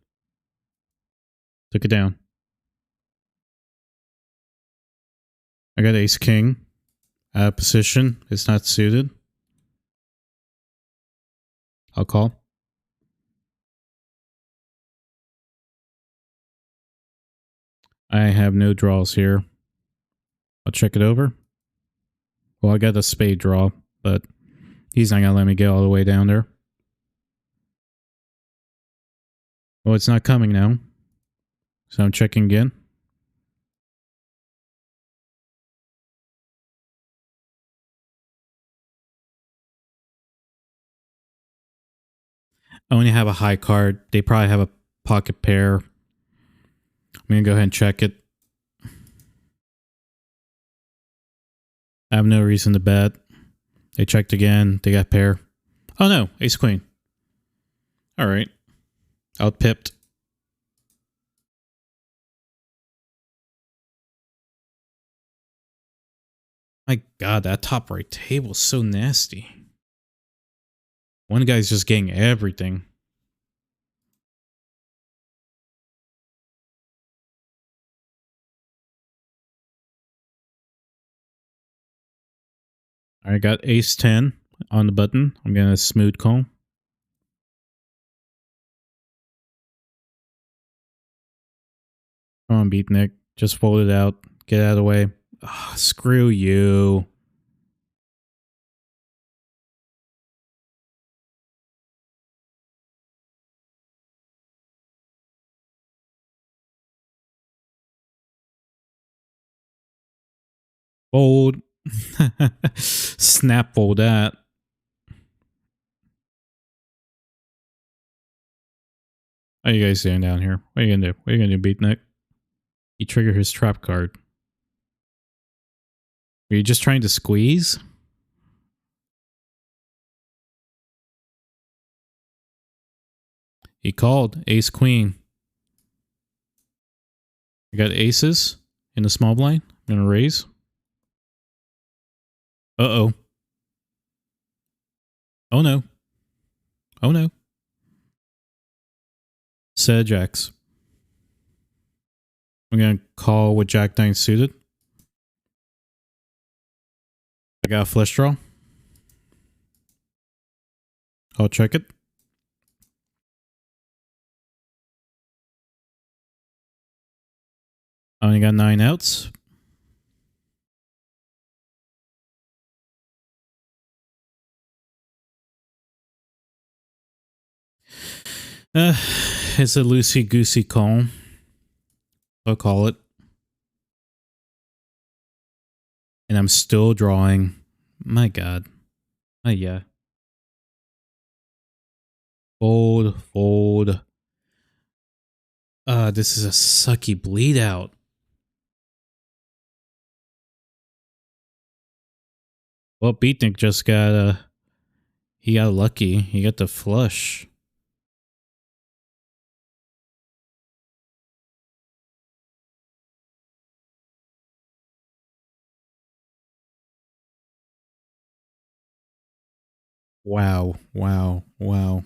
Took it down. I got ace king. Out of position. It's not suited. I'll call. I have no draws here. I'll check it over. Well, I got a spade draw, but he's not gonna let me get all the way down there. Well, it's not coming now. So I'm checking again. I only have a high card. They probably have a pocket pair. I'm gonna go ahead and check it. I have no reason to bet. They checked again. They got pair. Oh no, ace queen. All right. Out pipped. My God, that top right table is so nasty. One guy's just getting everything. I got ace 10 on the button. I'm going to smooth call. Come on, Beatnik. Just fold it out. Get out of the way. Oh, screw you. Fold. Snap fold that. What are you guys doing down here? What are you going to do? What are you going to do, Beatnik? He triggered his trap card. Are you just trying to squeeze? He called ace queen. I got aces in the small blind. I'm going to raise. Uh-oh. Oh no. Oh no. Set of jacks. I'm going to call with jack 9 suited. I got a flush draw. I'll check it. I only got 9 outs. It's a loosey-goosey call. I'll call it. And I'm still drawing. My God. Oh, yeah. Fold, fold. This is a sucky bleed out. Well, Beatnik just got he got lucky. He got the flush. Wow, wow, wow.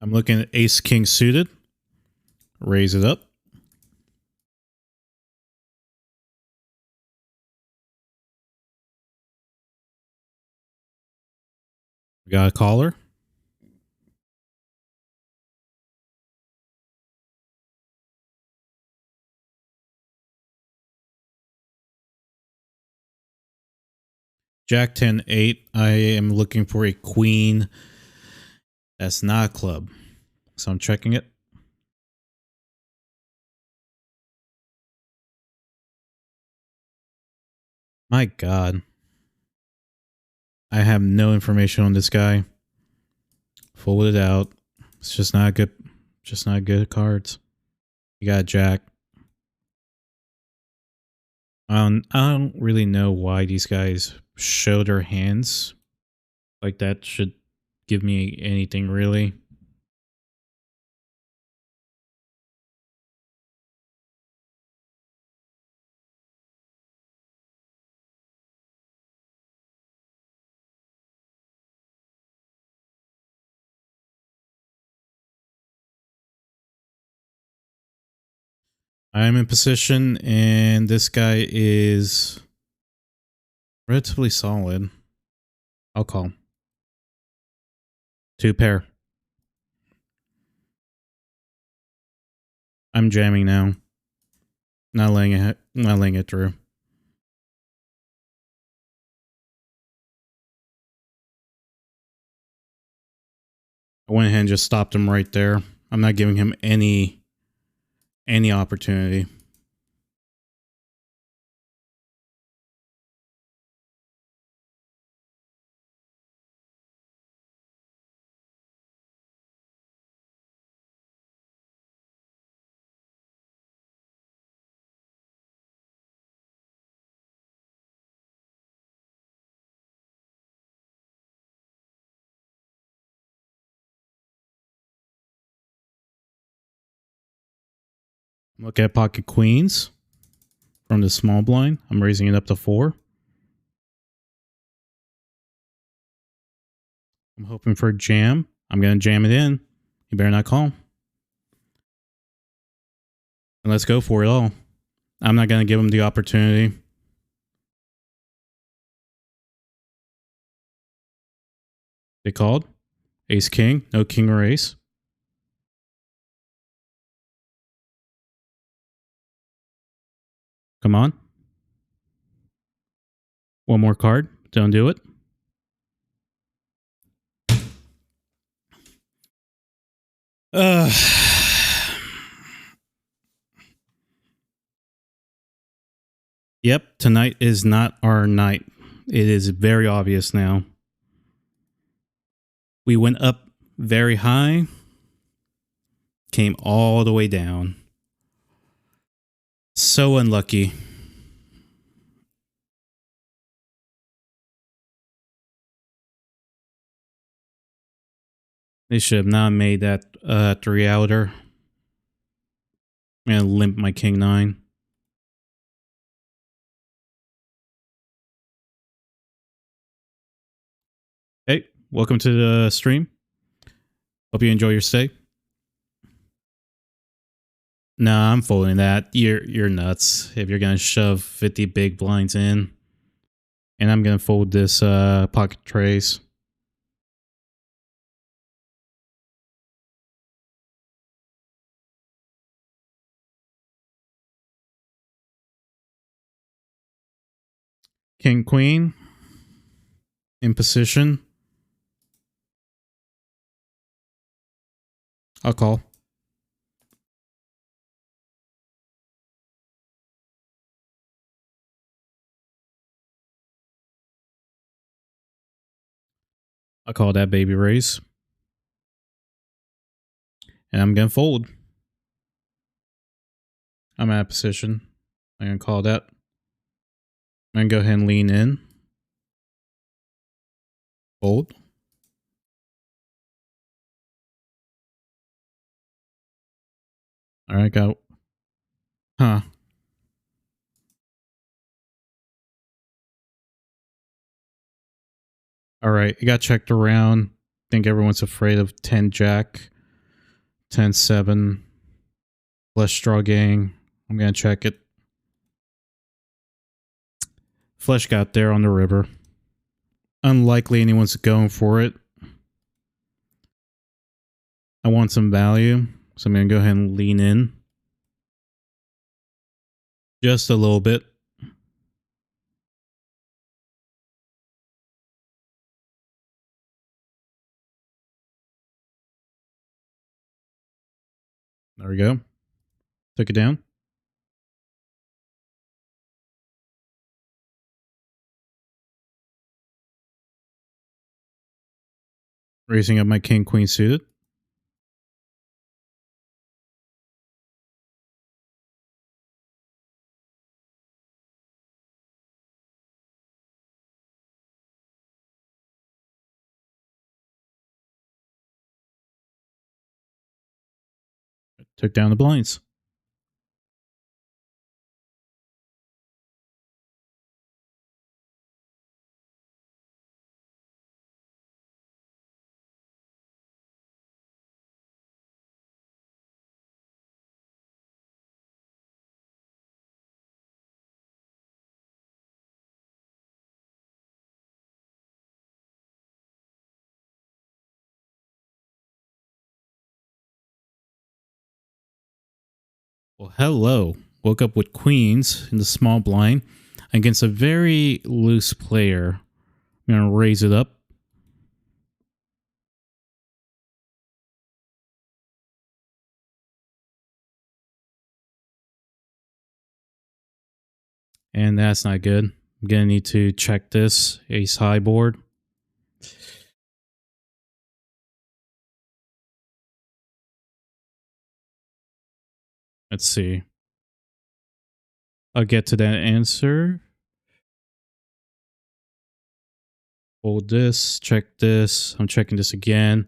I'm looking at ace king suited. Raise it up. We got a caller. Jack 10 8. I am looking for a queen. That's not a club. So I'm checking it. My God. I have no information on this guy. Fold it out. It's just not good. Just not good cards. You got Jack. I don't really know why these guys show their hands. Like that should give me anything really. I'm in position and this guy is relatively solid. I'll call. 2 pair. I'm jamming now. Not letting it through. I went ahead and just stopped him right there. I'm not giving him any opportunity. Look at pocket queens from the small blind. I'm raising it up to 4. I'm hoping for a jam. I'm going to jam it in. You better not call. And let's go for it all. I'm not going to give him the opportunity. They called. Ace king. No king or ace. Come on. One more card. Don't do it. Yep, tonight is not our night. It is very obvious now. We went up very high, came all the way down. So unlucky. They should have not made that 3-outer. I'm going to limp my king 9. Hey, welcome to the stream. Hope you enjoy your stay. Nah, I'm folding that. You're nuts if you're gonna shove 50 big blinds in. And I'm gonna fold this pocket trace. King queen in position. I'll call. I'll call that baby raise. And I'm gonna fold. I'm out of position. I'm gonna call that. I'm gonna go ahead and lean in. Fold. Alright, got. Huh. Alright, it got checked around. I think everyone's afraid of 10 jack, 10-7, flush draw gang. I'm gonna check it. Flush got there on the river. Unlikely anyone's going for it. I want some value, so I'm going to go ahead and lean in. Just a little bit. There we go. Took it down. Raising up my king queen suited. Took down the blinds. Well, hello. Woke up with queens in the small blind against a very loose player. I'm going to raise it up. And that's not good. I'm going to need to check this ace high board. Let's see. I'll get to that answer. Hold this, check this. I'm checking this again.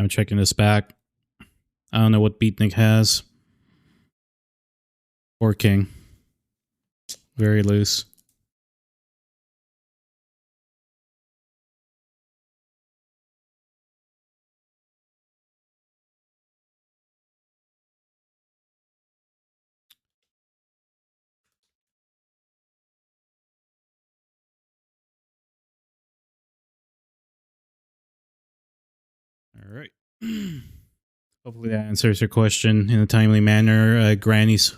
I'm checking this back. I don't know what beatnik has. Or king. Very loose. All right. Hopefully that answers your question in a timely manner, grannies.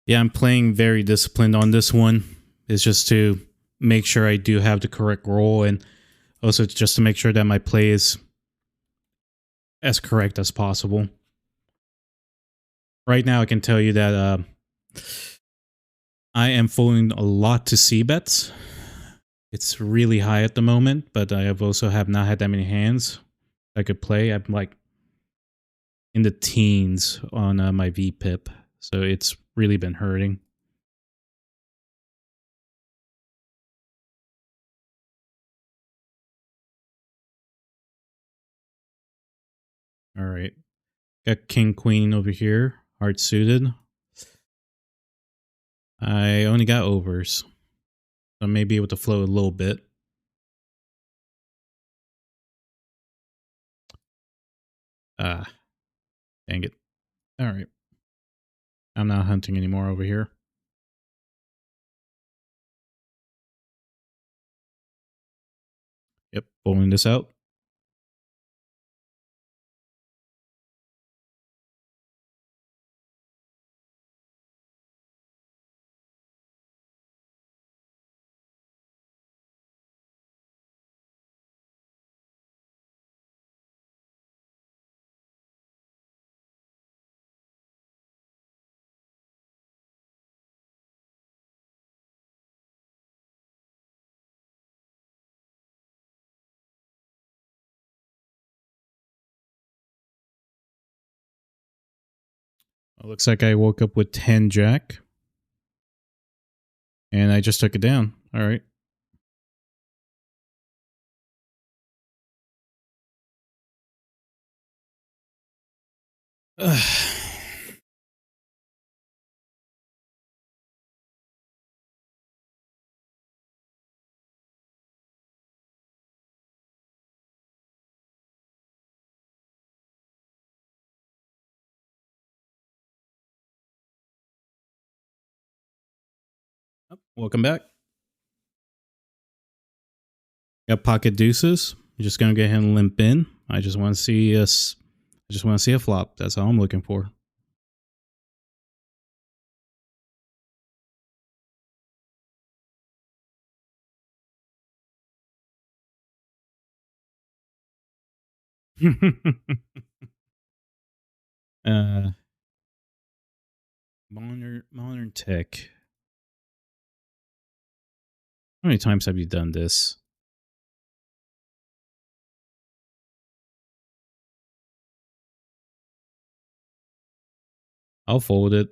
Yeah, I'm playing very disciplined on this one. It's just to make sure I do have the correct role, and also just to make sure that my play is as correct as possible. Right now, I can tell you that I am folding a lot to C bets. It's really high at the moment, but I have also have not had that many hands I could play. I'm like in the teens on my VPIP, so it's really been hurting. All right, got king queen over here, hard suited. I only got overs, so I may be able to flow a little bit. Ah, dang it. All right, I'm not hunting anymore over here. Yep, pulling this out. It looks like I woke up with 10 jack. And I just took it down. All right. Welcome back. Got pocket deuces. I'm just gonna go ahead and limp in. I just want to see us. I just want to see a flop. That's all I'm looking for. uh, modern tech. How many times have you done this? I'll fold it.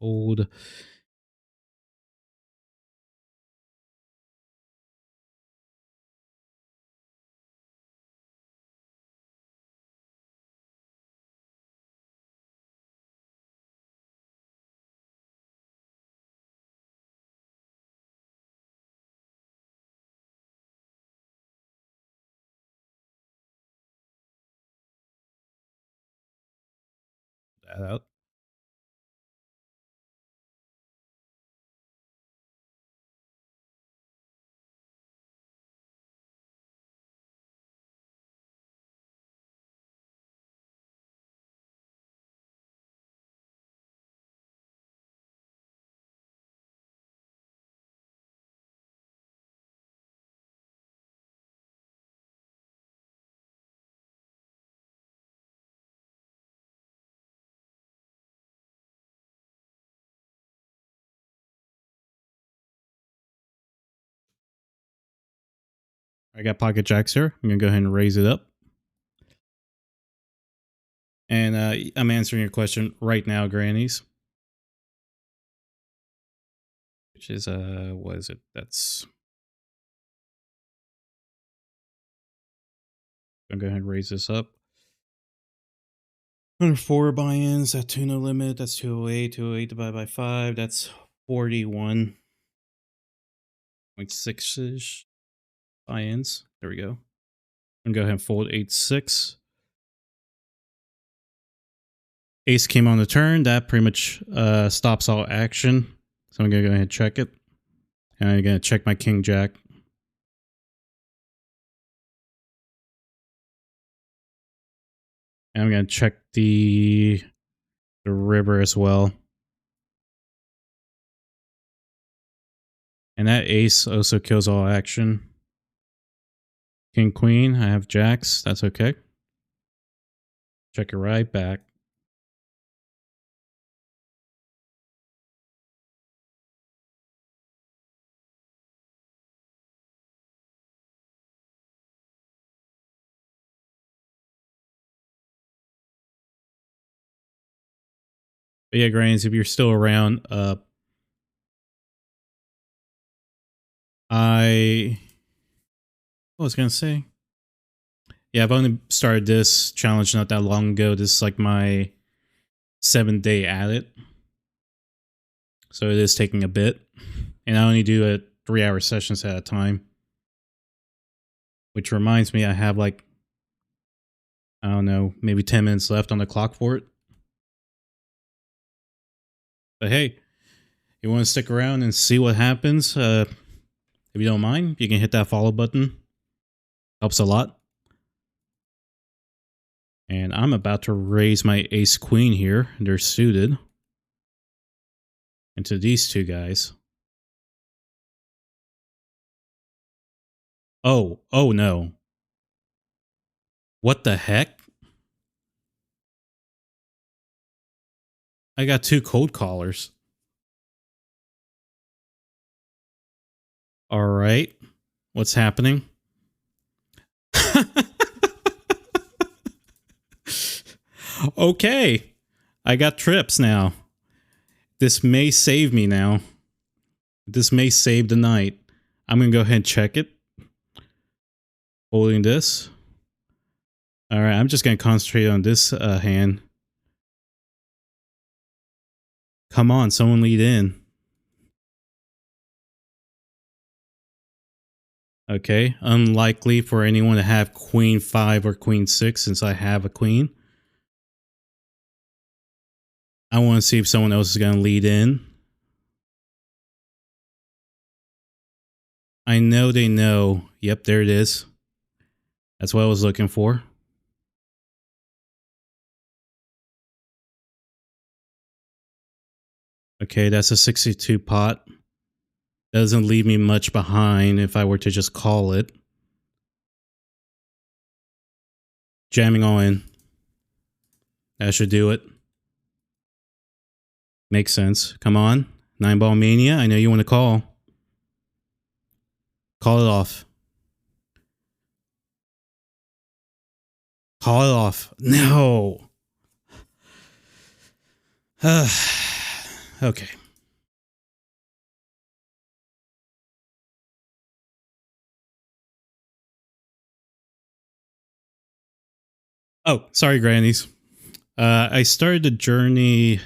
Fold. That out. I got pocket jacks here. I'm gonna go ahead and raise it up. And I'm answering your question right now, Grannies. Which is what is it? That's I'm gonna go ahead and raise this up. 104 buy-ins at 2 no limit. That's 208. 208 divided by 5. That's 41.6 ish buy-ins. There we go. I'm gonna go ahead and fold 8-6. Ace came on the turn. That pretty much stops all action. So I'm gonna go ahead and check it. And I'm gonna check my king jack. And I'm gonna check the river as well. And that ace also kills all action. King, queen. I have jacks. That's okay. Check it right back. But yeah, Grains, if you're still around, what was I gonna say? Yeah, I've only started this challenge not that long ago. This is like my 7th day at it. So it is taking a bit. And I only do it 3-hour sessions at a time. Which reminds me, I have like, I don't know, maybe 10 minutes left on the clock for it. But hey, you want to stick around and see what happens? If you don't mind, you can hit that follow button. Helps a lot. And I'm about to raise my ace queen here. They're suited into these two guys. Oh no. What the heck? I got 2 cold callers. All right. What's happening? Okay. I got trips now. This may save me now. This may save the night. I'm going to go ahead and check it. Holding this. All right. I'm just going to concentrate on this hand. Come on. Someone lead in. Okay. Unlikely for anyone to have queen 5 or queen 6 since I have a queen. I want to see if someone else is going to lead in. I know they know. Yep, there it is. That's what I was looking for. Okay, that's a 62 pot. Doesn't leave me much behind if I were to just call it. Jamming all in. That should do it. Makes sense. Come on. 9-ball mania. I know you want to call. Call it off. Call it off. No. Okay. Oh, sorry, grannies. I started the journey.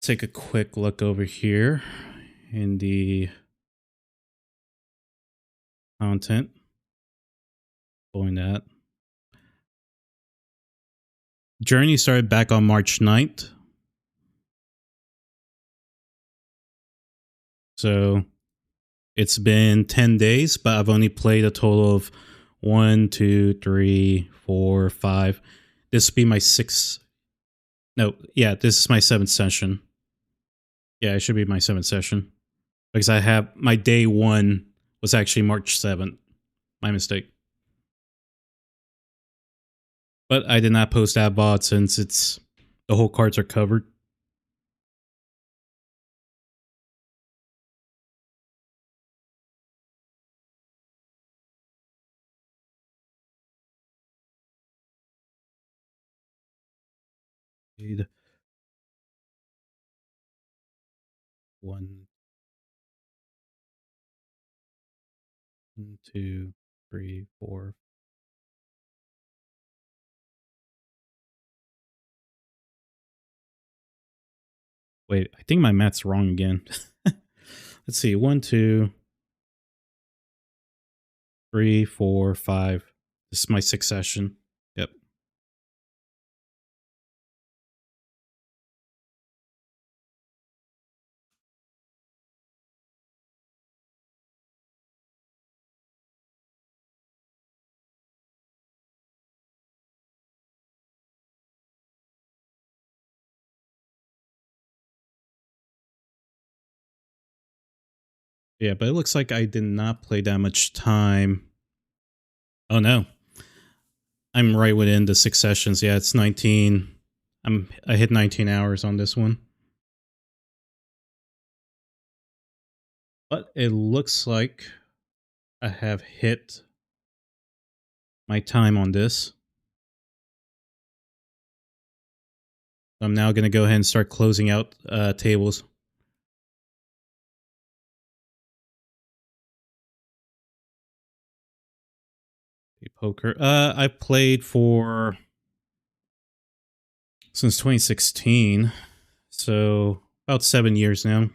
Take a quick look over here in the content. Pulling that. Journey started back on March 9th. So it's been 10 days, but I've only played a total of 1, 2, 3, 4, 5. This will be my sixth. No, yeah, this is my 7th session. Yeah, it should be my 7th session. Because I have my day 1 was actually March 7th. My mistake. But I did not post that bot since it's the whole cards are covered. One, 2, 3, 4. Wait, I think my math's wrong again. Let's see. 1, 2, 3, 4, 5. This is my 6th session. Yep. Yeah, but it looks like I did not play that much time. Oh no. I'm right within the 6 sessions. Yeah, it's 19. I hit 19 hours on this one. But it looks like I have hit my time on this. I'm now going to go ahead and start closing out tables. Poker. I've played for since 2016, so about 7 years now.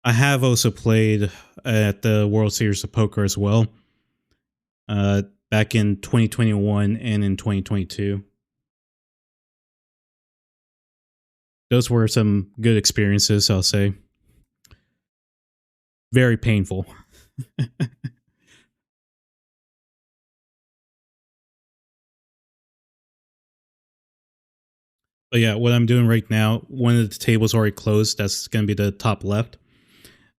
I have also played at the World Series of Poker as well, back in 2021 and in 2022. Those were some good experiences, I'll say. Very painful. But yeah, what I'm doing right now, one of the tables already closed. That's going to be the top left.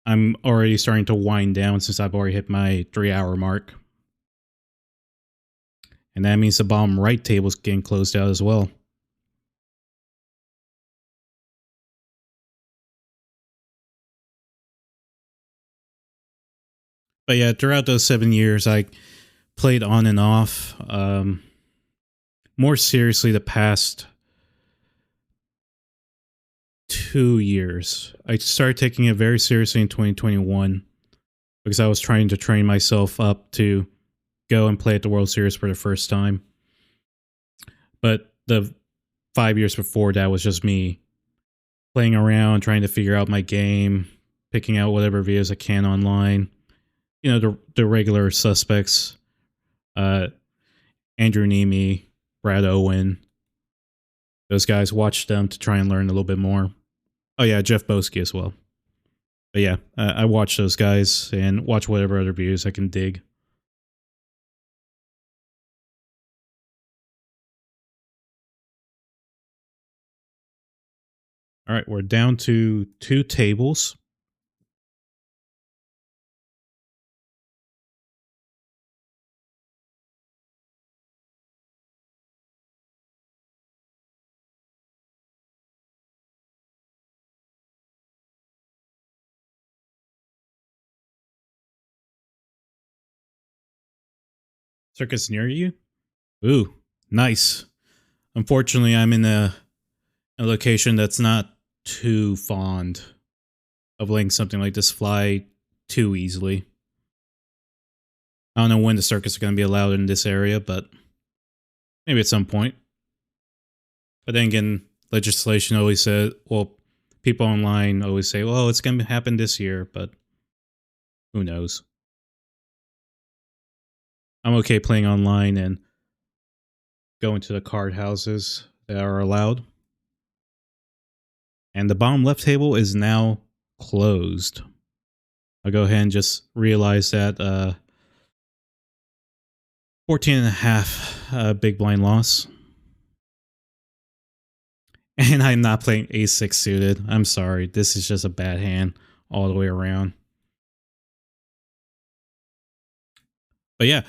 I'm already starting to wind down since I've already hit my 3-hour mark. And that means the bottom right table's getting closed out as well. But yeah, throughout those 7 years, I played on and off. More seriously, the past 2 years. I started taking it very seriously in 2021 because I was trying to train myself up to go and play at the World Series for the first time. But the 5 years before that was just me playing around, trying to figure out my game, picking out whatever videos I can online. You know, the regular suspects. Andrew Nemi, Brad Owen. Those guys, watch them to try and learn a little bit more. Oh yeah, Jeff Boski as well. But yeah, I watch those guys and watch whatever other videos I can dig. All right, we're down to 2 tables. Circus near you? Ooh, nice. Unfortunately, I'm in a location that's not too fond of letting something like this fly too easily. I don't know when the circus is going to be allowed in this area, but maybe at some point. But then again, legislation always says, well, people online always say, well, it's going to happen this year, but who knows? I'm okay playing online and going to the card houses that are allowed. And the bottom left table is now closed. I'll go ahead and just realize that 14 and a half big blind loss. And I'm not playing a6 suited. I'm sorry. This is just a bad hand all the way around. But yeah,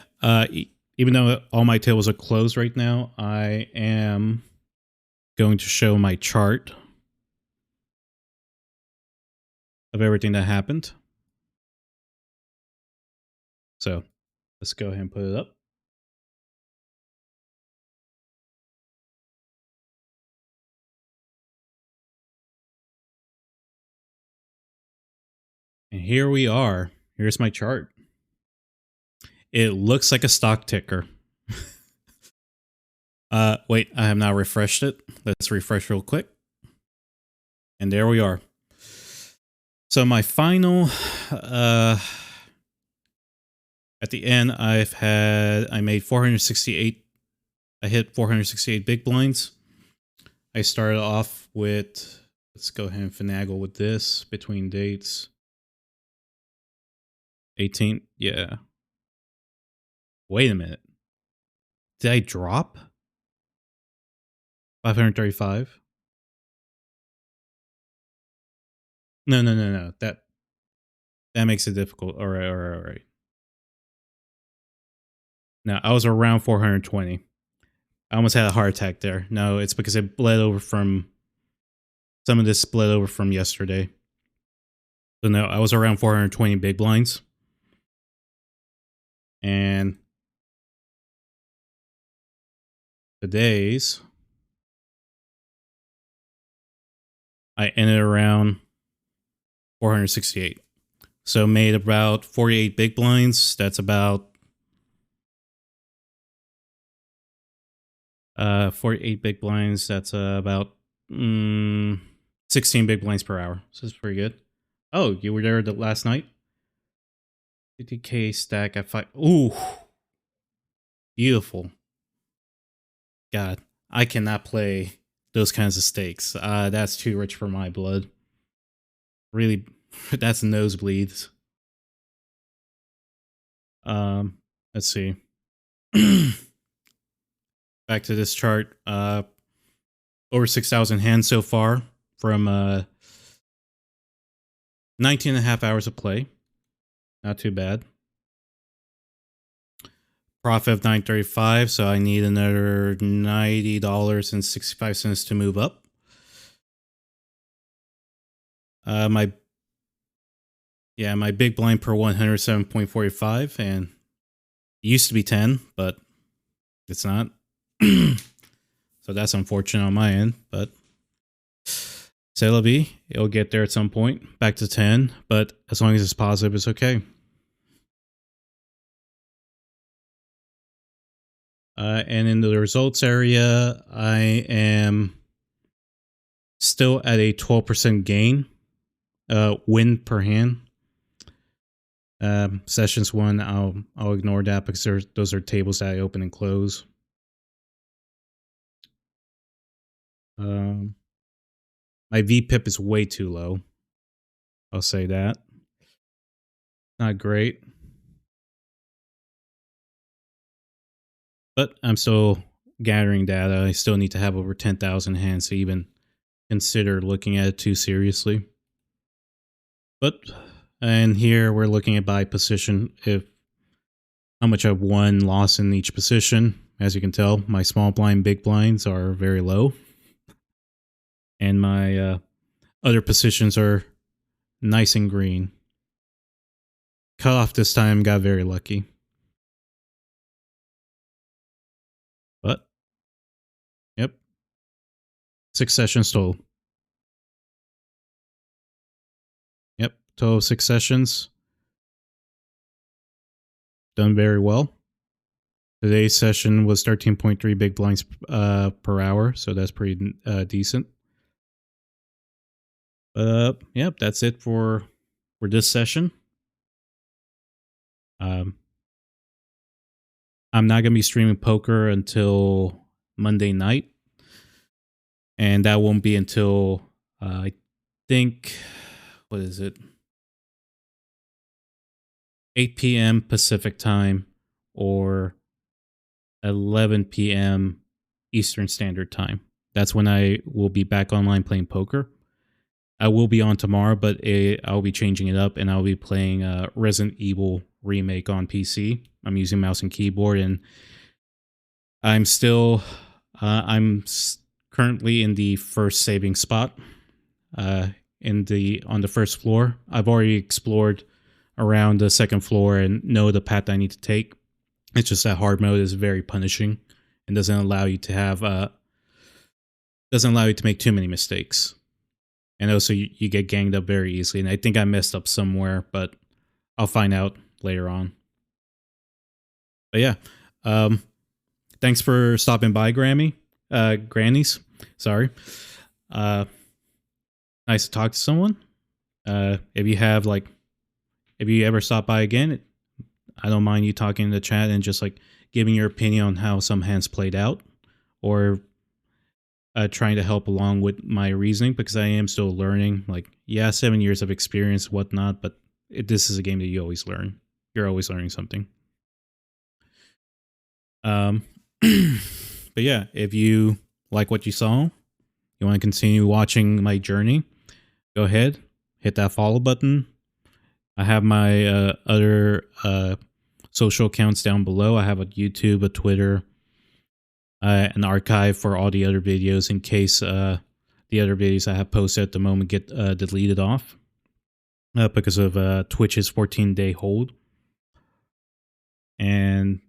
even though all my tables are closed right now, I am going to show my chart of everything that happened. So let's go ahead and put it up. And here we are. Here's my chart. It looks like a stock ticker. Wait, I have now refreshed it. Let's refresh real quick. And there we are. So my final, at the end, I made 468. I hit 468 big blinds. I started off with, let's go ahead and finagle with this between dates. 18, yeah. Wait a minute. Did I drop? 535? No. That makes it difficult. All right. No, I was around 420. I almost had a heart attack there. No, it's because it bled over from, some of this bled over from yesterday. So no, I was around 420 big blinds. And today's, I ended around 468. So made about 48 big blinds. That's about 48 big blinds. That's about 16 big blinds per hour. So it's pretty good. Oh, you were there last night? 50k stack at 5. Ooh, beautiful. God, I cannot play those kinds of stakes. That's too rich for my blood. Really, that's nosebleeds. Let's see. Back to this chart. Over 6,000 hands so far from 19 and a half hours of play. Not too bad. Profit of 935, so I need another $90.65 to move up. My big blind per 107.45, and it used to be 10, but it's not. So that's unfortunate on my end, but c'est la vie. It'll get there at some point, back to 10, but as long as it's positive, it's okay. And in the results area, I am still at a 12% gain, win per hand. Sessions 1, I'll ignore that because those are tables that I open and close. My VPIP is way too low. I'll say that. Not great, but I'm still gathering data. I still need to have over 10,000 hands to even consider looking at it too seriously. But and here we're looking at by position, if how much I've won, lost in each position. As you can tell, my small blind, big blinds are very low, and my other positions are nice and green. Cutoff this time got very lucky, but yep, 6 sessions total. Yep, total 6 sessions. Done very well. Today's session was 13.3 big blinds per hour, so that's pretty decent. Yep, that's it for this session. Um, I'm not gonna be streaming poker until Monday night, and that won't be until I think, what is it, 8 p.m. Pacific time or 11 p.m. Eastern Standard Time. That's when I will be back online playing poker. I will be on tomorrow, but I'll be changing it up, and I'll be playing Resident Evil Remake on PC. I'm using mouse and keyboard, and I'm still currently in the first saving spot on the first floor. I've already explored around the second floor and know the path I need to take. It's just that hard mode is very punishing and doesn't allow you to make too many mistakes. And also, you get ganged up very easily. And I think I messed up somewhere, but I'll find out later on. But yeah, thanks for stopping by, Grannies. Sorry. Nice to talk to someone. If you ever stop by again, I don't mind you talking in the chat and just like giving your opinion on how some hands played out, or trying to help along with my reasoning, because I am still learning. Like, yeah, 7 years of experience, whatnot, but this is a game that you always learn. You're always learning something. But yeah, if you like what you saw, you want to continue watching my journey, go ahead, hit that follow button. I have my other social accounts down below. I have a YouTube, a Twitter, an archive for all the other videos in case the other videos I have posted at the moment get deleted off because of Twitch's 14-day hold. And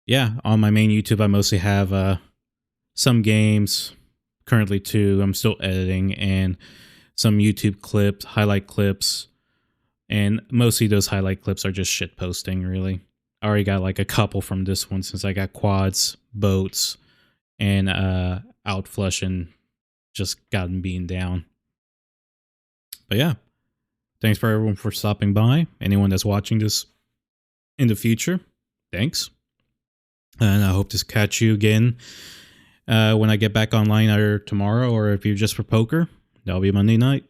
yeah, on my main YouTube, I mostly have some games, currently 2. I'm still editing, and some YouTube clips, highlight clips. And mostly those highlight clips are just shit posting, really. I already got like a couple from this one, since I got quads, boats, and outflush, and just gotten beaten down. But yeah, thanks for everyone for stopping by. Anyone that's watching this in the future, thanks. And I hope to catch you again when I get back online, either tomorrow, or if you're just for poker, that'll be Monday night.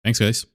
Thanks, guys.